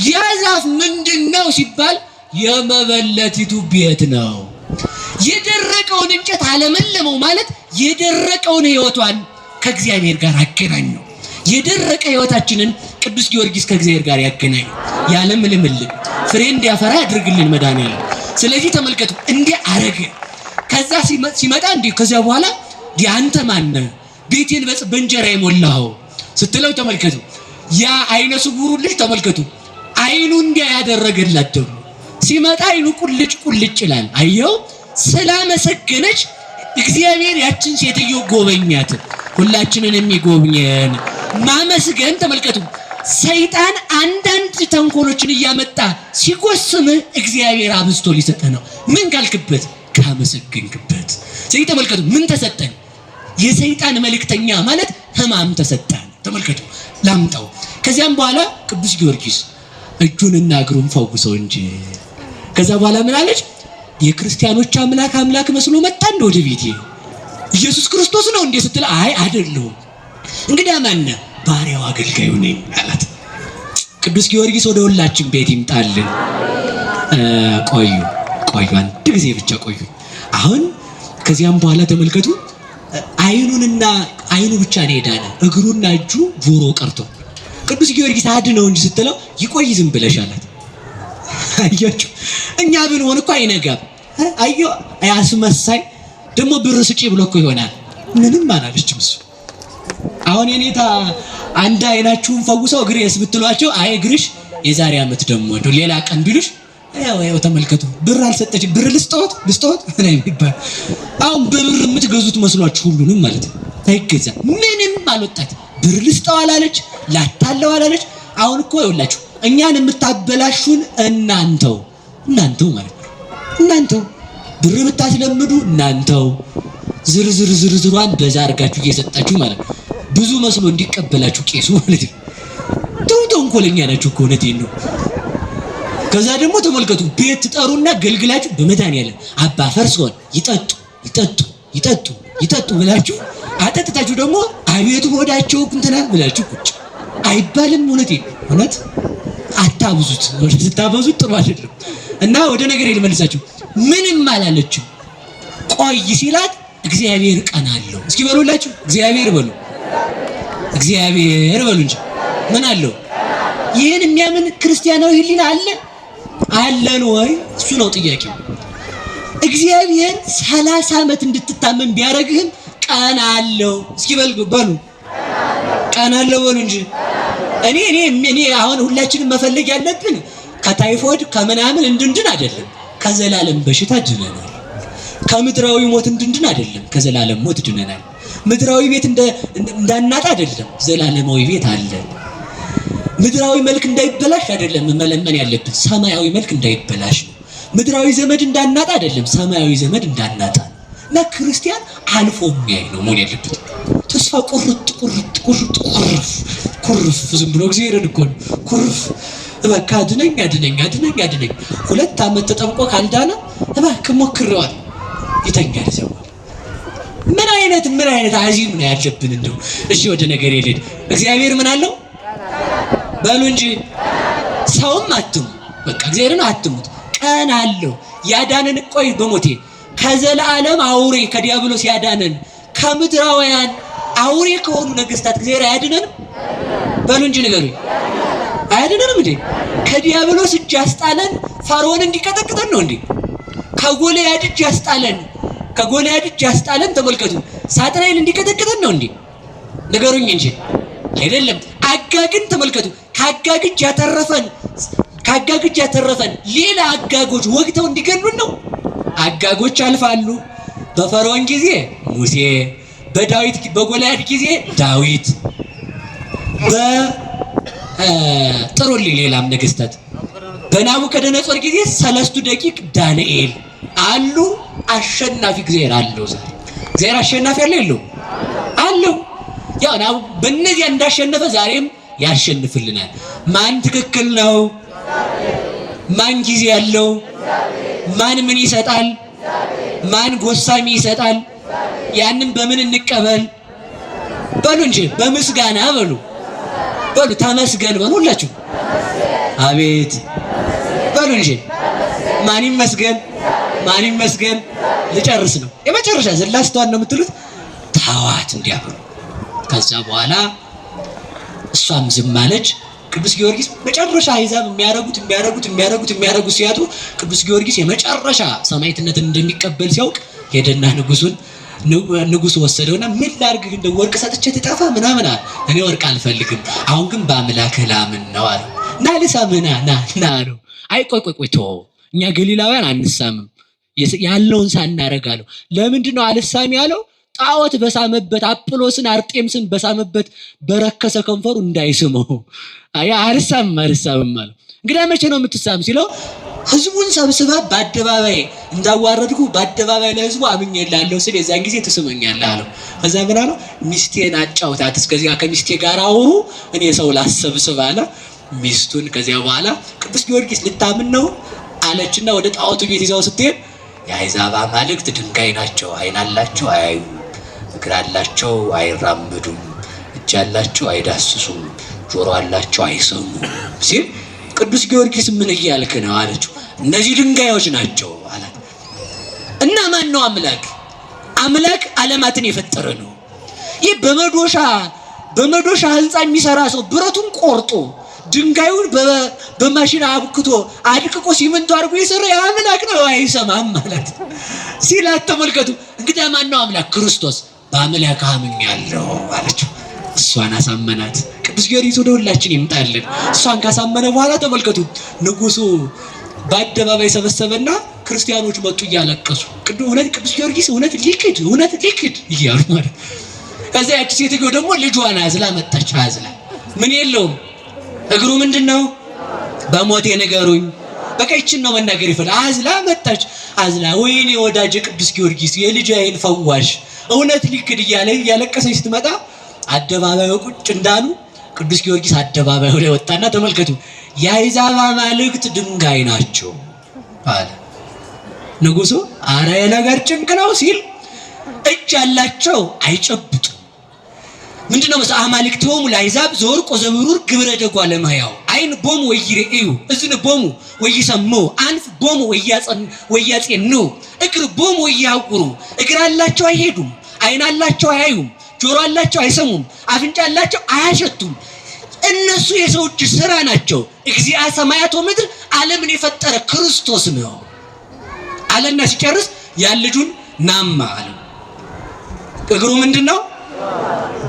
ያ ዛፍ ምንድነው ሲባል የመበለቲቱ ቤት ነው። የደረቀውን እንጨት አለመለመው ማለት የደረቀውን ሕይወቷን ከእግዚአብሔር ጋር አገናኘው። የደረቀ ሕይወታችንን ቅዱስ ጊዮርጊስ ከእግዚአብሔር ጋር ያገናኘው። ያለም ልምልም ፍሬ እንዲያፈራ ያድርግልን መድኃኒዓለም። ስለዚህ ተመልከቱ፣ እንዲህ አረገ። ከዛ ሲመጣ እንዲህ ከዚያ በኋላ አንተ ማነህ ቤቴን በእንጀራ የሞላኸው ስትለው ተመልከቱ፣ ያ አይነ ስውሩ ልጅ ተመልከቱ፣ አይኑ እንዲያ ያደረገላት ደግሞ ሲመጣ አይኑ ቁልጭ ይላል። አየው፣ ስላመሰገነች እግዚአብሔር ያችን ሴትዮ ጎበኛት። ሁላችንን የሚጎብኘን ማመስገን ተመልከቱ። ሰይጣን አንዳንድ ተንኮሎችን እያመጣ ሲጎስምህ እግዚአብሔር አብዝቶ ሊሰጠህ ነው። ምን ካልክበት? ካመሰገንክበት። ስለዚህ ተመልከቱ፣ ምን ተሰጠን? የሰይጣን መልእክተኛ ማለት ሕማም ተሰጠን። ተመልከቱ፣ ላምጣው። ከዚያም በኋላ ቅዱስ ጊዮርጊስ እጁንና እግሩን ፈውሰው እንጂ ከዛ በኋላ ምን አለች? የክርስቲያኖች አምላክ መስሎ መጣ እንደ ወደ ቤቴ ኢየሱስ ክርስቶስ ነው እንዴ ስትል፣ አይ አይደለሁም። እንግዲህ ማን? ባሪያው አገልጋዩ ነኝ አላት። ቅዱስ ጊዮርጊስ ወደ ሁላችን ቤት ይምጣልን። ቆዩ አንድ ጊዜ ብቻ ቆዩ። አሁን ከዚያም በኋላ ተመልከቱ፣ አይኑ ብቻ ነው የዳነ፣ እግሩና እጁ ጆሮ ቀርቶ። ቅዱስ ጊዮርጊስ አድነው እንጂ ስትለው ይቆይ ዝም ብለሽ አላት። አያችሁ፣ እኛ ብንሆን እኮ አይነጋም። አዮ አያስመሳይ ደግሞ ብር ስጪ ብሎ እኮ ይሆናል። ምንም አላለችም እሱ። አሁን የኔታ አንድ አይናችሁን ፈውሰው እግሬስ ብትሏቸው፣ አይ እግርሽ የዛሬ ዓመት ደግሞ ሌላ ቀን ቢሉሽ፣ ያው ተመልከቱ፣ ብር አልሰጠች። ብር ልስጦት ነው የሚባል። አሁን በብር የምትገዙት መስሏችሁ ሁሉንም ማለት ነው። አይገዛ። ምንም አልወጣት። ብር ልስጠው አላለች፣ ላታለው አላለች። አሁን እኮ ይኸውላችሁ እኛን የምታበላሹን እናንተው ማለት ነው። እናንተው ብር ብታስለምዱ እናንተው ዝርዝሯን በዛ አድርጋችሁ እየሰጣችሁ ማለት ነው። ብዙ መስሎ እንዲቀበላችሁ ቄሱ ማለት ነው። ተንኮለኛ ናችሁ እኮ እውነቴን ነው። ከዛ ደግሞ ተመልከቱ፣ ቤት ጠሩና ገልግላችሁ በመድኃኒዓለም አባ ፈርሶን ይጠጡ ብላችሁ አጠጥታችሁ ደግሞ አቤቱ ሆዳቸው እንትና ብላችሁ ቁጭ አይባልም። እውነት አታብዙት። ስታበዙት ጥሩ አይደለም። እና ወደ ነገር ልመልሳችሁ። ምንም አላለችም። ቆይ ሲላት እግዚአብሔር ቀን አለው። እስኪ በሉላችሁ፣ እግዚአብሔር በሉ እንጂ ምን አለው? ይህን የሚያምን ክርስቲያናዊ ሕሊና አለ አለን ወይ? እሱ ነው ጥያቄው። እግዚአብሔር 30 ዓመት እንድትታመም ቢያደርግህም ቀን አለው። እስኪ በሉ ቀን አለው በሉ እንጂ እኔ አሁን ሁላችንም መፈለግ ያለብን ከታይፎይድ ከምናምን እንድንድን አይደለም፣ ከዘላለም በሽታ ድነናል። ከምድራዊ ሞት እንድንድን አይደለም፣ ከዘላለም ሞት ድነናል። ምድራዊ ቤት እንዳናጣ አይደለም፣ ዘላለማዊ ቤት አለ። ምድራዊ መልክ እንዳይበላሽ አይደለም መለመን ያለብን፣ ሰማያዊ መልክ እንዳይበላሽ ነው። ምድራዊ ዘመድ እንዳናጣ አይደለም፣ ሰማያዊ ዘመድ እንዳናጣ ነው። እና ክርስቲያን አልፎ የሚያይ ነው መሆን ያለበት። ተስፋ ቁርጥ ኩርፍ ዝም ብሎ እግዚአብሔርን እኮ ነው ኩርፍ እባክህ አድነኝ 2 ዓመት ተጠምቆ ካልዳነ እባክህ ሞክሬዋል ይተኛል ሰው። ምን አይነት አዚም ነው ያለብን እንደው። እሺ ወደ ነገር ይልድ እግዚአብሔር ምን አለው በሉ እንጂ ሰውም አትሙ፣ በቃ እግዚአብሔርን አትሙት። ቀን አለው ያዳነን ቆይ በሞቴ ከዘላለም አውሬ ከዲያብሎስ ያዳነን ከምድራውያን አውሬ ከሆኑ ነገስታት እግዚአብሔር አያድነንም በሉ እንጂ ንገሩኝ። አያድነንም እንዴ? ከዲያብሎስ እጅ ያስጣለን ፈርዖን እንዲቀጠቅጠን ነው እንዴ? ከጎልያድ እጅ ያስጣለን ተመልከቱ፣ ሳጥናኤል እንዲቀጠቅጠን ነው እንዴ? ንገሩኝ እንጂ አይደለም። አጋግን ተመልከቱ፣ ከአጋግ እጅ ያተረፈን ሌላ አጋጎች ወግተው እንዲገሉን ነው። አጋጎች አልፋሉ። በፈርዖን ጊዜ ሙሴ፣ በጎልያድ ጊዜ ዳዊት፣ ጥሩልኝ ሌላም ነገስታት፣ በናቡከደነጾር ጊዜ 3 ደቂቅ ዳንኤል አሉ። አሸናፊ እግዚአብሔር አለው። ዛሬ እግዚአብሔር አሸናፊ አለው ያው በእነዚያ እንዳሸነፈ ዛሬም ያሸንፍልናል። ማን ትክክል ነው? ማን ጊዜ ያለው? ማን ምን ይሰጣል? ማን ጎሳሚ ይሰጣል? ያንን በምን እንቀበል በሉ እንጂ በምስጋና በሉ ተመስገን በሉ ሁላችሁ አቤት በሉ እንጂ ማን ይመስገን ልጨርስ ነው የመጨረሻ ዘላስተዋል ነው የምትሉት ታዋት እንዲያብሩ። ከዛ በኋላ እሷም ዝም አለች። ቅዱስ ጊዮርጊስ መጨረሻ አሕዛብ የሚያረጉት ሲያጡ ቅዱስ ጊዮርጊስ የመጨረሻ ሰማዕትነትን እንደሚቀበል ሲያውቅ ሄደና ንጉሱ ወሰደውና ምን ላድርግ እንደ ወርቅ ሰጥቼ ትጠፋ ምናምን አለ። እኔ ወርቅ አልፈልግም፣ አሁን ግን በአምላክህ ላምን ነው አለ። ና ልሳምህ ና አለው። አይ ቆይ ተወው፣ እኛ ገሊላውያን አንሳምም ያለውን ሳናረግ አለው። ለምንድን ነው አልሳሚ ያለው? ጣዖት በሳመበት አጵሎስን አርጤምስን በሳመበት በረከሰ ከንፈሩ እንዳይስመው አልሳምም አለው። እንግዲህ መቼ ነው የምትሳም ሲለው ህዝቡን ሰብስባ በአደባባይ እንዳዋረድኩ በአደባባይ ለህዝቡ አምኜልሃለሁ ስል የዛን ጊዜ ትስመኛለህ አለው። ከዛ ምን አለው? ሚስቴን አጫውታት፣ እስከዚያ ከሚስቴ ጋር አውሩ፣ እኔ ሰው ላሰብስብ አለ። ሚስቱን ከዚያ በኋላ ቅዱስ ጊዮርጊስ ልታምን ነው አለችና ወደ ጣዖቱ ቤት ይዛው ስትሄድ የአሕዛብ አማልክት ድንጋይ ናቸው፣ ዓይን አላቸው አያዩም፣ እግር አላቸው አይራመዱም፣ እጅ አላቸው አይዳስሱም፣ ጆሮ አላቸው አይሰሙም ሲል ቅዱስ ጊዮርጊስ ምን እያልክ ነው አለችው። እነዚህ ድንጋዮች ናቸው አላት። እና ማን ነው አምላክ? አምላክ ዓለማትን የፈጠረ ነው። ይህ በመዶሻ ህንፃ የሚሰራ ሰው ብረቱን ቆርጦ ድንጋዩን በማሽን አብክቶ አድቅቆ ሲመንቱ አድርጎ የሰራ አምላክ ነው። አይሰማም ማለት ሲላት ተመልከቱ። እንግዲህ ማን ነው አምላክ? ክርስቶስ። በአምላክ አምኛለሁ አለችው። እሷን አሳመናት። ቅዱስ ጊዮርጊስ ወደ ሁላችን ይምጣልን። እሷን ካሳመነ በኋላ ተመልከቱ፣ ንጉሱ በአደባባይ ሰበሰበና ክርስቲያኖች መጡ እያለቀሱ ቅዱስ ጊዮርጊስ እውነት ሊክድ እያሉ ማለት። ከዛ ያቺ ሴትዮ ደግሞ ልጇን አዝላ መጣች። አዝላ ምን የለውም እግሩ ምንድነው? በሞቴ ንገሩኝ፣ በቃ ይችን ነው መናገር ይፈልግ። አዝላ መጣች። አዝላ ወይኔ ወዳጅ ቅዱስ ጊዮርጊስ የልጄን ፈዋሽ እውነት ሊክድ እያለቀሰች ስትመጣ አደባባዩ ቁጭ እንዳሉ ቅዱስ ጊዮርጊስ አደባባዩ ላይ ወጣና ተመልከቱ፣ የአሕዛብ አማልክት ድንጋይ ናቸው አለ። ንጉሱ አረ የነገር ጭንቅ ነው ሲል እጅ ያላቸው አይጨብጡም። ምንድነው መስ አማልክቶሙ ለአሕዛብ ዘወርቅ ወዘብሩር ግብረ ደጓ ለማያው አይን ቦሙ ወይሬዩ እዝን ቦሙ ወይሰሙ አንፍ ቦሙ ወያጼኑ እግር ቦሙ ወያውቁሩ። እግር አላቸው አይሄዱም፣ አይን አላቸው አያዩም፣ ጆሮ አላቸው አይሰሙም፣ አፍንጫ አላቸው አያሸቱም። እነሱ የሰው እጅ ስራ ናቸው። እግዚአ ሰማያት ወምድር ዓለምን የፈጠረ ክርስቶስ ነው አለና ሲጨርስ ያን ልጁን ናማ አለ። እግሩ ምንድነው?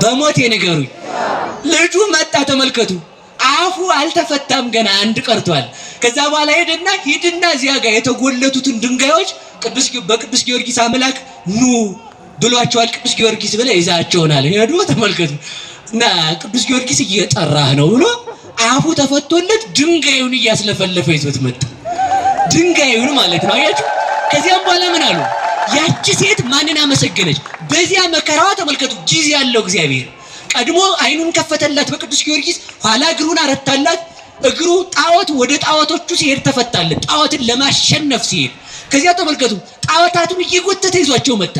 በሞት የነገሩኝ ልጁ መጣ። ተመልከቱ፣ አፉ አልተፈታም፣ ገና አንድ ቀርቷል። ከዛ በኋላ ሂድና እዚያ ጋር የተጎለቱትን ድንጋዮች በቅዱስ ጊዮርጊስ አምላክ ኑ ብሏቸዋል። ቅዱስ ጊዮርጊስ ብለ ይዛቸውናል። ሄዶ ተመልከቱ እና ቅዱስ ጊዮርጊስ እየጠራህ ነው ብሎ አፉ ተፈቶለት ድንጋዩን እያስለፈለፈ ይዞት መጣ። ድንጋዩን ማለት ነው። አያችሁ። ከዚያም በኋላ ምን አሉ? ያቺ ሴት ማንን አመሰገነች? በዚያ መከራዋ ተመልከቱ። ጊዜ ያለው እግዚአብሔር ቀድሞ አይኑን ከፈተላት በቅዱስ ጊዮርጊስ፣ ኋላ እግሩን አረታላት። እግሩ ጣዖት ወደ ጣዖቶቹ ሲሄድ ተፈታለት፣ ጣዖትን ለማሸነፍ ሲሄድ። ከዚያ ተመልከቱ ጣዖታቱን እየጎተተ ይዟቸው መጣ።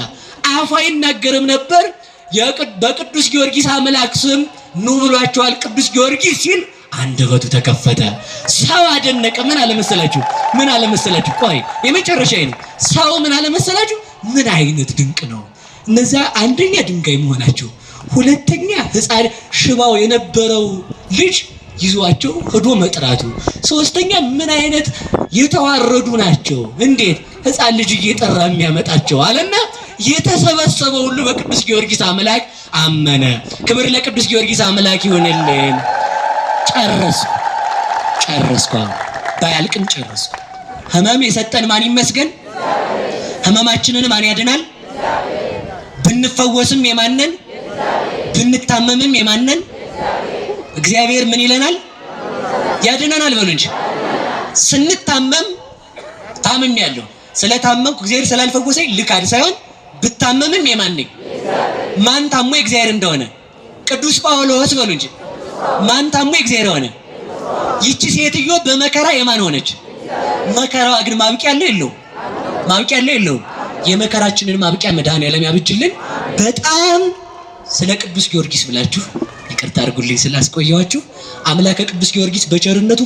አፉ አይናገርም ነበር። በቅዱስ ጊዮርጊስ አምላክ ስም ኑ ብሏቸዋል ቅዱስ ጊዮርጊስ ሲል አንደበቱ ተከፈተ። ሰው አደነቀ። ምን አለመሰላችሁ? ምን አለመሰላችሁ? ቆይ የመጨረሻ ነው። ሰው ምን አለመሰላችሁ? ምን አይነት ድንቅ ነው! እነዛ አንደኛ ድንጋይ መሆናቸው፣ ሁለተኛ ሕፃን ሽባው የነበረው ልጅ ይዟቸው ሄዶ መጥራቱ፣ ሶስተኛ ምን አይነት የተዋረዱ ናቸው! እንዴት ሕፃን ልጅ እየጠራ የሚያመጣቸው አለና የተሰበሰበው ሁሉ በቅዱስ ጊዮርጊስ አምላክ አመነ። ክብር ለቅዱስ ጊዮርጊስ አምላክ ይሁንልን። ጨረስኩ። ባያልቅም ጨረስኩ። ህመም የሰጠን ማን ይመስገን? ህመማችንን ማን ያድናል? ብንፈወስም የማንን? ብንታመምም የማንን? እግዚአብሔር ምን ይለናል? ያድነናል በሉ እንጂ። ስንታመም ታመም ያለው ስለታመምኩ እግዚአብሔር ስላልፈወሰኝ ልካድ ሳይሆን ብታመምም የማንኝ? ማን ታሞ እግዚአብሔር እንደሆነ ቅዱስ ጳውሎስ በሉ እንጂ። ማን ታሞ እግዚአብሔር ሆነ? ይቺ ሴትዮ በመከራ የማን ሆነች? መከራዋ ግን ማብቂያ አለው የለውም? የመከራችንን ማብቂያ መድኃኔዓለም ያብጅልን። በጣም ስለ ቅዱስ ጊዮርጊስ ብላችሁ ይቅርታ አድርጉልኝ ስላስቆየዋችሁ። አምላከ ቅዱስ ጊዮርጊስ በቸርነቱ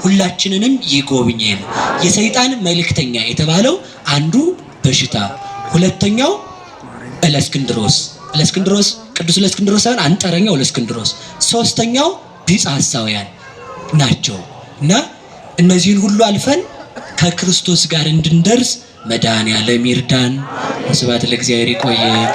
ሁላችንንም ይጎብኘን። የሰይጣን መልእክተኛ የተባለው አንዱ በሽታ፣ ሁለተኛው እለእስክንድሮስ ቅዱስ እለእስክንድሮስ ሳይሆን አንጠረኛው እለእስክንድሮስ፣ ሶስተኛው ቢጸ ሐሳውያን ናቸው። እና እነዚህን ሁሉ አልፈን ከክርስቶስ ጋር እንድንደርስ መድኃኔዓለም ይርዳን። ስብሐት ለእግዚአብሔር። ይቆየን።